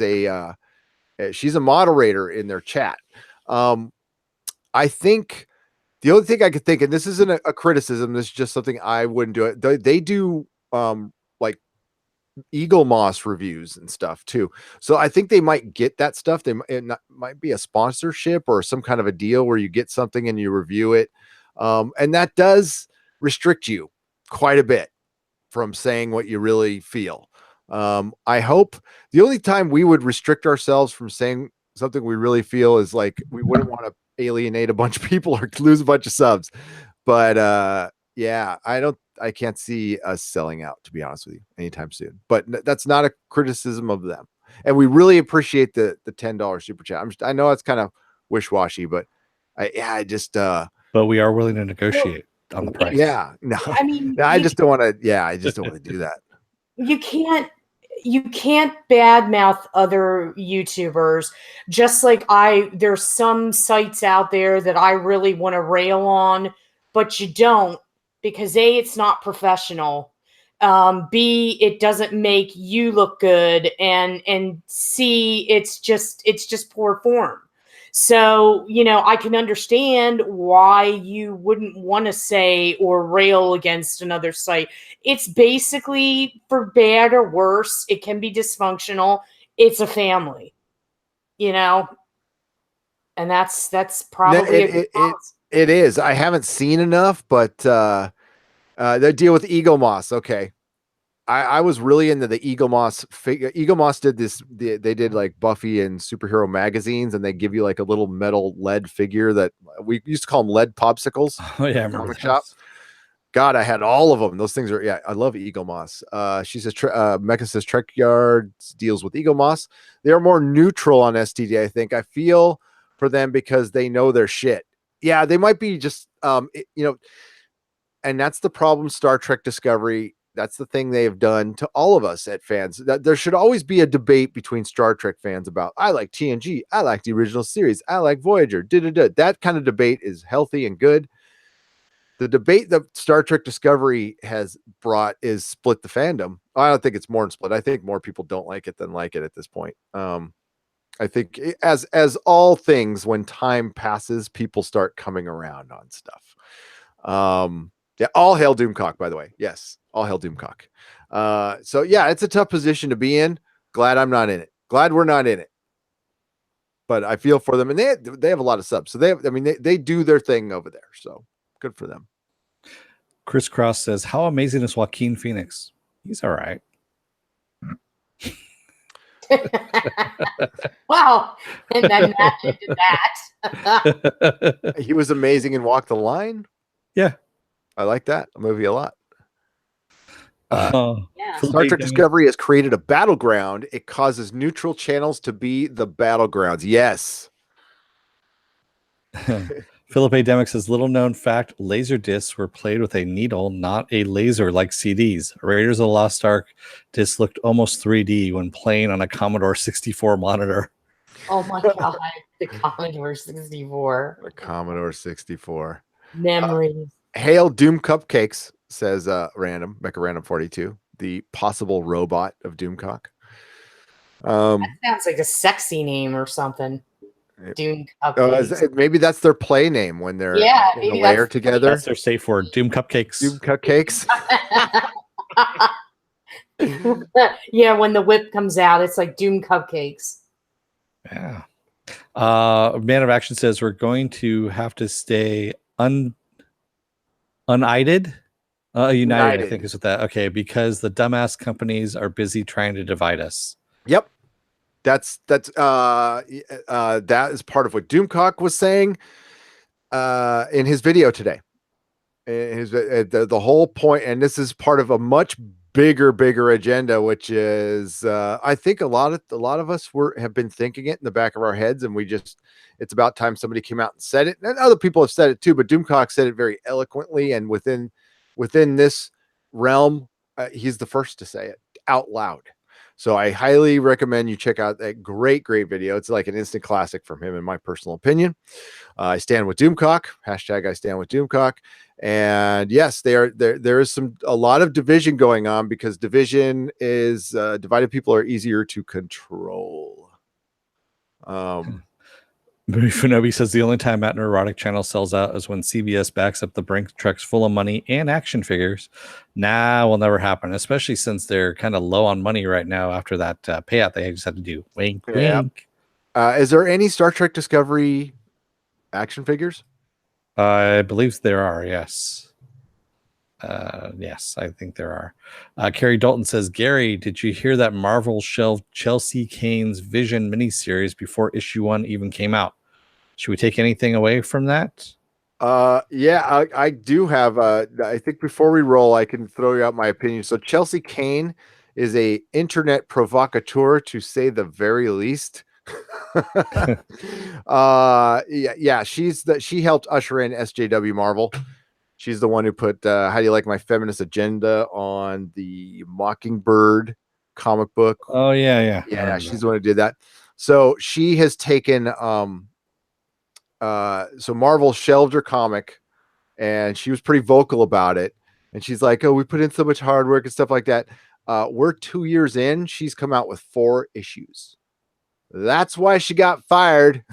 she's a moderator in their chat. I think the only thing I could think, and this isn't a criticism, this is just something I wouldn't do it. They do like Eagle Moss reviews and stuff too. So I think they might get that stuff. It might be a sponsorship or some kind of a deal where you get something and you review it. And that does restrict you quite a bit from saying what you really feel. I hope the only time we would restrict ourselves from saying something we really feel is like we wouldn't want to alienate a bunch of people or lose a bunch of subs. But yeah, I can't see us selling out, to be honest with you, anytime soon. But that's not a criticism of them. And we really appreciate the $10 super chat. I know it's kind of wish-washy, but I just
but we are willing to negotiate on the price.
Yeah, no,
I mean,
I just don't want to. Yeah, I just don't want to do that.
You can't badmouth other YouTubers. Just like there's some sites out there that I really want to rail on, but you don't, because A, it's not professional. B, it doesn't make you look good, and C, it's just poor form. So, I can understand why you wouldn't want to say or rail against another site. It's basically, for bad or worse, it can be dysfunctional. It's a family, and that's probably
it is. I haven't seen enough, but they deal with Eagle Moss. Okay. I was really into the Eagle Moss figure. Eagle Moss did this. They did like Buffy and superhero magazines, and they give you like a little metal lead figure that we used to call them lead popsicles.
Oh yeah, I remember
comic shop. God, I had all of them. Those things are, I love Eagle Moss. She says, Mecca says Trek Yards deals with Eagle Moss. They're more neutral on STD, I think. I feel for them because they know their shit. Yeah, they might be just, and that's the problem. Star Trek Discovery. That's the thing they have done to all of us at fans. That there should always be a debate between Star Trek fans about, I like TNG, I like the original series, I like Voyager. That kind of debate is healthy and good. The debate that Star Trek Discovery has brought is split the fandom. I don't think it's more than split. I think more people don't like it than like it at this point. I think as all things, when time passes, people start coming around on stuff. Yeah, all hail Doomcock, by the way. Yes, all hail Doomcock. So yeah, it's a tough position to be in. Glad I'm not in it. Glad we're not in it. But I feel for them, and they have a lot of subs. So they do their thing over there. So good for them.
Chris Cross says, "How amazing is Joaquin Phoenix? He's all right."
Wow, and then that into
that. He was amazing in Walk the Line.
Yeah,
I like that movie a lot.
Yeah.
Star Trek Discovery has created a battleground. It causes neutral channels to be the battlegrounds. Yes.
Philip A. Demick says, little known fact, laser discs were played with a needle, not a laser like CDs. Raiders of the Lost Ark disc looked almost 3D when playing on a Commodore 64 monitor.
Oh my God, the Commodore 64.
The Commodore 64.
Memories.
Hail Doom Cupcakes, says Mecha Random 42, the possible robot of Doomcock.
That sounds like a sexy name or something. Doom Cupcakes.
Maybe that's their play name when they're in the lair together.
That's their safe word. Doom Cupcakes.
Doom Cupcakes.
Yeah, when the whip comes out, it's like Doom Cupcakes.
Yeah. Man of Action says we're going to have to stay united. United, I think is what that. Okay, because the dumbass companies are busy trying to divide us.
Yep. That is part of what Doomcock was saying in his video today. The whole point, and this is part of a much bigger agenda, which is I think a lot of us have been thinking it in the back of our heads, and it's about time somebody came out and said it. And other people have said it too, but Doomcock said it very eloquently, and within this realm, he's the first to say it out loud. So I highly recommend you check out that great video. It's like an instant classic from him, in my personal opinion. I stand with Doomcock. Hashtag I stand with Doomcock. And yes, there is a lot of division going on, because division is divided people are easier to control.
Funobi says the only time Matt Neurotic Channel sells out is when CBS backs up the Brink trucks full of money and action figures. Will never happen, especially since they're kind of low on money right now after that payout they just had to do. Wink, wink.
Is there any Star Trek Discovery action figures?
I believe there are, yes. Yes, I think there are. Carrie Dalton says, Gary, did you hear that Marvel shelved Chelsea Kane's Vision miniseries before issue 1 even came out? Should we take anything away from that?
Yeah, I do have. I think before we roll, I can throw you out my opinion. So Chelsea Kane is a internet provocateur, to say the very least. Yeah, she helped usher in SJW Marvel. She's the one who put How Do You Like My Feminist Agenda on the Mockingbird comic book.
Oh yeah.
She's the one who did that. So she has taken so Marvel shelved her comic, and she was pretty vocal about it. And she's like, oh, we put in so much hard work and stuff like that. We're 2 years in. She's come out with 4 issues. That's why she got fired.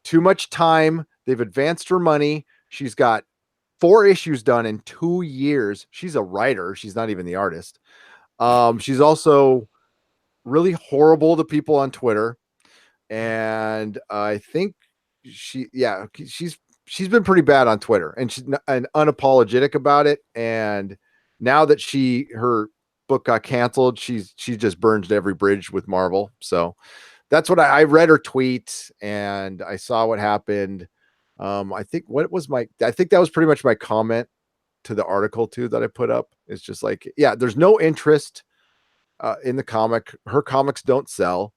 Too much time. They've advanced her money. She's got 4 issues done in 2 years. She's a writer. She's not even the artist. She's also really horrible to people on Twitter. And I think she's been pretty bad on Twitter, and she's unapologetic about it. And now that her book got canceled, she just burns every bridge with Marvel. So that's what I read her tweet, and I saw what happened. I think that was pretty much my comment to the article too that I put up. It's just like, yeah, there's no interest in the comic. Her comics don't sell,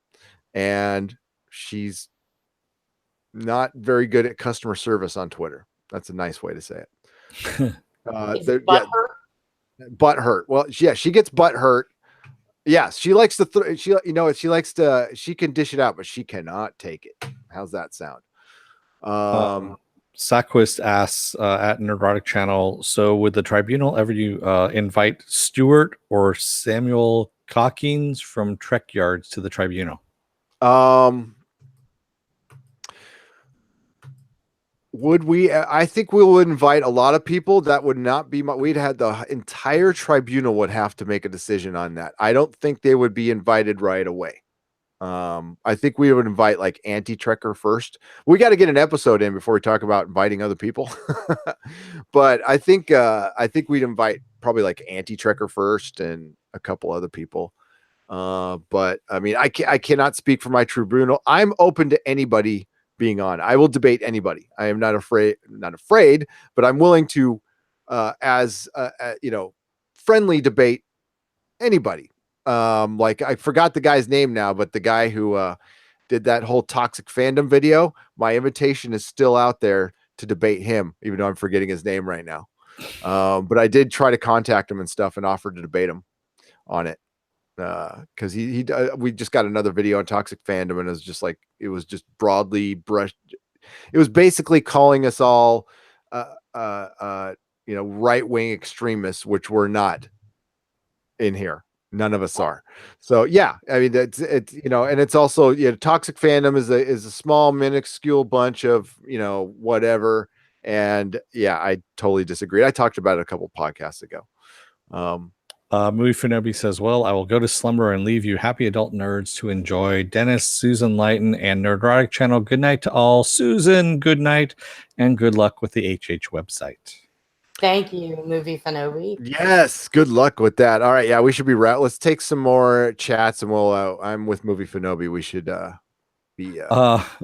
and she's not very good at customer service on Twitter. That's a nice way to say it. Butt hurt. Well, yeah, she gets butt hurt. Yes, she likes to she can dish it out, but she cannot take it. How's that sound?
Saquist asks at Neurotic Channel, so would the tribunal ever invite Stewart or Samuel Cockings from Trek Yards to the tribunal?
Would we? I think we would invite a lot of people. That would not be we'd had the entire tribunal would have to make a decision on that. I don't think they would be invited right away. I think we would invite like anti-Trekker first. We got to get an episode in before we talk about inviting other people. But I think we'd invite probably like anti-Trekker first and a couple other people. But I mean, I cannot speak for my tribunal. I'm open to anybody being on. I will debate anybody. I am not afraid, but I'm willing to, friendly debate anybody. Like I forgot the guy's name now, but the guy who did that whole toxic fandom video, my invitation is still out there to debate him, even though I'm forgetting his name right now. But I did try to contact him and stuff and offered to debate him on it. Because we just got another video on toxic fandom, and it was just broadly brushed. It was basically calling us all right-wing extremists, which we're not in here. None of us are. So yeah, I mean it's and it's also toxic fandom is a small minuscule bunch of whatever. And yeah, I totally disagree. I talked about it a couple podcasts ago.
Movie Finobi says, well, I will go to slumber and leave you happy adult nerds to enjoy Dennis, Susan, Leighton, and Nerdrotic Channel. Good night to all. Susan, good night, and good luck with the HH website.
Thank you, Movie Finobi.
Yes, good luck with that. All right, yeah, we should be right. Let's take some more chats, and we'll. I'm with Movie Finobi. We should be.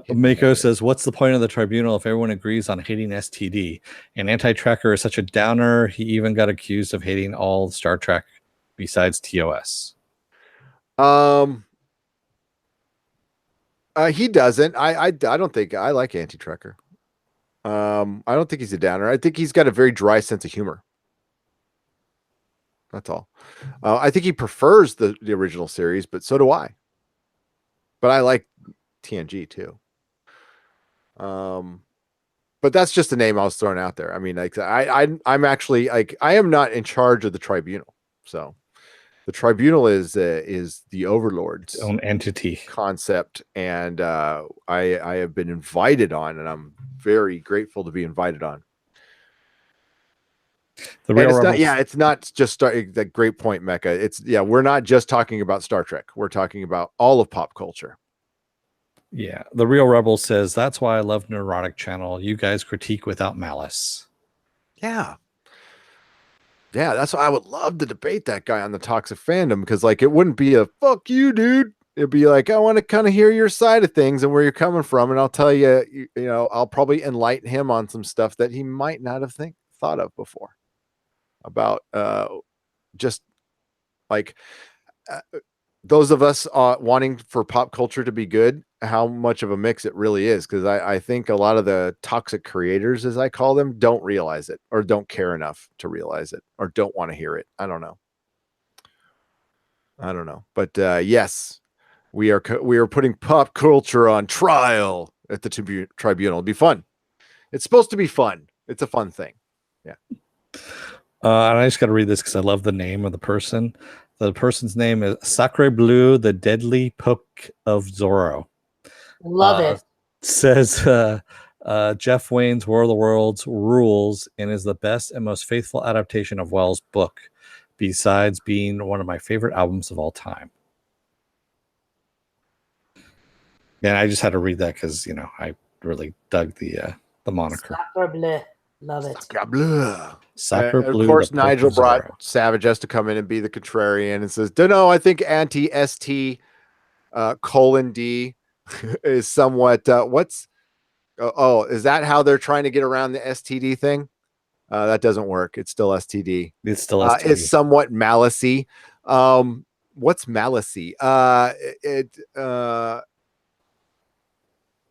Mako says, what's the point of the tribunal if everyone agrees on hating STD? And Anti-Tracker is such a downer. He even got accused of hating all Star Trek besides TOS.
He doesn't. I don't think I like Anti-Tracker. I don't think he's a downer. I think he's got a very dry sense of humor. That's all. I think he prefers the original series, but so do I. But I like TNG too. But that's just a name I was throwing out there. I mean, like I'm actually like I am not in charge of the tribunal. So the tribunal is the overlord's
own entity
concept, and I have been invited on, and I'm very grateful to be invited on.
The real rebels.
It's not just that great point, Mecca. We're not just talking about Star Trek. We're talking about all of pop culture.
Yeah, the real rebel says that's why I love Neurotic Channel. You guys critique without malice.
Yeah, that's why I would love to debate that guy on the toxic fandom, because like it wouldn't be a fuck you, dude. It'd be like, I want to kind of hear your side of things and where you're coming from, and I'll tell you, I'll probably enlighten him on some stuff that he might not have thought of before about just like those of us wanting for pop culture to be good, how much of a mix it really is. Because I think a lot of the toxic creators, as I call them, don't realize it, or don't care enough to realize it, or don't want to hear it. I don't know. But yes, we are putting pop culture on trial at the tribunal. It'll be fun. It's supposed to be fun. It's a fun thing. Yeah.
And I just got to read this because I love the name of the person. The person's name is Sacre Bleu, the Deadly Poke of Zorro.
Love it.
Says Jeff Wayne's War of the Worlds rules and is the best and most faithful adaptation of Wells' book, besides being one of my favorite albums of all time. And I just had to read that because I really dug the moniker.
Sacre Bleu. Love it.
Sacre Bleu.
Sacre Bleu,
of course, Nigel brought Savage has to come in and be the contrarian and says, "No, I think anti-ST :D is somewhat is that how they're trying to get around the STD thing? That doesn't work. It's still STD.
It's still STD.
It's somewhat malicey. What's malicey?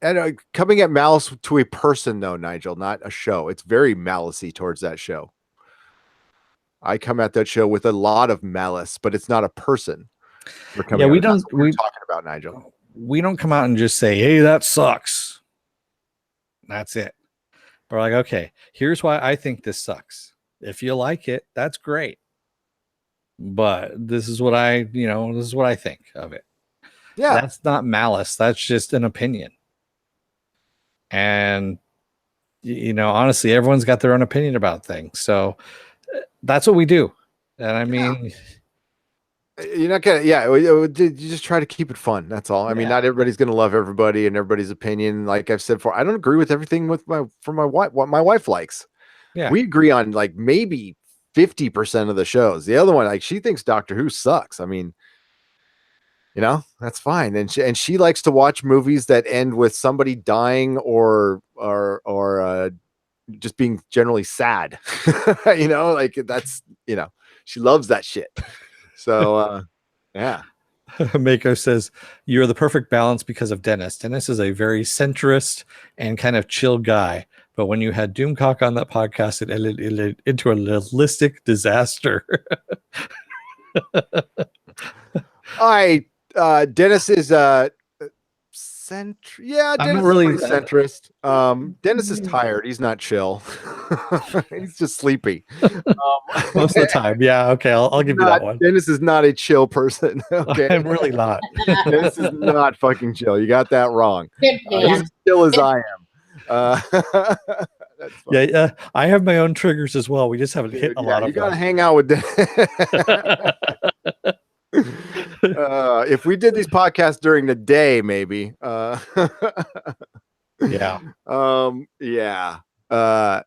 And coming at malice to a person, though, Nigel, not a show. It's very malicey towards that show. I come at that show with a lot of malice, but it's not a person.
We're talking
about, Nigel.
We don't come out and just say, "Hey, that sucks." That's it. We're like, okay, here's why I think this sucks. If you like it, that's great. But this is what I think of it.
Yeah,
that's not malice. That's just an opinion. And honestly, everyone's got their own opinion about things, so that's what we do. And I mean,
you're not gonna, you just try to keep it fun. That's all. I mean, not everybody's gonna love everybody and everybody's opinion. Like I've said before, I don't agree with everything what my wife likes.
Yeah,
we agree on like maybe 50% of the shows. The other one, like she thinks Doctor Who sucks. I mean, that's fine. And she likes to watch movies that end with somebody dying or just being generally sad. Like that's, she loves that shit. So, yeah.
Mako says, you're the perfect balance because of Dennis. Dennis is a very centrist and kind of chill guy. But when you had Doomcock on that podcast, it ended into a holistic disaster.
All right. Dennis is Yeah,
I'm
Dennis
not really
is pretty centrist. Dennis is tired. He's not chill. He's just sleepy.
Most of the time. Yeah, okay, I'll give you that one.
Dennis is not a chill person. Okay,
I'm really not.
Dennis is not fucking chill. You got that wrong. He's as chill as I am. That's funny.
Yeah, I have my own triggers as well. We just haven't hit a lot of them.
You gotta hang out with Dennis. If we did these podcasts during the day, maybe.
Yeah.
Yeah. No,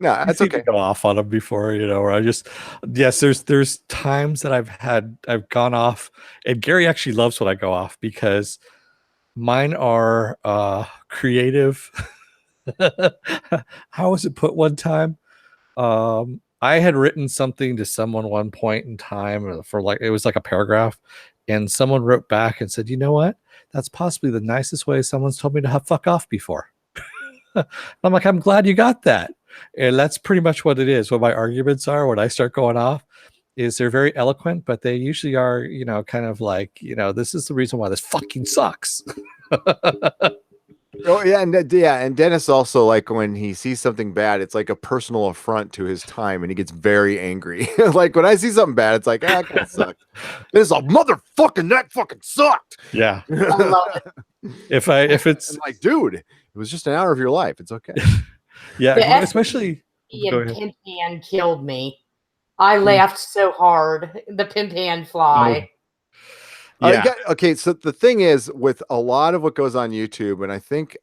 that's okay.
To go off on them before, where I just, yes, there's times that I've gone off, and Gary actually loves when I go off because mine are creative. How was it put one time? I had written something to someone one point in time for it was like a paragraph, and someone wrote back and said, you know what? That's possibly the nicest way someone's told me to fuck off before. I'm like, I'm glad you got that. And that's pretty much what it is. What my arguments are when I start going off is they're very eloquent, but they usually are, kind of like, this is the reason why this fucking sucks.
Oh yeah, and Dennis also, like, when he sees something bad, it's like a personal affront to his time, and he gets very angry. Like when I see something bad, it's like, that kind of sucked. This is a motherfucking that fucking sucked.
Yeah.
I love it.
If it's
I'm like, dude, it was just an hour of your life. It's okay.
Yeah, especially
Pimp Hand killed me. I laughed so hard. The Pimp Hand fly.
Yeah.
Okay, so the thing is, with a lot of what goes on YouTube, and I think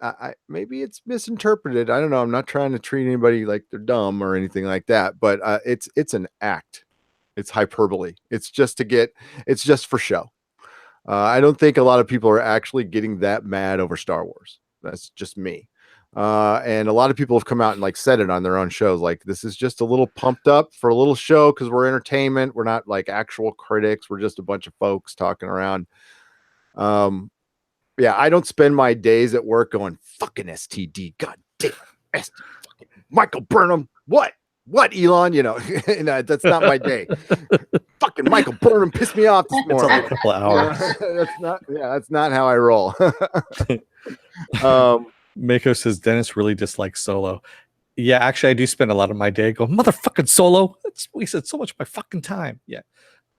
maybe it's misinterpreted. I don't know. I'm not trying to treat anybody like they're dumb or anything like that, but it's an act. It's hyperbole. It's just for show. I don't think a lot of people are actually getting that mad over Star Wars. That's just me. And a lot of people have come out and said it on their own shows. Like, this is just a little pumped up for a little show because we're entertainment. We're not like actual critics. We're just a bunch of folks talking around. Yeah, I don't spend my days at work going, fucking STD. God damn it. Fucking Michael Burnham. What, Elon? That's not my day. Fucking Michael Burnham pissed me off this morning.
It's a couple of hours.
That's not how I roll.
Mako says Dennis really dislikes Solo. Yeah, actually, I do spend a lot of my day going, motherfucking Solo. That's wasted so much of my fucking time. Yeah.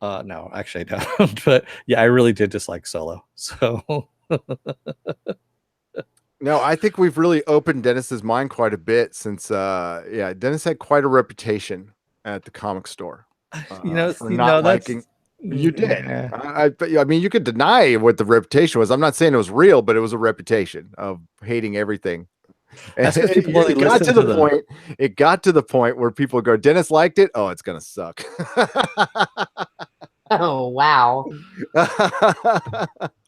No, actually, I don't. But yeah, I really did dislike Solo. So.
No, I think we've really opened Dennis's mind quite a bit since, Dennis had quite a reputation at the comic store. For not liking. You did. I mean, you could deny what the reputation was. I'm not saying it was real, but it was a reputation of hating everything. And it got to the point where people go, Dennis liked it. Oh, it's gonna suck.
Oh wow.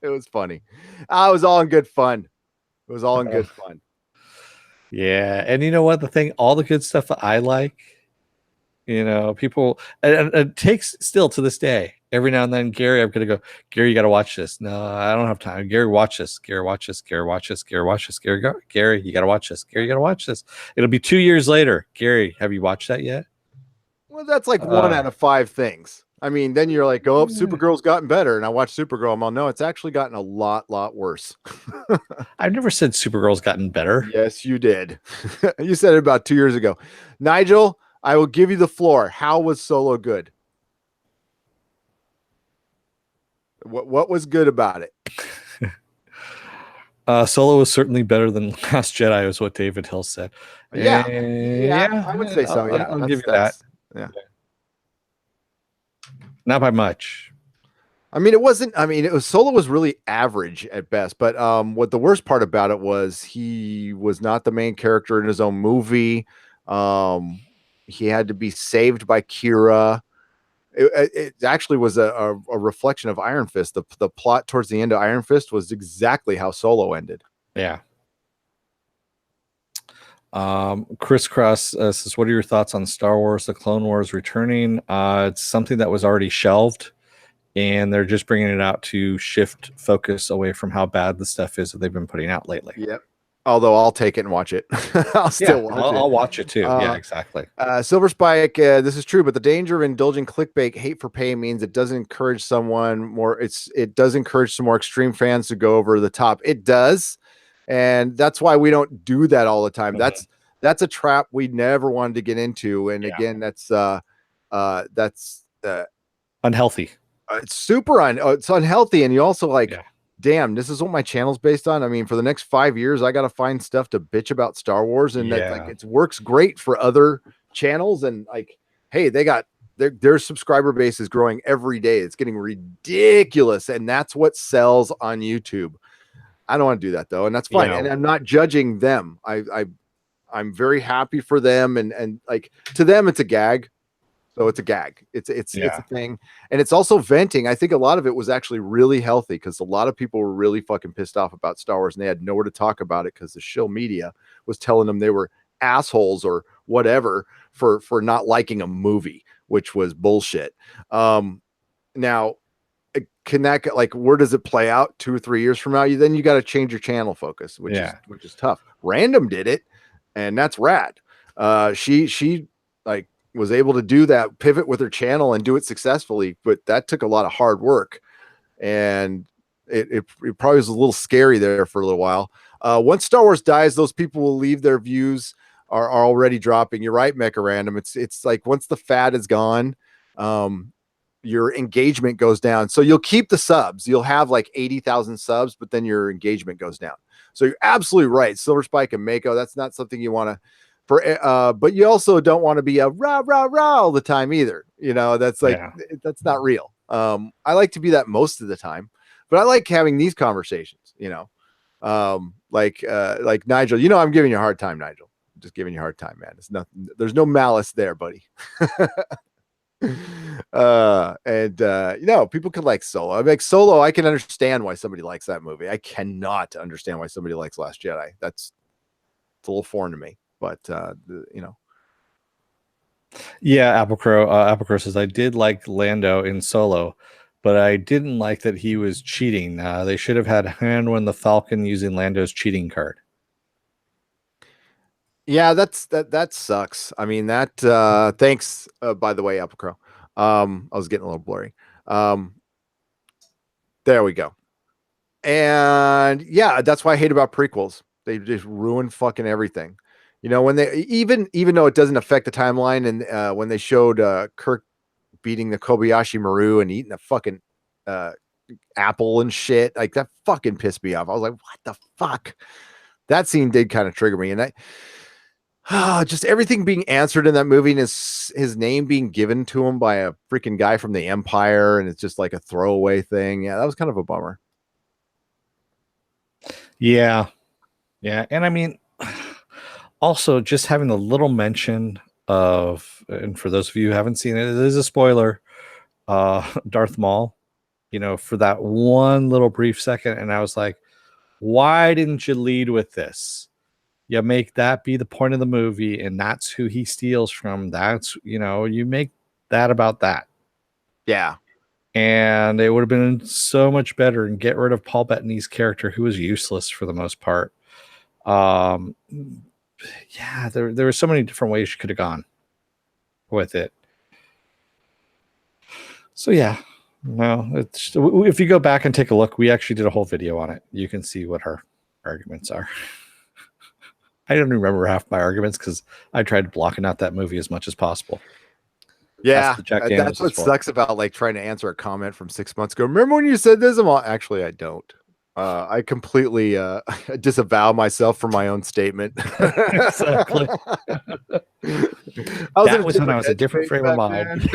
It was funny. It was all in good fun. It was all in good fun.
Yeah, and you know what? All the good stuff that I like, people, and it takes still to this day. Every now and then, Gary, I'm going to go, Gary, you got to watch this. No, I don't have time. Gary, watch this. Gary, watch this. Gary, watch this. Gary, watch this. Gary, you got to watch this. Gary, you got to watch this. It'll be 2 years later. Gary, have you watched that yet?
Well, that's like 1 out of 5 things. I mean, then you're like, oh, Supergirl's gotten better. And I watched Supergirl. I'm all, no, it's actually gotten a lot worse.
I've never said Supergirl's gotten better.
Yes, you did. You said it about 2 years ago. Nigel, I will give you the floor. How was Solo good? What was good about it?
Solo was certainly better than Last Jedi, is what David Hill said.
Yeah, I would say so. Yeah,
I'll give you that.
Yeah,
not by much.
I mean, Solo was really average at best. But what the worst part about it was, he was not the main character in his own movie. He had to be saved by Kira. It actually was a reflection of Iron Fist. The plot towards the end of Iron Fist was exactly how Solo ended.
Yeah. Crisscross says, what are your thoughts on Star Wars The Clone Wars returning? It's something that was already shelved, and they're just bringing it out to shift focus away from how bad the stuff is that they've been putting out lately.
Yep. Although I'll take it and watch it. I'll still watch it.
I'll watch it too. Yeah, exactly.
Silver Spike, this is true, but the danger of indulging clickbait, hate for pay means it doesn't encourage someone more. It does encourage some more extreme fans to go over the top. It does, and that's why we don't do that all the time. That's a trap we never wanted to get into. And again, that's
unhealthy.
It's it's unhealthy, and you also like. Yeah. Damn, this is what my channel's based on. I mean, for the next 5 years, I got to find stuff to bitch about Star Wars, and that like it works great for other channels. And like, hey, they got their subscriber base is growing every day. It's getting ridiculous, and that's what sells on YouTube. I don't want to do that though, and that's fine. And I'm not judging them. I'm very happy for them, and like to them, it's a gag. So it's a gag. It's a thing. And it's also venting. I think a lot of it was actually really healthy because a lot of people were really fucking pissed off about Star Wars and they had nowhere to talk about it because the shill media was telling them they were assholes or whatever for not liking a movie, which was bullshit. Now, can that like where does it play out 2 or 3 years from now? Then you got to change your channel focus, which is tough. Random did it, and that's rad. She like was able to do that pivot with her channel and do it successfully, but that took a lot of hard work, and it probably was a little scary there for a little while. Once Star Wars dies, those people will leave. Their views are already dropping. You're right, Mecha Random. It's like once the fad is gone, your engagement goes down. So you'll keep the subs. You'll have like 80,000 subs, but then your engagement goes down. So you're absolutely right. Silver Spike and Mako, that's not something you want to but you also don't want to be a rah rah rah all the time either. You know, that's like that's not real. I like to be that most of the time, but I like having these conversations, you know. Like Nigel, you know, I'm giving you a hard time, Nigel. I'm just giving you a hard time, man. It's nothing, there's no malice there, buddy. You know, people could like Solo. I mean, Solo, I can understand why somebody likes that movie. I cannot understand why somebody likes Last Jedi. It's a little foreign to me. But you know,
Apple Crow says I did like Lando in Solo, but I didn't like that he was cheating. They should have had hand when the Falcon using Lando's cheating card.
Yeah, that sucks. I mean, that thanks by the way, Apple Crow. I was getting a little blurry. There we go. And yeah, that's why I hate about prequels. They just ruin fucking everything. You know, when they even though it doesn't affect the timeline, and when they showed Kirk beating the Kobayashi Maru and eating a fucking apple and shit, like that fucking pissed me off. I was like, what the fuck? That scene did kind of trigger me, and just everything being answered in that movie, and his name being given to him by a freaking guy from the Empire, and it's just like a throwaway thing. Yeah, that was kind of a bummer.
Yeah, and I mean. Also, just having a little mention of, and for those of you who haven't seen it, it is a spoiler, Darth Maul, you know, for that one little brief second. And I was like, why didn't you lead with this? You make that be the point of the movie, and that's who he steals from. That's, you know, you make that about that.
Yeah.
And it would have been so much better and get rid of Paul Bettany's character, who was useless for the most part. Yeah, there were so many different ways you could have gone with it. So yeah, no, if you go back and take a look, we actually did a whole video on it. You can see what our arguments are. I don't remember half my arguments because I tried blocking out that movie as much as possible.
Yeah, that's what sucks about like trying to answer a comment from 6 months ago. Remember when you said this? Actually, I don't. I completely disavow myself from my own statement.
Exactly. That was when I was a different frame of mind.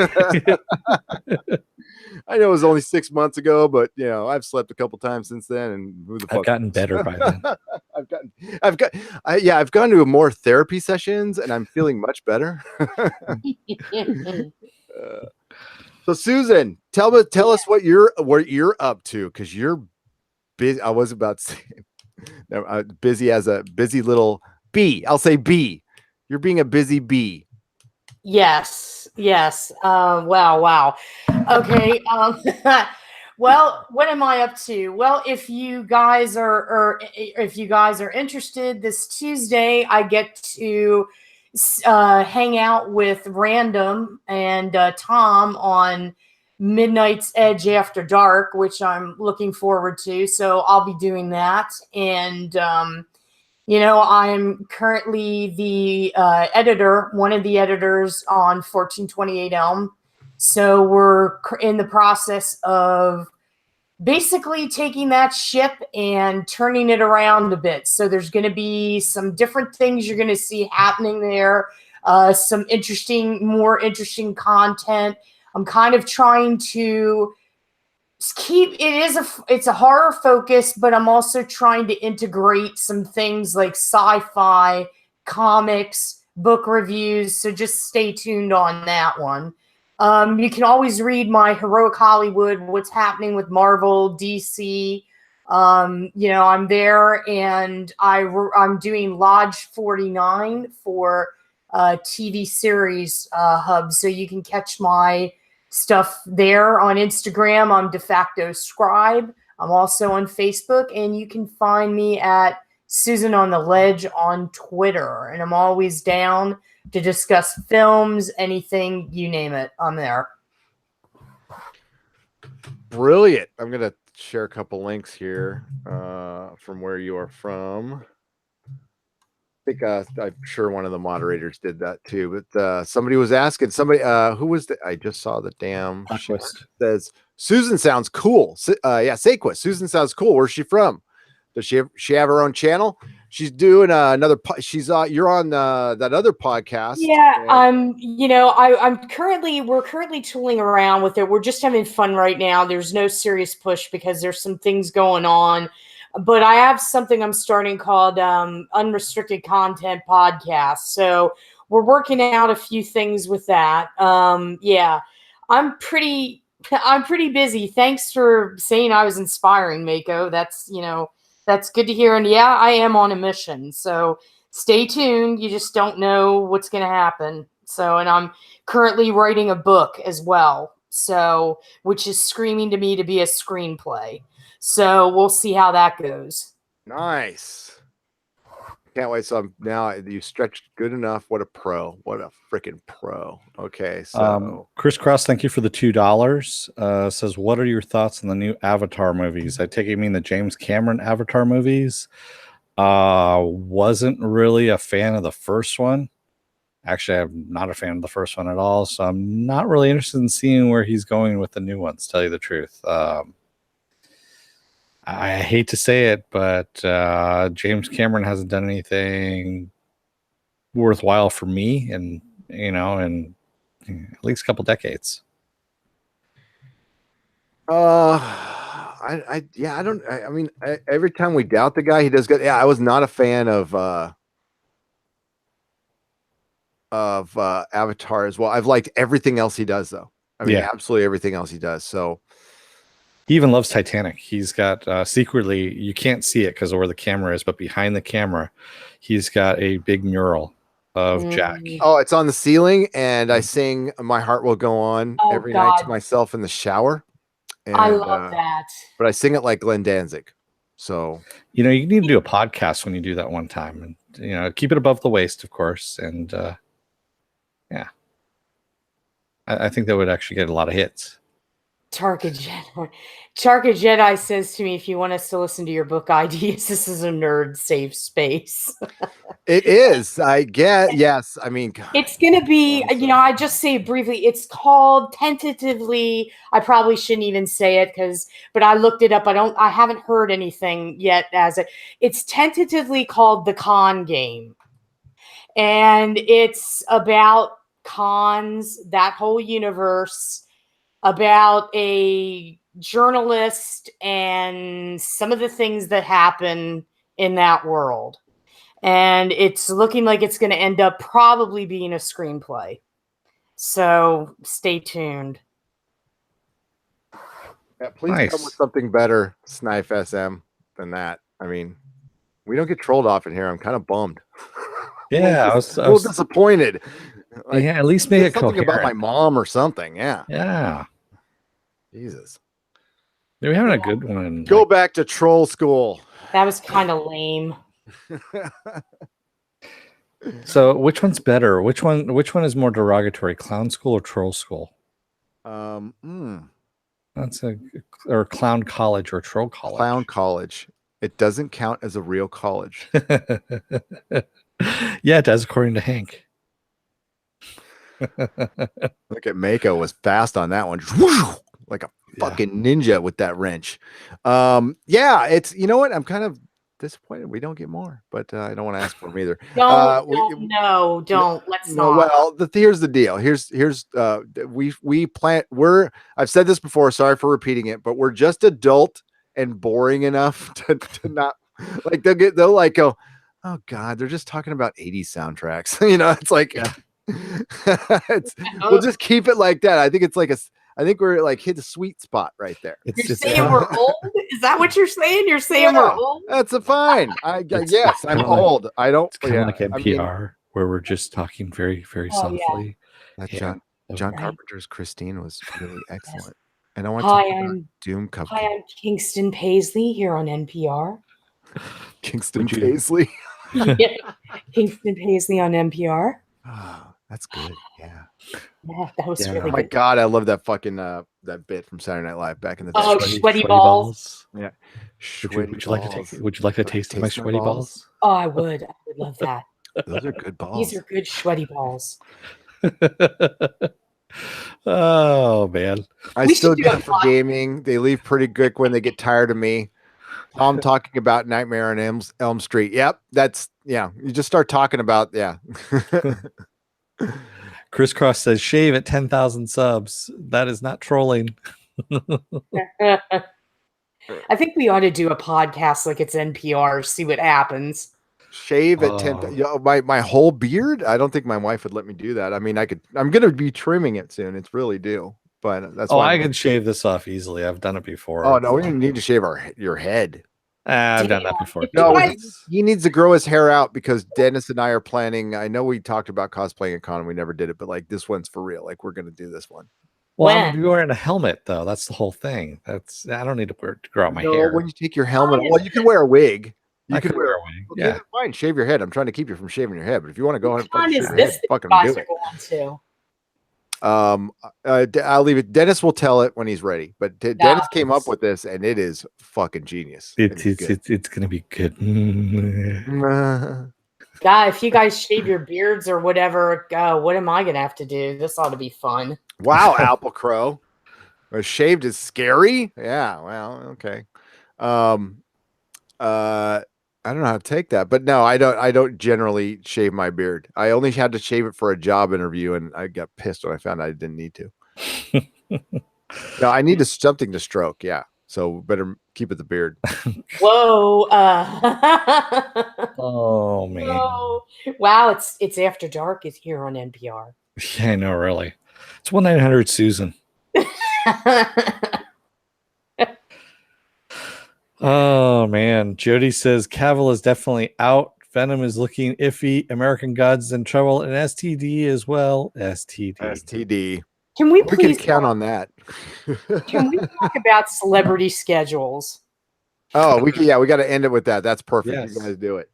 I know it was only 6 months ago, but you know, I've slept a couple times since then, and who the fuck
I've gotten better by then.
I've gone to more therapy sessions, and I'm feeling much better. So Susan, tell us what you're up to, because you're busy. I was about to say busy as a busy little bee. I'll say bee. You're being a busy bee.
Yes. Wow. Okay. Well, what am I up to? Well, if you guys are interested, this Tuesday I get to hang out with Random and Tom on Midnight's Edge After Dark, which I'm looking forward to. So I'll be doing that. And, I'm currently the editor, one of the editors on 1428 Elm. So we're in the process of basically taking that ship and turning it around a bit. So there's going to be some different things you're going to see happening there, some more interesting content. I'm kind of trying to it's a horror focus, but I'm also trying to integrate some things like sci-fi, comics, book reviews. So just stay tuned on that one. You can always read my Heroic Hollywood, what's happening with Marvel, DC. I'm there, and I'm doing Lodge 49 for TV series hub. So you can catch my stuff there on Instagram. I'm De Facto Scribe. I'm also on Facebook, and you can find me at Susan on the Ledge on Twitter. And I'm always down to discuss films, anything, you name it. I'm there.
Brilliant. I'm going to share a couple links here from where you are from. I think I'm sure one of the moderators did that too, but somebody was asking who was I just saw the damn says Susan sounds cool. Saquist. Susan sounds cool. Where's she from? Does she have her own channel? She's doing another. You're on that other podcast.
Yeah, we're currently tooling around with it. We're just having fun right now. There's no serious push because there's some things going on. But I have something I'm starting called Unrestricted Content Podcast. So we're working out a few things with that. I'm pretty busy. Thanks for saying I was inspiring, Mako. That's good to hear. And yeah, I am on a mission. So stay tuned. You just don't know what's going to happen. So, and I'm currently writing a book as well. So, which is screaming to me to be a screenplay. So we'll see how that goes.
Nice. Can't wait. So now you stretched good enough. What a pro. What a freaking pro. Okay. So
Chris Cross, thank you for the $2. Says, what are your thoughts on the new Avatar movies? I take it you mean the James Cameron Avatar movies. Wasn't really a fan of the first one. Actually, I'm not a fan of the first one at all. So I'm not really interested in seeing where he's going with the new ones, to tell you the truth. I hate to say it, but James Cameron hasn't done anything worthwhile for me in at least a couple decades.
I mean, every time we doubt the guy, he does good. Yeah, I was not a fan of Avatar as well. I've liked everything else he does, though. I mean, absolutely everything else he does. So
he even loves Titanic. He's got secretly, you can't see it because of where the camera is, but behind the camera, he's got a big mural of Jack.
Oh, it's on the ceiling, and I sing "My Heart Will Go On" every night to myself in the shower. And,
I love that.
But I sing it like Glenn Danzig. So
you need to do a podcast when you do that one time, and keep it above the waist, of course. And I think that would actually get a lot of hits.
Tarka Jedi says to me, if you want us to listen to your book ideas, this is a nerd safe space.
It is. I get. Yes. I mean, God,
it's going to be, I just say briefly, it's called tentatively. I probably shouldn't even say it but I looked it up. I haven't heard anything yet it's tentatively called The Con Game. And it's about cons, that whole universe, about a journalist and some of the things that happen in that world. And it's looking like it's going to end up probably being a screenplay. So stay tuned.
Yeah, please come with something better, Snipe SM, than that. I mean, we don't get trolled off in here. I'm kind of bummed.
Yeah, I was
disappointed.
Like, at least make it
something
coherent
about my mom or something. Yeah.
Yeah.
Jesus.
They're having a good one.
Go back to troll school.
That was kind of lame.
So which one's better? Which one is more derogatory? Clown school or troll school? That's or clown college or troll college.
Clown college. It doesn't count as a real college.
Yeah, it does, according to Hank.
Look at Mako was fast on that one. Like a fucking ninja with that wrench. Yeah, it's, you know what? I'm kind of disappointed we don't get more, but I don't want to ask for them either.
Don't. Let's not.
Well, here's the deal. Here's I've said this before, sorry for repeating it, but we're just adult and boring enough to not like they'll like go, oh God, they're just talking about 80s soundtracks. You know, it's like we'll just keep it like that. I think it's like I think we're like hit the sweet spot right there.
You're saying we're old? Is that what you're saying? You're saying we're old?
That's fine. Yes, I'm old. I don't.
It's kind of like NPR, where we're just talking very, very softly.
Yeah. John Carpenter's Christine was really excellent. And I want Doom Cup.
Hi, I'm Kingston Paisley here on NPR.
Kingston Paisley.
Yeah, Kingston Paisley on NPR.
Oh, that's good. Yeah.
Yeah, that was really good.
Oh my God, I love that fucking that bit from Saturday Night Live back in the day.
Oh, sweaty balls.
Yeah.
Would you like to taste my sweaty balls?
Oh, I would love that.
Those are good balls.
These are good sweaty balls.
Oh man,
I still get it for gaming. They leave pretty quick when they get tired of me. I'm talking about Nightmare on Elm Street. Yep, you just start talking about
Chris Cross says shave at 10,000 subs. That is not trolling.
I think we ought to do a podcast like it's NPR, see what happens.
Shave at 10. My whole beard. I don't think my wife would let me do that. I mean, I'm gonna be trimming it soon. It's really due, but that's why
I can shave this off easily. I've done it before.
Oh no, we didn't need to shave your head.
I've done that before.
No, he needs to grow his hair out because Dennis and I are planning. I know we talked about cosplaying at con and we never did it, but like this one's for real. Like we're gonna do this one.
Well, I'm gonna be wearing a helmet though. That's the whole thing. I don't need to grow out my hair.
When you take your helmet, well, you can wear a wig. You can wear a wig.
Okay,
yeah, fine. Shave your head. I'm trying to keep you from shaving your head, but if you want to go ahead and
shave your head, fucking do it.
I'll leave it. Dennis will tell it when he's ready. But Dennis came up with this, and it is fucking genius.
It's gonna be good.
God, if you guys shave your beards or whatever, what am I gonna have to do? This ought to be fun.
Wow, Apple Crow. Shaved is scary. Yeah. Well, okay. I don't know how to take that, but no, I don't generally shave my beard. I only had to shave it for a job interview, and I got pissed when I found I didn't need to. No, I need something to stroke. Yeah, so better keep it the beard.
Whoa!
Oh man!
Whoa. Wow! It's after dark. It's here on NPR.
Yeah, I know. Really, it's 1-900-Susan. Oh man, Jody says Cavill is definitely out. Venom is looking iffy. American Gods in trouble, and STD as well. STD.
Can we please
count on that?
Can we talk about celebrity schedules?
Oh, we got to end it with that. That's perfect. Yes. You guys do it.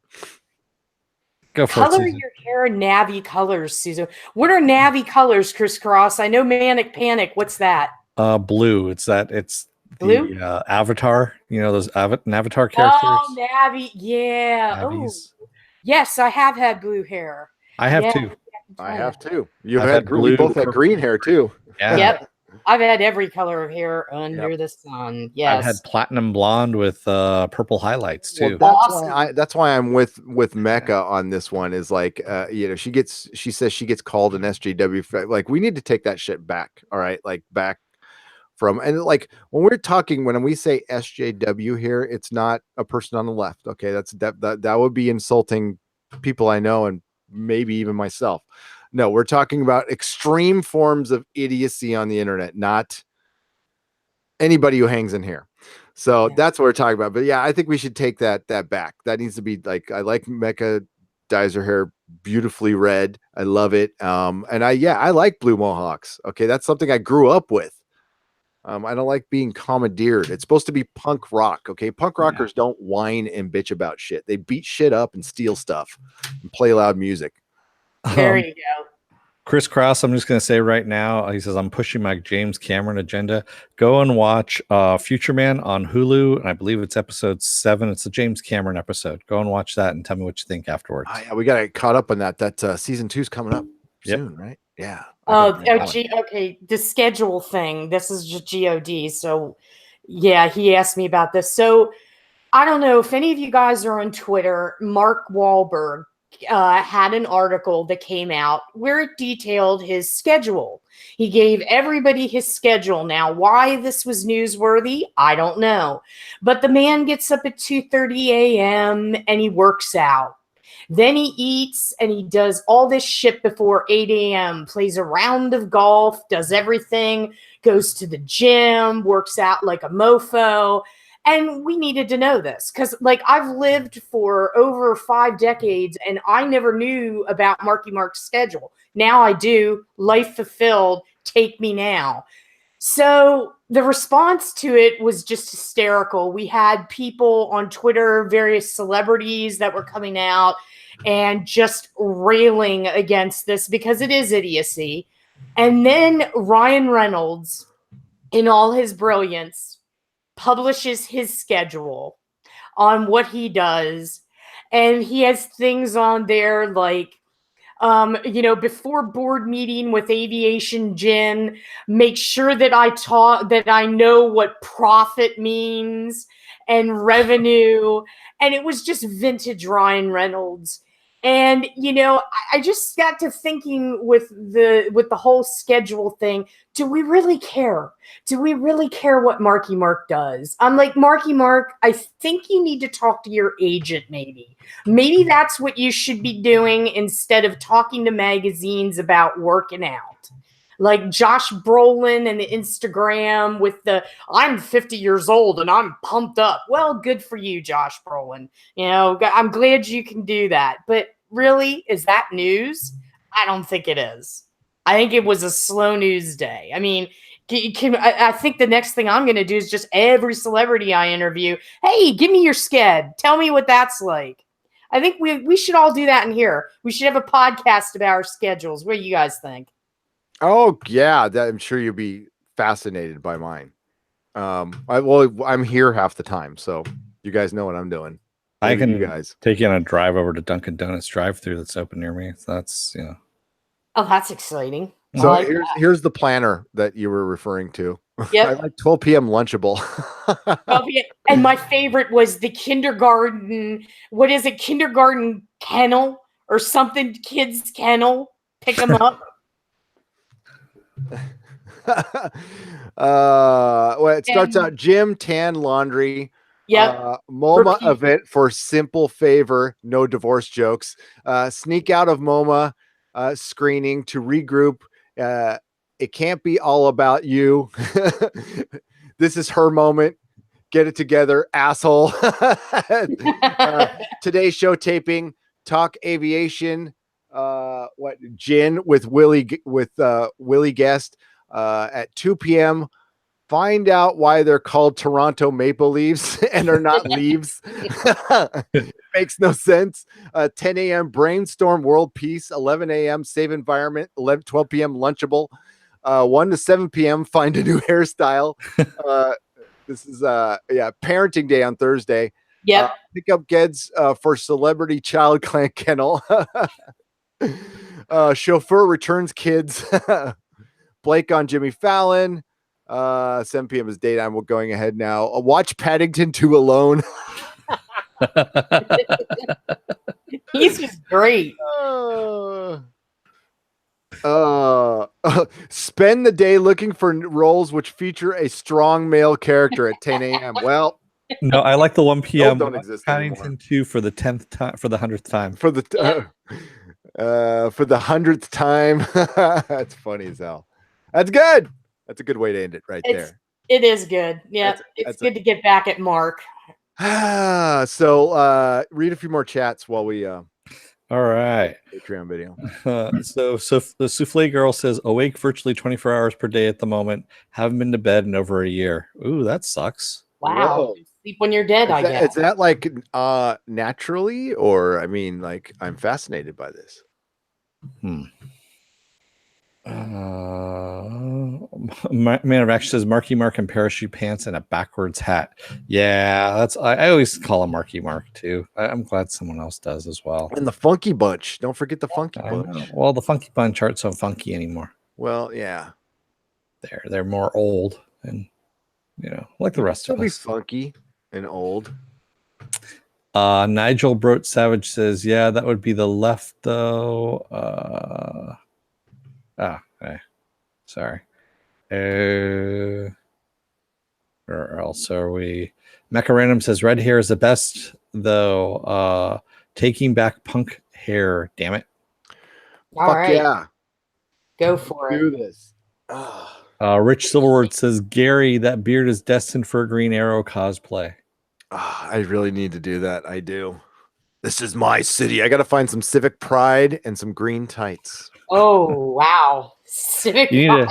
Go for
Color your hair navy colors, Susan. What are navy colors, Chris Cross? I know Manic Panic. What's that?
Blue. It's
Blue?
The Avatar, those Avatar characters.
Oh, Navy, yeah. Oh, yes, I have had blue hair.
I have too.
I have too. You've had blue. We both had green hair too.
Yeah.
Yep. I've had every color of hair under the sun. Yes.
I've had platinum blonde with purple highlights too.
Well, that's why I'm with Mecca on this one. Is like, she says she gets called an SJW. Like, we need to take that shit back. All right, like back. And like when we say SJW here, it's not a person on the left. Okay, that would be insulting people I know and maybe even myself. No, we're talking about extreme forms of idiocy on the internet, not anybody who hangs in here. So that's what we're talking about. But yeah, I think we should take that back. That needs to be like, I like Mecca dyes her hair beautifully red. I love it. And I like blue mohawks. Okay, that's something I grew up with. I don't like being commandeered. It's supposed to be punk rock. Okay. Punk rockers don't whine and bitch about shit. They beat shit up and steal stuff and play loud music.
There you go.
Chris Cross, I'm just going to say right now, he says, I'm pushing my James Cameron agenda. Go and watch Future Man on Hulu. And I believe it's episode 7. It's a James Cameron episode. Go and watch that and tell me what you think afterwards.
Yeah, we got to get caught up on that. That season 2 is coming up soon, right? Yeah.
Okay. The schedule thing. This is just GOD. So, yeah, he asked me about this. So, I don't know if any of you guys are on Twitter. Mark Wahlberg had an article that came out where it detailed his schedule. He gave everybody his schedule. Now, why this was newsworthy, I don't know. But the man gets up at 2:30 a.m. and he works out. Then he eats and he does all this shit before 8 a.m., plays a round of golf, does everything, goes to the gym, works out like a mofo. And we needed to know this because, like, I've lived for over 5 decades and I never knew about Marky Mark's schedule. Now I do. Life fulfilled. Take me now. So the response to it was just hysterical. We had people on Twitter, various celebrities that were coming out and just railing against this because it is idiocy. And then Ryan Reynolds, in all his brilliance, publishes his schedule on what he does. And he has things on there like, before board meeting with Aviation Gin, make sure that I know what profit means and revenue. And it was just vintage Ryan Reynolds. And, I just got to thinking with the whole schedule thing. Do we really care? Do we really care what Marky Mark does? I'm like, Marky Mark, I think you need to talk to your agent maybe. Maybe that's what you should be doing instead of talking to magazines about working out. Like Josh Brolin and the Instagram with the, I'm 50 years old and I'm pumped up. Well, good for you, Josh Brolin. I'm glad you can do that. But really, is that news? I don't think it is. I think it was a slow news day. I mean, I think the next thing I'm going to do is just every celebrity I interview, hey, give me your sched. Tell me what that's like. I think we should all do that in here. We should have a podcast about our schedules. What do you guys think?
Oh, yeah. I'm sure you'll be fascinated by mine. I'm here half the time, so you guys know what I'm doing.
I can take you on a drive over to Dunkin' Donuts drive-thru that's open near me. So that's,
Oh, that's exciting.
So here's the planner that you were referring to.
Yep.
I like 12 p.m. Lunchable.
12 p.m. And my favorite was the kindergarten. What is it? Kindergarten kennel or something? Kids kennel. Pick them up.
Well, it starts out gym, tan, laundry.
Yep.
MoMA event for simple favor, no divorce jokes. Sneak out of MoMA screening to regroup. It can't be all about you. This is her moment. Get it together, asshole. Today's show taping, talk aviation. Gin with Willie Guest at 2 p.m. Find out why they're called Toronto Maple Leafs and are not leaves. It makes no sense. 10 a.m. brainstorm world peace. 11 a.m. save environment. 12 p.m. lunchable. 1 to 7 p.m. find a new hairstyle. This is parenting day on Thursday.
Yep.
Pick up kids for celebrity child clan kennel. Chauffeur returns kids. Blake on Jimmy Fallon. 7 p.m. is daytime. We're going ahead now. Watch Paddington 2 alone.
He's just great.
Spend the day looking for roles which feature a strong male character at 10 a.m. Well,
no, I like the 1 p.m.
Don't exist
Paddington
anymore.
2 for the 10th time, for the 100th time.
For the 100th time. That's funny as hell. That's good. That's a good way to end it there.
It is good. Yeah, it's good to get back at Mark.
So read a few more chats while we
All right.
Patreon video.
So the Souffle Girl says, awake virtually 24 hours per day at the moment. Haven't been to bed in over a year. Ooh, that sucks.
Wow.
Whoa.
Sleep when you're dead, I guess.
Is that like naturally, or I mean, like I'm fascinated by this.
Man of Action says Marky Mark and parachute pants and a backwards hat. Yeah, that's I always call him Marky Mark too. I'm glad someone else does as well.
And the Funky Bunch. Don't forget the Funky Bunch.
Well, the Funky Bunch aren't so funky anymore.
Well, yeah.
They're more old and like the rest of us.
Be funky and old.
Nigel Brote Savage says, yeah, that would be the left though. Sorry. Where else are we? Mecha Random says red hair is the best though. Taking back punk hair, damn it.
All right.
Yeah.
Go for it.
Do this.
Rich Silverwood says, Gary, that beard is destined for a Green Arrow cosplay.
I really need to do that. I do. This is my city. I got to find some civic pride and some green tights.
Oh, wow. Civic pride.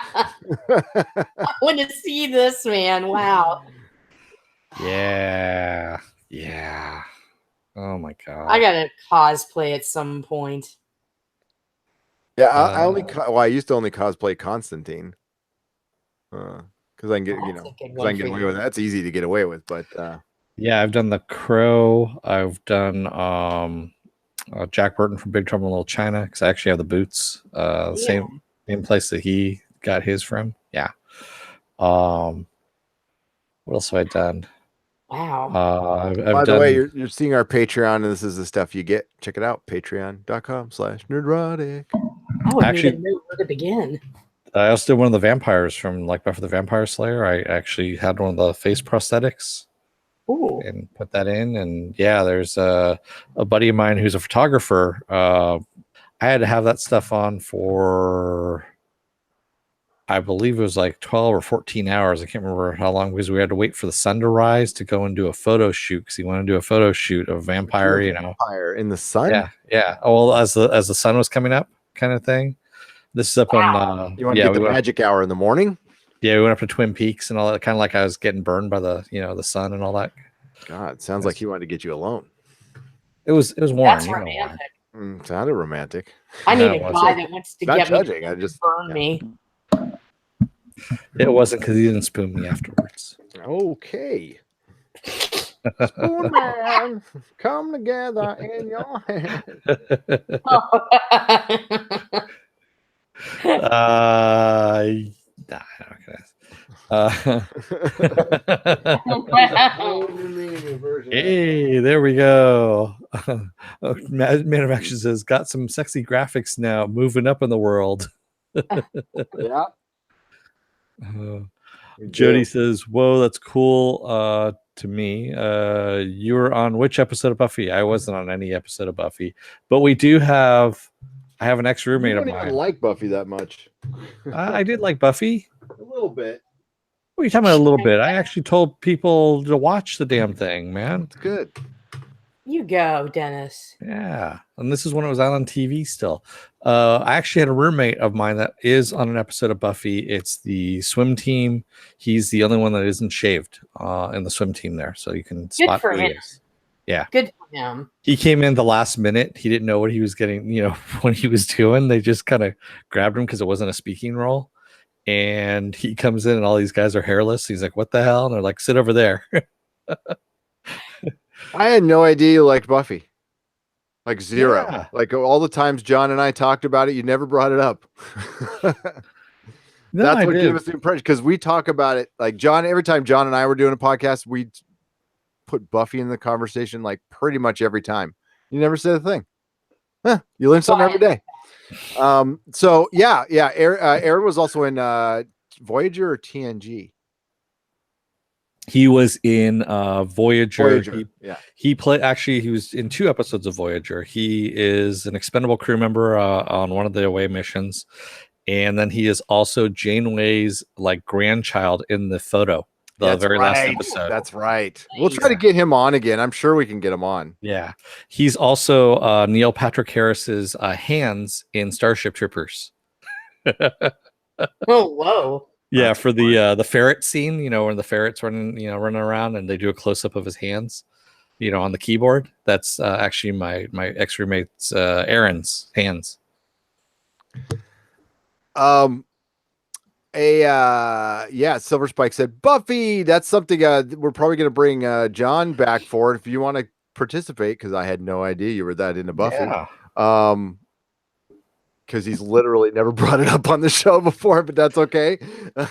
I want to see this, man. Wow.
Yeah. Oh my god.
I gotta cosplay at some point.
Yeah, I used to only cosplay Constantine. Because I can get, because I can get away with that. That's easy to get away with, but
yeah, I've done the Crow. I've done Jack Burton from Big Trouble in Little China because I actually have the boots. Same place that he got his from. Yeah. What else have I done?
Wow.
By the way, you're seeing our Patreon, and this is the stuff you get. Check it out, patreon.com/nerdrotic.
I wouldn't even know where to begin.
I also did one of the vampires from like Buffy the Vampire Slayer. I actually had one of the face prosthetics.
Ooh.
And put that in. And yeah, there's a buddy of mine who's a photographer. I had to have that stuff on for, I believe it was like 12 or 14 hours. I can't remember how long, because we had to wait for the sun to rise to go and do a photo shoot, because he wanted to do a photo shoot of vampire,
Vampire in the sun?
Yeah. Oh, well, as the sun was coming up, kind of thing. This is up on
you want to get the magic hour in the morning?
Yeah, we went up to Twin Peaks and all that, kind of like I was getting burned by the the sun and all that.
God, sounds like he wanted to get you alone.
It was warm.
That's romantic.
Sounded romantic.
I need a guy that wants to get
judging.
me.
I just
burn me.
It wasn't because he didn't spoon me afterwards.
Okay. Spoon man, come together in your hand.
Hey, there we go. Man of Action says, got some sexy graphics now, moving up in the world.
Yeah.
Jody says, whoa, that's cool. To me, you were on which episode of Buffy? I wasn't on any episode of Buffy, but I have an ex-roommate of mine.
I don't like Buffy that much.
I did like Buffy.
A little bit.
What are you talking about? A little bit? I actually told people to watch the damn thing, man.
It's good.
You go, Dennis.
Yeah, and this is when it was out on TV still. I actually had a roommate of mine that is on an episode of Buffy. It's the swim team. He's the only one that isn't shaved in the swim team there, so you can spot who he is. Yeah,
good for him.
He came in the last minute. He didn't know what he was getting. What he was doing. They just kind of grabbed him because it wasn't a speaking role. And he comes in, and all these guys are hairless. He's like, "What the hell?" And they're like, "Sit over there."
I had no idea you liked Buffy. Like zero.
Yeah.
Like all the times John and I talked about it, you never brought it up. That's what gave us the impression, because we talk about it like every time John and I were doing a podcast, we put Buffy in the conversation like pretty much every time. You never said a thing. You learn something every day. So yeah. Aaron was also in Voyager or TNG.
He was in Voyager. He was in 2 episodes of Voyager. He is an expendable crew member on one of the away missions, and then he is also Janeway's like grandchild in the photo. the very last episode.
That's right. We'll try to get him on again. I'm sure we can get him on.
Yeah. He's also Neil Patrick Harris's hands in Starship Troopers.
Oh, whoa.
Yeah, for the ferret scene, you know, when the ferret's running around and they do a close up of his hands, you know, on the keyboard. That's actually my ex-roommate's Aaron's hands.
Silver Spike said Buffy. That's something we're probably going to bring John back for if you want to participate, because I had no idea you were that into Buffy.
Yeah.
Because he's literally never brought it up on the show before, but that's okay.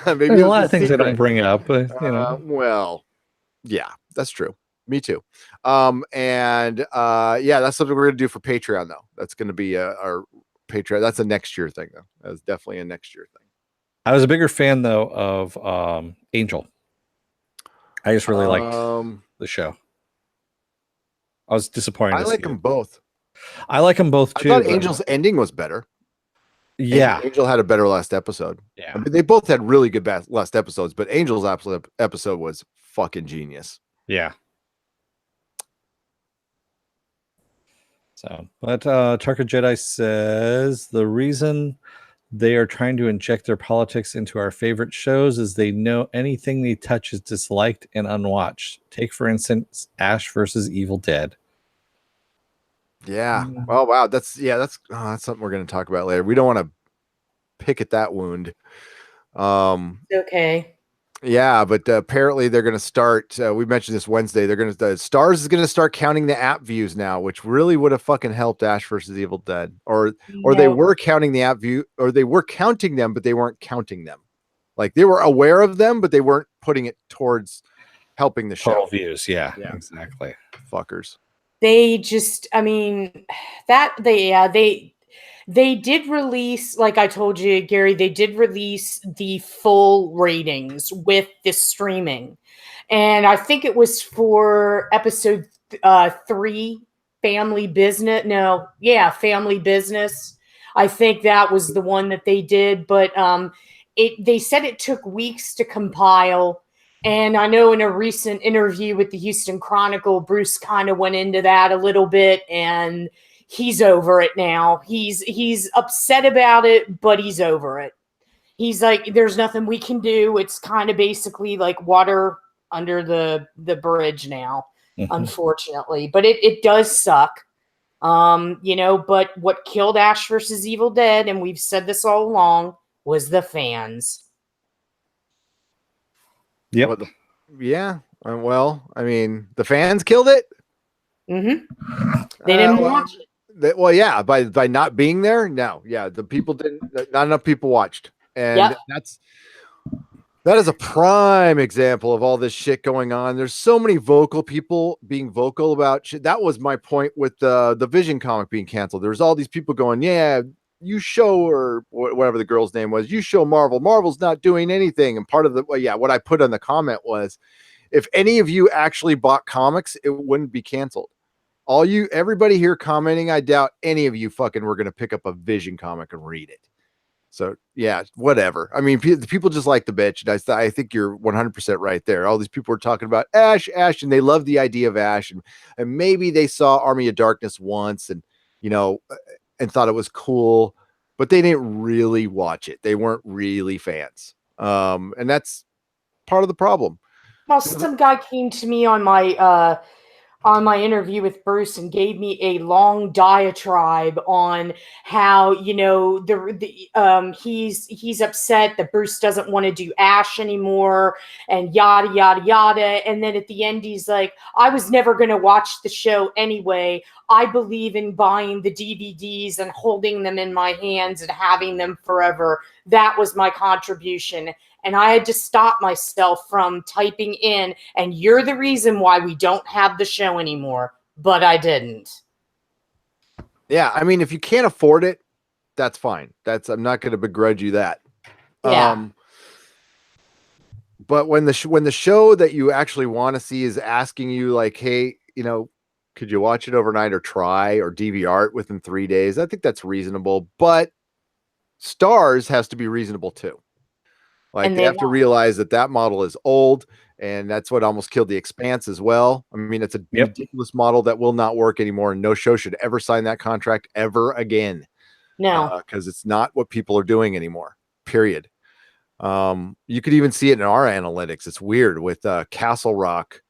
Maybe
there's a lot of things I don't bring up, but you know.
Well, yeah, that's true. Me too. That's something we're gonna do for Patreon though. That's gonna be our Patreon. That's a next year thing though. That's definitely a next year thing.
I was a bigger fan though of Angel. I just really liked the show. I was disappointed.
I like them both.
I like them both too.
I thought Angel's ending was better.
Yeah,
Angel had a better last episode.
Yeah,
I mean, they both had really good last episodes, but Angel's episode was fucking genius.
Yeah. So, but Tarka Jedi says the reason they are trying to inject their politics into our favorite shows is they know anything they touch is disliked and unwatched. Take, for instance, Ash versus Evil Dead.
Yeah. Oh wow. That's something we're going to talk about later. We don't want to pick at that wound.
Okay.
Yeah, but apparently they're going to start. We mentioned this Wednesday. Stars is going to start counting the app views now, which really would have fucking helped Ash versus Evil Dead. Or they were counting the app view, or they were counting them, but they weren't counting them. Like they were aware of them, but they weren't putting it towards helping the show.
Total views. Yeah, exactly.
Fuckers.
They just, I mean, they did release, like I told you, Gary, they did release the full ratings with the streaming. And I think it was for episode 3, Family Business. Family Business. I think that was the one that they did. But they said it took weeks to compile. And I know in a recent interview with the Houston Chronicle, Bruce kind of went into that a little bit, and he's over it now. He's upset about it, but he's over it. He's like, there's nothing we can do. It's kind of basically like water under the bridge now, unfortunately. But it does suck. But what killed Ash versus Evil Dead, and we've said this all along, was the fans.
Yep.
Well, I mean, the fans killed it.
Mm-hmm. They didn't watch it.
By not being there. No, the people didn't. Not enough people watched, and that is a prime example of all this shit going on. There's so many vocal people being vocal about shit. That was my point with the Vision comic being canceled. There's all these people going, yeah, you show, or whatever the girl's name was, you show Marvel. Marvel's not doing anything. And part of what I put on the comment was, if any of you actually bought comics, it wouldn't be canceled. Everybody here commenting, I doubt any of you fucking were going to pick up a Vision comic and read it. So yeah, whatever. I mean, people just like the bitch. And I think you're 100% right there. All these people were talking about Ash, and they love the idea of Ash, and maybe they saw Army of Darkness once, and and thought it was cool, but they didn't really watch it. They weren't really fans. And that's part of the problem.
Well, some guy came to me on my interview with Bruce and gave me a long diatribe on how, he's upset that Bruce doesn't want to do Ash anymore and yada, yada, yada. And then at the end, he's like, I was never going to watch the show anyway. I believe in buying the DVDs and holding them in my hands and having them forever. That was my contribution. And I had to stop myself from typing in, and you're the reason why we don't have the show anymore. But I didn't.
Yeah, I mean, if you can't afford it, that's fine. I'm not going to begrudge you that.
Yeah.
But when the show that you actually want to see is asking you, like, hey, could you watch it overnight or try or DVR it within 3 days? I think that's reasonable. But Stars has to be reasonable too. Like
And
they have to realize that model is old, and that's what almost killed the Expanse as well. I mean, it's a ridiculous model that will not work anymore, and no show should ever sign that contract ever again.
No,
because it's not what people are doing anymore. Period. You could even see it in our analytics. It's weird with Castle Rock.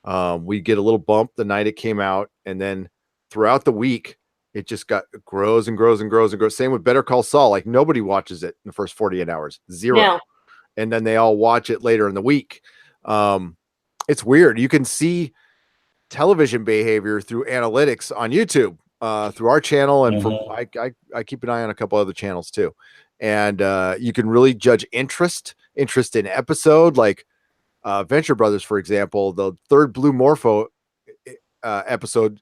We get a little bump the night it came out, and then throughout the week, it just grows and grows and grows and grows. Same with Better Call Saul. Like nobody watches it in the first 48 hours, zero.
no.
And then they all watch it later in the week. It's weird. You can see television behavior through analytics on YouTube, through our channel, and I keep an eye on a couple other channels too. And you can really judge interest in episode, like Venture Brothers, for example. The third Blue Morpho episode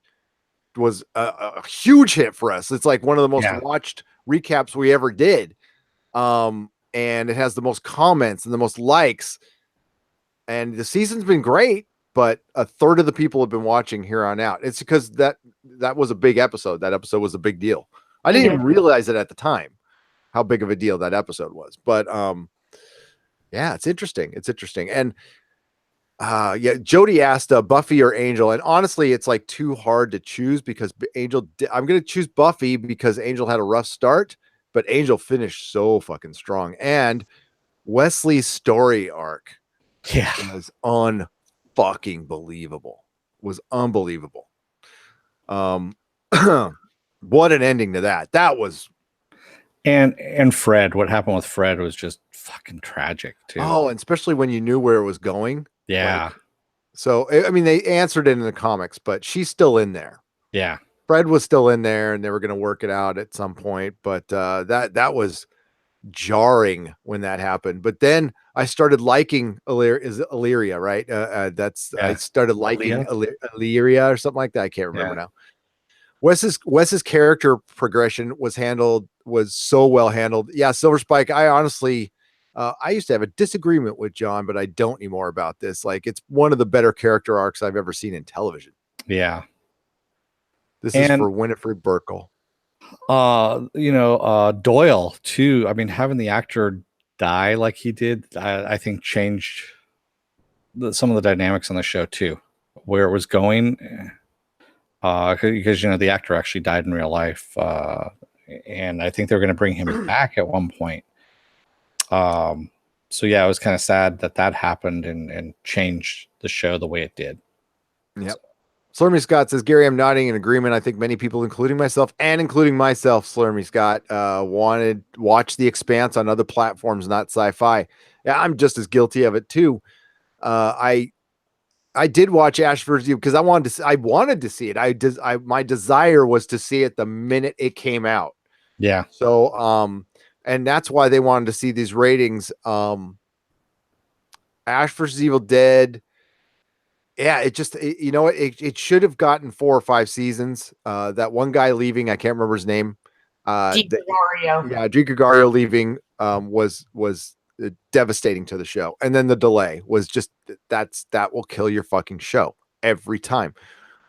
was a huge hit for us. It's like one of the most watched recaps we ever did. And it has the most comments and the most likes. And the season's been great, but a third of the people have been watching here on out. It's because that was a big episode. That episode was a big deal. I didn't even realize it at the time, how big of a deal that episode was. But yeah, it's interesting. It's interesting. And Jody asked Buffy or Angel, and honestly, it's like too hard to choose because Angel. I'm going to choose Buffy because Angel had a rough start, but Angel finished so fucking strong. And Wesley's story arc was unfucking believable. Was unbelievable. What an ending to that. That was.
And Fred, what happened with Fred was just fucking tragic too.
Oh, and especially when you knew where it was going.
Yeah.
Like, so, I mean, they answered it in the comics, but she's still in there.
Yeah.
Fred was still in there, and they were going to work it out at some point. But that was jarring when that happened. But then I started liking Illyria, right? I started liking Illyria or something like that. I can't remember now. Wes's character progression was so well handled. Yeah, Silver Spike. I honestly, I used to have a disagreement with John, but I don't anymore about this. Like, it's one of the better character arcs I've ever seen in television.
Yeah.
This is for Winifred Burkle.
Doyle too. I mean, having the actor die like he did, I think changed some of the dynamics on the show too, where it was going. Because the actor actually died in real life, and I think they're going to bring him back at one point. So yeah, it was kind of sad that happened and changed the show the way it did.
Yep. Slurmy Scott says, Gary, I'm nodding in agreement. I think many people, including myself, Slurmy Scott, watch The Expanse on other platforms, not sci-fi. Yeah, I'm just as guilty of it too. I did watch Ash vs. Evil because I wanted to see it. My desire was to see it the minute it came out.
Yeah.
So, and that's why they wanted to see these ratings. Ash vs. Evil Dead. Yeah, it should have gotten 4 or 5 seasons. That one guy leaving, I can't remember his name.
Drew
Gregario leaving was devastating to the show. And then the delay was just that will kill your fucking show every time.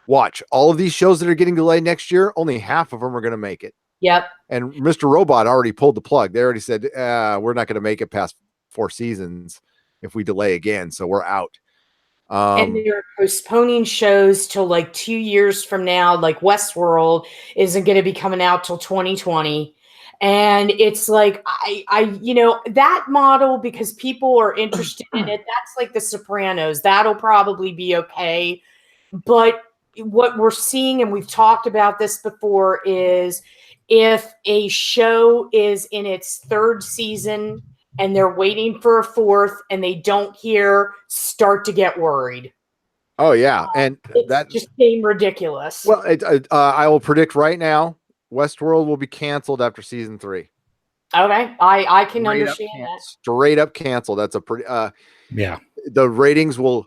Watch all of these shows that are getting delayed next year. Only half of them are going to make it.
Yep.
And Mr. Robot already pulled the plug. They already said, we're not going to make it past 4 seasons if we delay again. So we're out.
And they're postponing shows till like 2 years from now. Like Westworld isn't going to be coming out till 2020. And it's like, that model, because people are interested in it, that's like The Sopranos. That'll probably be okay. But what we're seeing, and we've talked about this before, is if a show is in its 3rd season and they're waiting for a 4th and they don't start to get worried.
Oh, yeah. And
that's just getting ridiculous.
Well, I will predict right now, Westworld will be canceled after season 3.
Okay, I can understand that.
Straight up canceled. That's a pretty
yeah.
The ratings will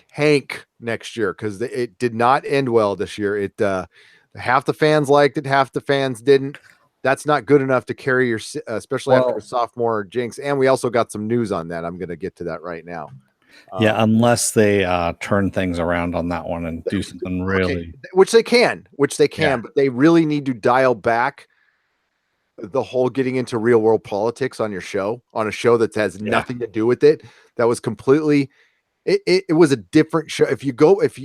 tank next year because it did not end well this year. It half the fans liked it, half the fans didn't. That's not good enough to carry your, especially after a sophomore jinx. And we also got some news on that. I'm going to get to that right now.
Yeah, unless they turn things around on that one and do something really,
which they can, but they really need to dial back the whole getting into real world politics on your show, on a show that has nothing to do with it. That was completely, it was a different show. If you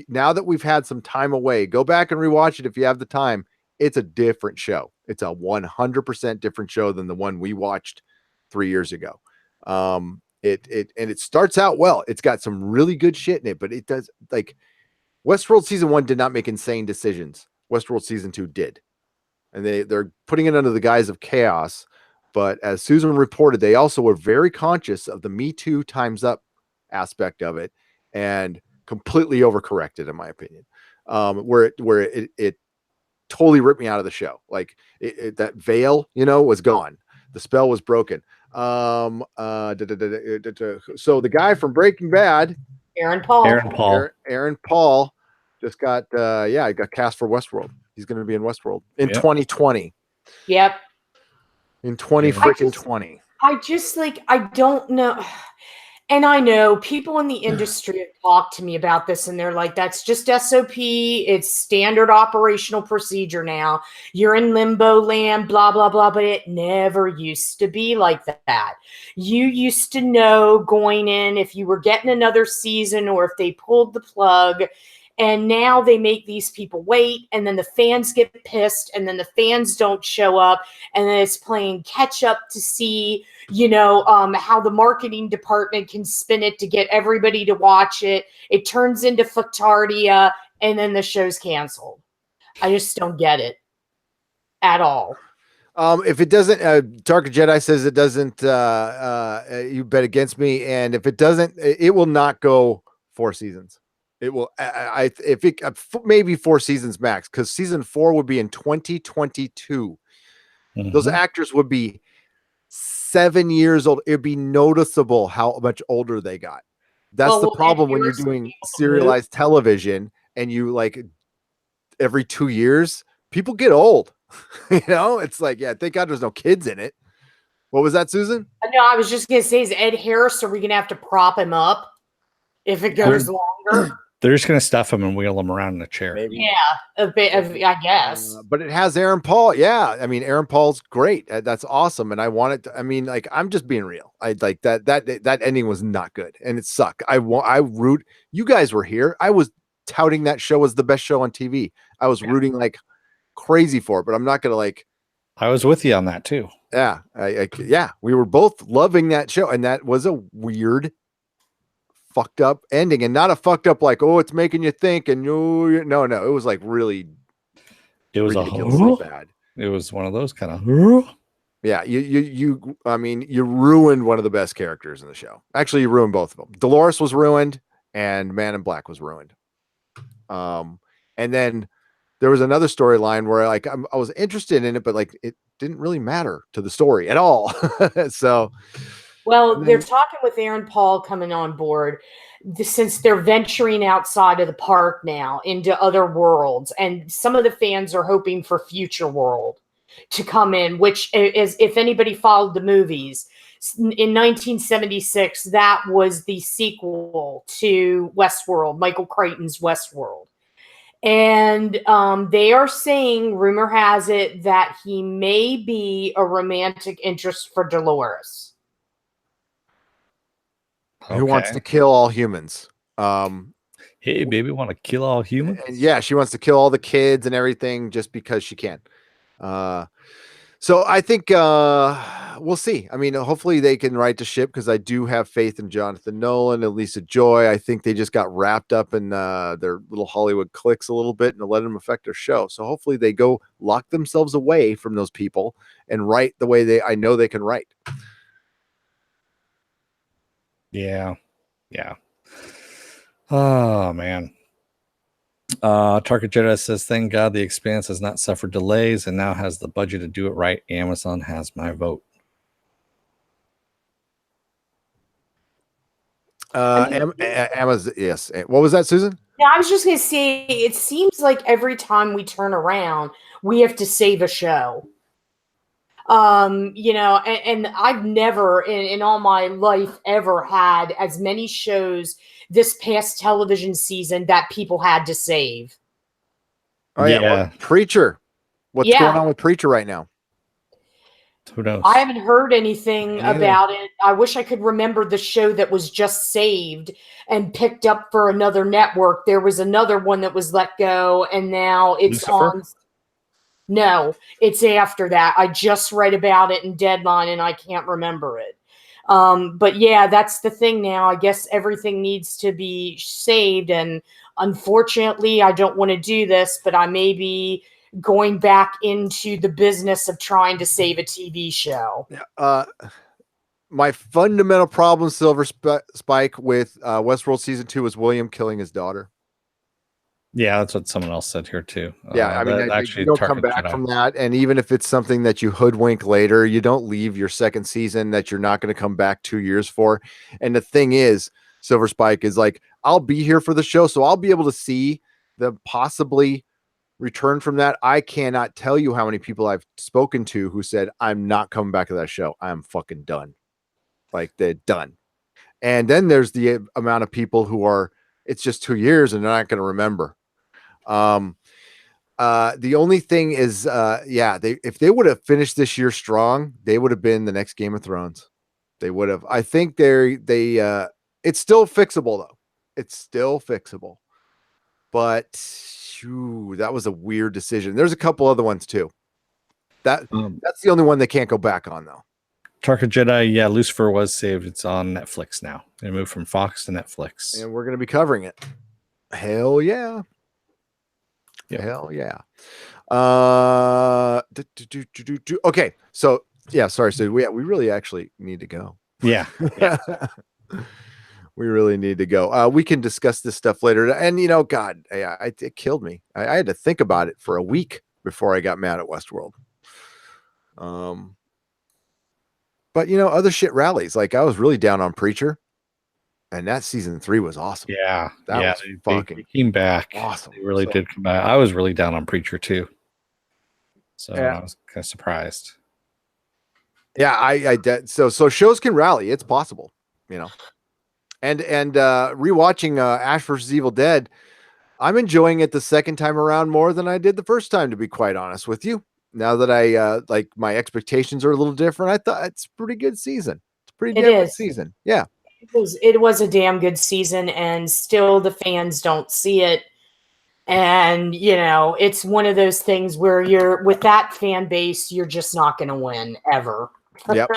now that we've had some time away, go back and rewatch it if you have the time. It's a different show. It's a 100% different show than the one we watched 3 years ago. It starts out well. It's got some really good shit in it, but it does, like, Westworld season 1 did not make insane decisions. Westworld season 2 did. And they're putting it under the guise of chaos. But as Susan reported, they also were very conscious of the Me Too Time's Up aspect of it and completely overcorrected, in my opinion. Where it totally ripped me out of the show. Like that veil, was gone. The spell was broken. So the guy from Breaking Bad,
Aaron Paul
just got got cast for Westworld. He's going to be in Westworld in 2020.
Yep.
In 2020.
I don't know. And I know people in the industry have talked to me about this, and they're like, that's just SOP. It's standard operational procedure now. You're in limbo land, blah, blah, blah. But it never used to be like that. You used to know going in if you were getting another season or if they pulled the plug. And now they make these people wait, and then the fans get pissed, and then the fans don't show up, and then it's playing catch up to see, how the marketing department can spin it to get everybody to watch it. It turns into fucktardia, and then the show's canceled. I just don't get it at all.
If it doesn't, Dark Jedi says it doesn't, you bet against me. And if it doesn't, it will not go 4 seasons. It will, maybe 4 seasons max, because season 4 would be in 2022. Mm-hmm. Those actors would be 7 years old. It'd be noticeable how much older they got. That's the problem when you're doing serialized television and you every 2 years, people get old. It's like, thank God there's no kids in it. What was that, Susan?
No, I was just going to say, is Ed Harris, are we going to have to prop him up if it goes longer?
They're just going to stuff him and wheel him around in a chair.
Maybe.
Yeah, a bit of, I guess.
But it has Aaron Paul. Yeah. I mean, Aaron Paul's great. That's awesome. And I want it I'm just being real. I like that ending was not good and it sucked. I root. You guys were here. I was touting that show as the best show on TV. I was rooting like crazy for it, but I'm not going to
I was with you on that too.
Yeah. We were both loving that show. And that was a weird, fucked up ending, and not a fucked up it's making you think, and no, it was really,
it was
bad.
It was one of those kind of
you ruined one of the best characters in the show. Actually, you ruined both of them. Dolores was ruined and Man in Black was ruined. And then there was another storyline where I was interested in it, but it didn't really matter to the story at all. So
they're talking with Aaron Paul coming on board since they're venturing outside of the park now into other worlds. And some of the fans are hoping for Future World to come in, which is, if anybody followed the movies, in 1976, that was the sequel to Westworld, Michael Crichton's Westworld. And they are saying, rumor has it, that he may be a romantic interest for Dolores.
Who wants to kill all humans?
Hey, baby, want to kill all humans?
Yeah, she wants to kill all the kids and everything just because she can. So I think we'll see. I mean, hopefully they can right the ship, because I do have faith in Jonathan Nolan and Lisa Joy. I think they just got wrapped up in their little Hollywood cliques a little bit and let them affect their show. So hopefully they go lock themselves away from those people and write the way I know they can write.
Yeah. Oh man. Target Jedi says, thank God The Expanse has not suffered delays and now has the budget to do it right. Amazon has my vote.
Amazon, yes. What was that, Susan?
Yeah, I was just gonna say, it seems like every time we turn around, we have to save a show. And I've never in all my life ever had as many shows this past television season that people had to save.
Oh yeah. Well, Preacher. What's going on with Preacher right now?
Who knows?
I haven't heard anything about it. I wish I could remember the show that was just saved and picked up for another network. There was another one that was let go, and now it's
Lucifer?
on. No, it's after that. I just read about it in Deadline, and I can't remember it. But yeah, that's the thing now. I guess everything needs to be saved, and unfortunately, I don't want to do this, but I may be going back into the business of trying to save a TV show.
My fundamental problem, Silver Spike, with Westworld season 2 was William killing his daughter.
Yeah, that's what someone else said here too.
Yeah, I mean, you don't come back from that, and even if it's something that you hoodwink later, you don't leave your second season that you're not going to come back 2 years for. And the thing is, Silver Spike is like, I'll be here for the show, so I'll be able to see the possibly return from that. I cannot tell you how many people I've spoken to who said, I'm not coming back to that show. I'm fucking done. Like, they're done. And then there's the amount of people who are, it's just 2 years and they're not going to remember. The only thing is, if they would have finished this year strong, they would have been the next Game of Thrones. They would have. I think it's still fixable though. It's still fixable, but that was a weird decision. There's a couple other ones too. That's the only one they can't go back on though.
Tarka Jedi, yeah, Lucifer was saved. It's on Netflix now. They moved from Fox to Netflix.
And we're going to be covering it. Hell yeah.
Yep.
Hell yeah. Okay. So, yeah, sorry. So we really actually need to go.
Yeah.
We really need to go. We can discuss this stuff later. And, God, it killed me. I had to think about it for a week before I got mad at Westworld. But other shit rallies. Like, I was really down on Preacher, and that season 3 was awesome.
Yeah,
that was fucking
they came back.
Awesome.
They really did come back. I was really down on Preacher too, so I was kind of surprised.
Yeah, I did. So shows can rally. It's possible, And rewatching Ash vs. Evil Dead, I'm enjoying it the second time around more than I did the first time, to be quite honest with you. Now that I my expectations are a little different, I thought it's a pretty good season. It's a pretty good season. Yeah.
It was a damn good season, and still the fans don't see it. And, it's one of those things where you're with that fan base, you're just not going to win ever.
Yep.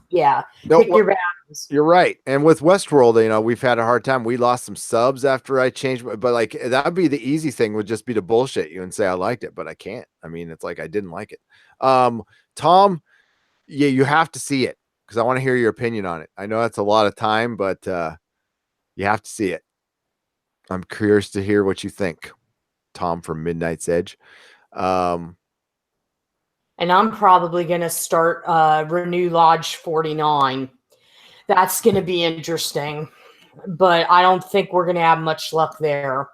Yeah.
No,
pick your battles.
You're right. And with Westworld, we've had a hard time. We lost some subs after I changed, but like that'd be the easy thing, would just be to bullshit you and say I liked it, but I can't. I mean, it's like I didn't like it. Tom, yeah, you have to see it because I want to hear your opinion on it. I know that's a lot of time, but you have to see it. I'm curious to hear what you think, Tom from Midnight's Edge.
And I'm probably going to start Renew Lodge 49. That's going to be interesting, but I don't think we're going to have much luck there.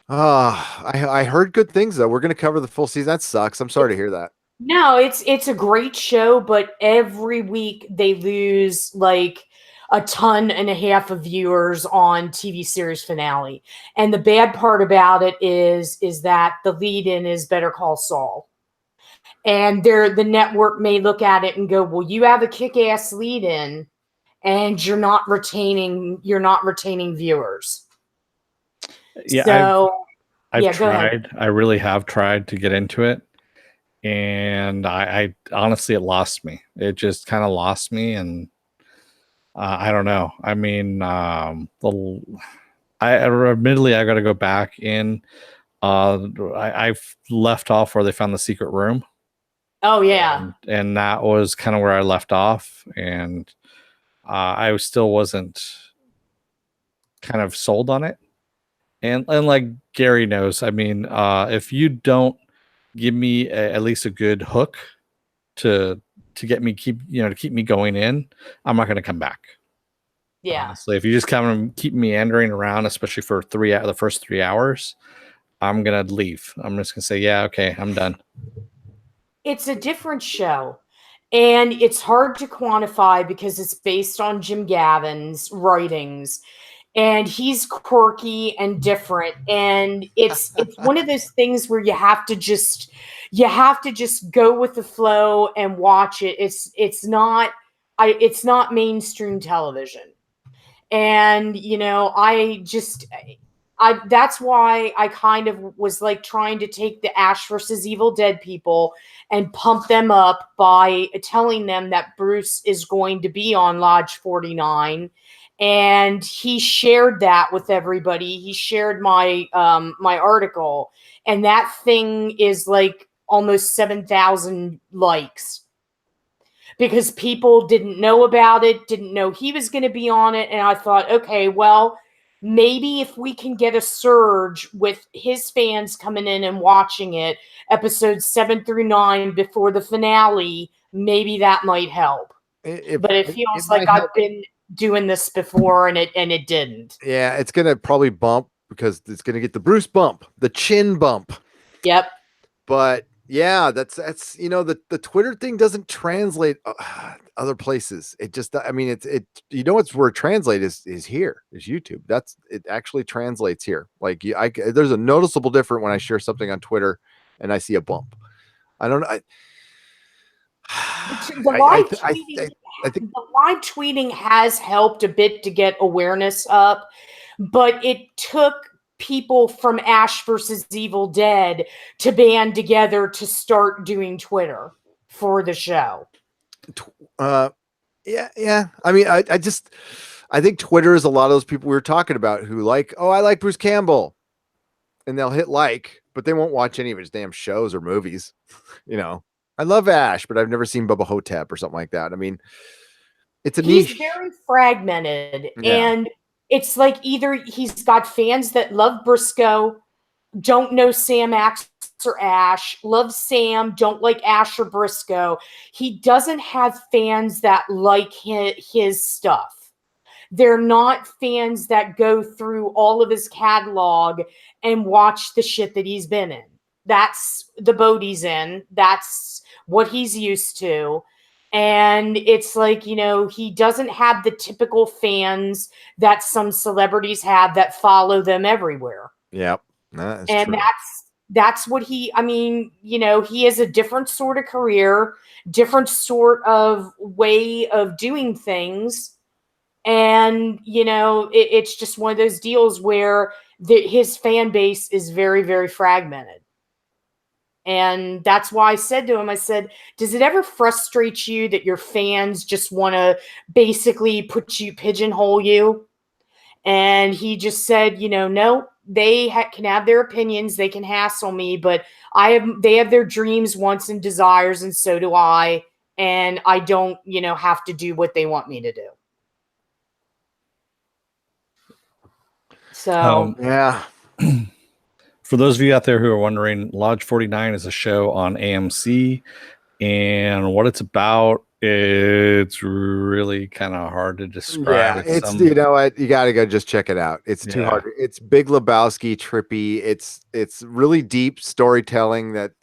I heard good things though. We're going to cover the full season. That sucks. I'm sorry to hear that.
No, it's a great show, but every week they lose like a ton and a half of viewers on TV series finale. And the bad part about it is that the lead-in is Better Call Saul. And the network may look at it and go, well, you have a kick-ass lead-in and you're not retaining viewers.
Yeah,
so
I've tried. I really have tried to get into it. And I honestly, it lost me. It just kind of lost me. And I don't know. I mean, admittedly, I got to go back in. I've left off where they found the secret room.
Oh yeah.
And that was kind of where I left off. And I still wasn't kind of sold on it. And like Gary knows, I mean, if you don't give me at least a good hook to get me keep me going in, I'm not going to come back.
Yeah.
Honestly, if you just kind of keep meandering around, especially for the first 3 hours, I'm going to leave. I'm just going to say, yeah, okay, I'm done.
It's a different show, and it's hard to quantify because it's based on Jim Gavin's writings. and he's quirky and different, and it's one of those things where you have to just go with the flow and watch it. It's not mainstream television. And that's why I kind of was like trying to take the Ash versus Evil Dead people and pump them up by telling them that Bruce is going to be on Lodge 49. And he shared that with everybody. He shared my my article, and that thing is like almost 7,000 likes, because people didn't know about it, didn't know he was going to be on it. And I thought, okay, well, maybe if we can get a surge with his fans coming in and watching it, episodes 7 through 9 before the finale, maybe that might help. But it feels like I've been doing this before, and it didn't.
Yeah, it's going to probably bump because it's going to get the Bruce bump, the chin bump.
Yep.
But yeah, that's the Twitter thing doesn't translate other places. It just, I mean, it's where it translates is here, is YouTube. It actually translates here. Like there's a noticeable difference when I share something on Twitter and I see a bump. I don't know.
I think the live tweeting has helped a bit to get awareness up, but it took people from Ash versus Evil Dead to band together to start doing Twitter for the show.
Yeah. I mean, I think Twitter is a lot of those people we were talking about who like, oh, I like Bruce Campbell, and they'll hit like, but they won't watch any of his damn shows or movies. I love Ash, but I've never seen Bubba Hotep or something like that. I mean, it's a niche.
He's very fragmented, and it's like either he's got fans that love Briscoe, don't know Sam Axe or Ash, love Sam, don't like Ash or Briscoe. He doesn't have fans that like his stuff. They're not fans that go through all of his catalog and watch the shit that he's been in. That's the boat he's in. That's what he's used to. And it's like, he doesn't have the typical fans that some celebrities have that follow them everywhere.
Yep.
And true. That's what he has a different sort of career, different sort of way of doing things. And, it's just one of those deals where his fan base is very, very fragmented. And that's why I said to him, I said, does it ever frustrate you that your fans just want to basically pigeonhole you? And he just said, no, they can have their opinions. They can hassle me, but they have their dreams, wants, and desires. And so do I. And I don't, have to do what they want me to do. So,
yeah.
For those of you out there who are wondering, Lodge 49 is a show on AMC, and what it's about, it's really kind of hard to describe.
Yeah, you know what? You got to go just check it out. It's too hard. It's Big Lebowski trippy. It's really deep storytelling that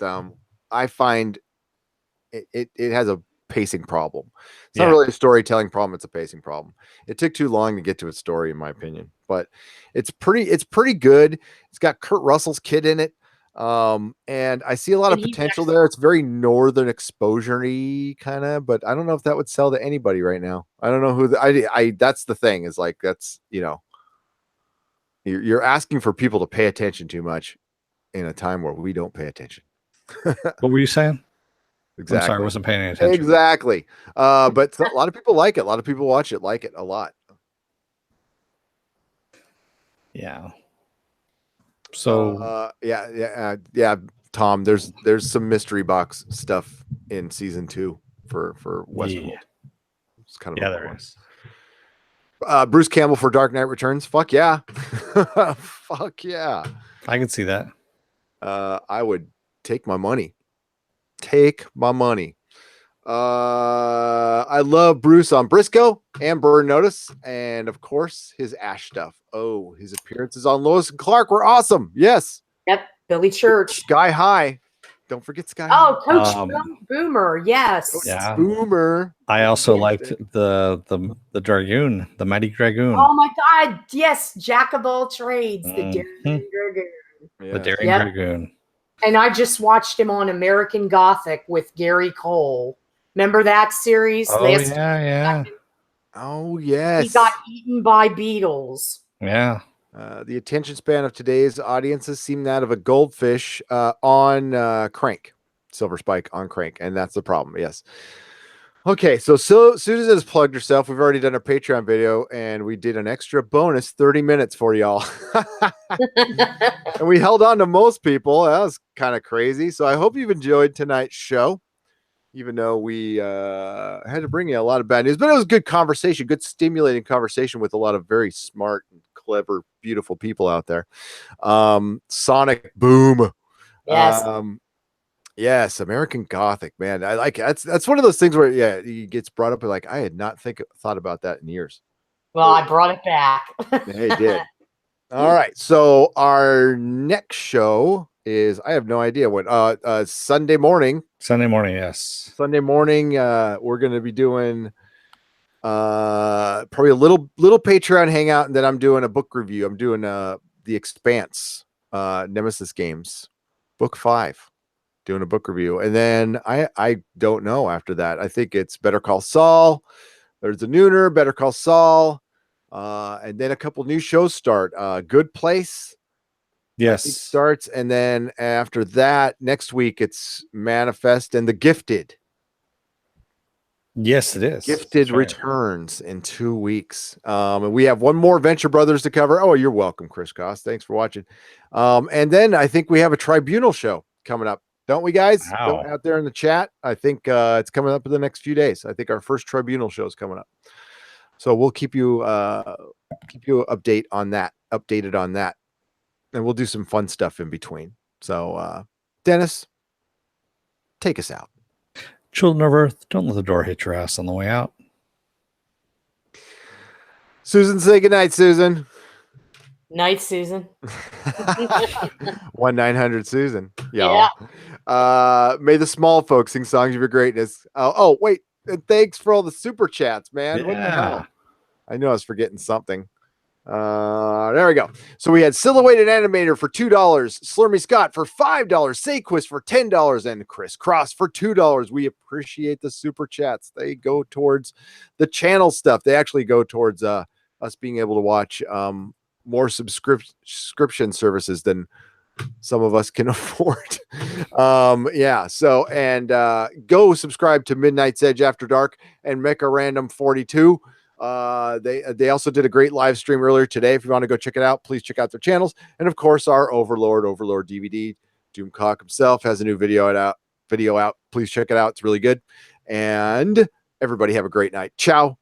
I find it has a pacing problem. It's not really a storytelling problem. It's a pacing problem. It took too long to get to its story, in my opinion, but it's pretty good. It's got Kurt Russell's kid in it. And I see a lot of potential there. It's very Northern Exposure-y kind of, but I don't know if that would sell to anybody right now. I don't know who that's the thing is like, that's, you're asking for people to pay attention too much in a time where we don't pay attention.
What were you saying?
Exactly.
I'm sorry, I wasn't paying any attention.
Exactly. But a lot of people like it. A lot of people watch it, like it a lot.
Yeah. So
yeah, Tom, there's some mystery box stuff in season 2 for Westworld.
Yeah.
It's kind of
there is.
Bruce Campbell for Dark Knight Returns. Fuck yeah. Fuck yeah.
I can see that.
I would take my money. Take my money. I love Bruce on Briscoe and Burn Notice, and of course his Ash stuff. Oh, his appearances on Lois and Clark were awesome. Yes.
Yep. Billy Church.
Sky high. Don't forget Sky.
Oh, Coach Boomer. Yes.
Yeah.
Boomer.
I also liked the Dragoon, the Mighty Dragoon.
Oh my God. Yes. Jack of all trades. The Daring Dragoon.
Yeah.
The Daring Dragoon.
And I just watched him on American Gothic with Gary Cole. Remember that series?
Oh, yeah.
Oh, yes.
He got eaten by beetles.
Yeah.
The attention span of today's audiences seem that of a goldfish on Crank. Silver Spike on Crank. And that's the problem. Yes. Okay. So Susan has plugged herself. We've already done a Patreon video and we did an extra bonus 30 minutes for y'all. And we held on to most people. That was kind of crazy. So I hope you've enjoyed tonight's show, even though we had to bring you a lot of bad news, but it was good conversation, good stimulating conversation with a lot of very smart and clever, beautiful people out there. Sonic Boom.
Yes.
Yes, American Gothic, man. I like it. That's one of those things where he gets brought up and like I had not thought about that in years.
Well, I brought it back.
Hey, did. All right. So our next show is I have no idea what Sunday morning.
Sunday morning, yes.
Sunday morning, we're gonna be doing probably a little Patreon hangout, and then I'm doing a book review. I'm doing The Expanse, Nemesis Games, book 5. Doing a book review, and then I don't know after that. I think it's Better Call Saul. There's a nooner, Better Call Saul, and then a couple new shows start. Good Place,
yes,
starts, and then after that, next week it's Manifest and The Gifted.
Yes, it is.
Gifted returns in 2 weeks. And we have one more Venture Brothers to cover. Oh, you're welcome, Chris Goss. Thanks for watching. And then I think we have a Tribunal show coming up. Don't we, guys?
Wow.
Out there in the chat. I think it's coming up in the next few days. I think our first Tribunal show is coming up. So we'll keep you updated on that. And we'll do some fun stuff in between. So Dennis, take us out.
Children of Earth, don't let the door hit your ass on the way out.
Susan, say goodnight, Susan.
Night, Susan.
1-900 Susan. Y'all. Yeah. May the small folks sing songs of your greatness. Oh, wait. And thanks for all the super chats, man.
Yeah.
What the hell? I knew I was forgetting something. There we go. So we had Silhouetted Animator for $2, Slurmy Scott for $5, Sayquist for $10, and Chris Cross for $2. We appreciate the super chats. They go towards the channel stuff. They actually go towards us being able to watch more subscription services than some of us can afford. Yeah. So, and go subscribe to Midnight's Edge After Dark and Mecha Random 42. They also did a great live stream earlier today. If you want to go check it out, please check out their channels. And of course, our Overlord DVD, Doomcock himself has a new video out. Please check it out. It's really good. And everybody have a great night. Ciao.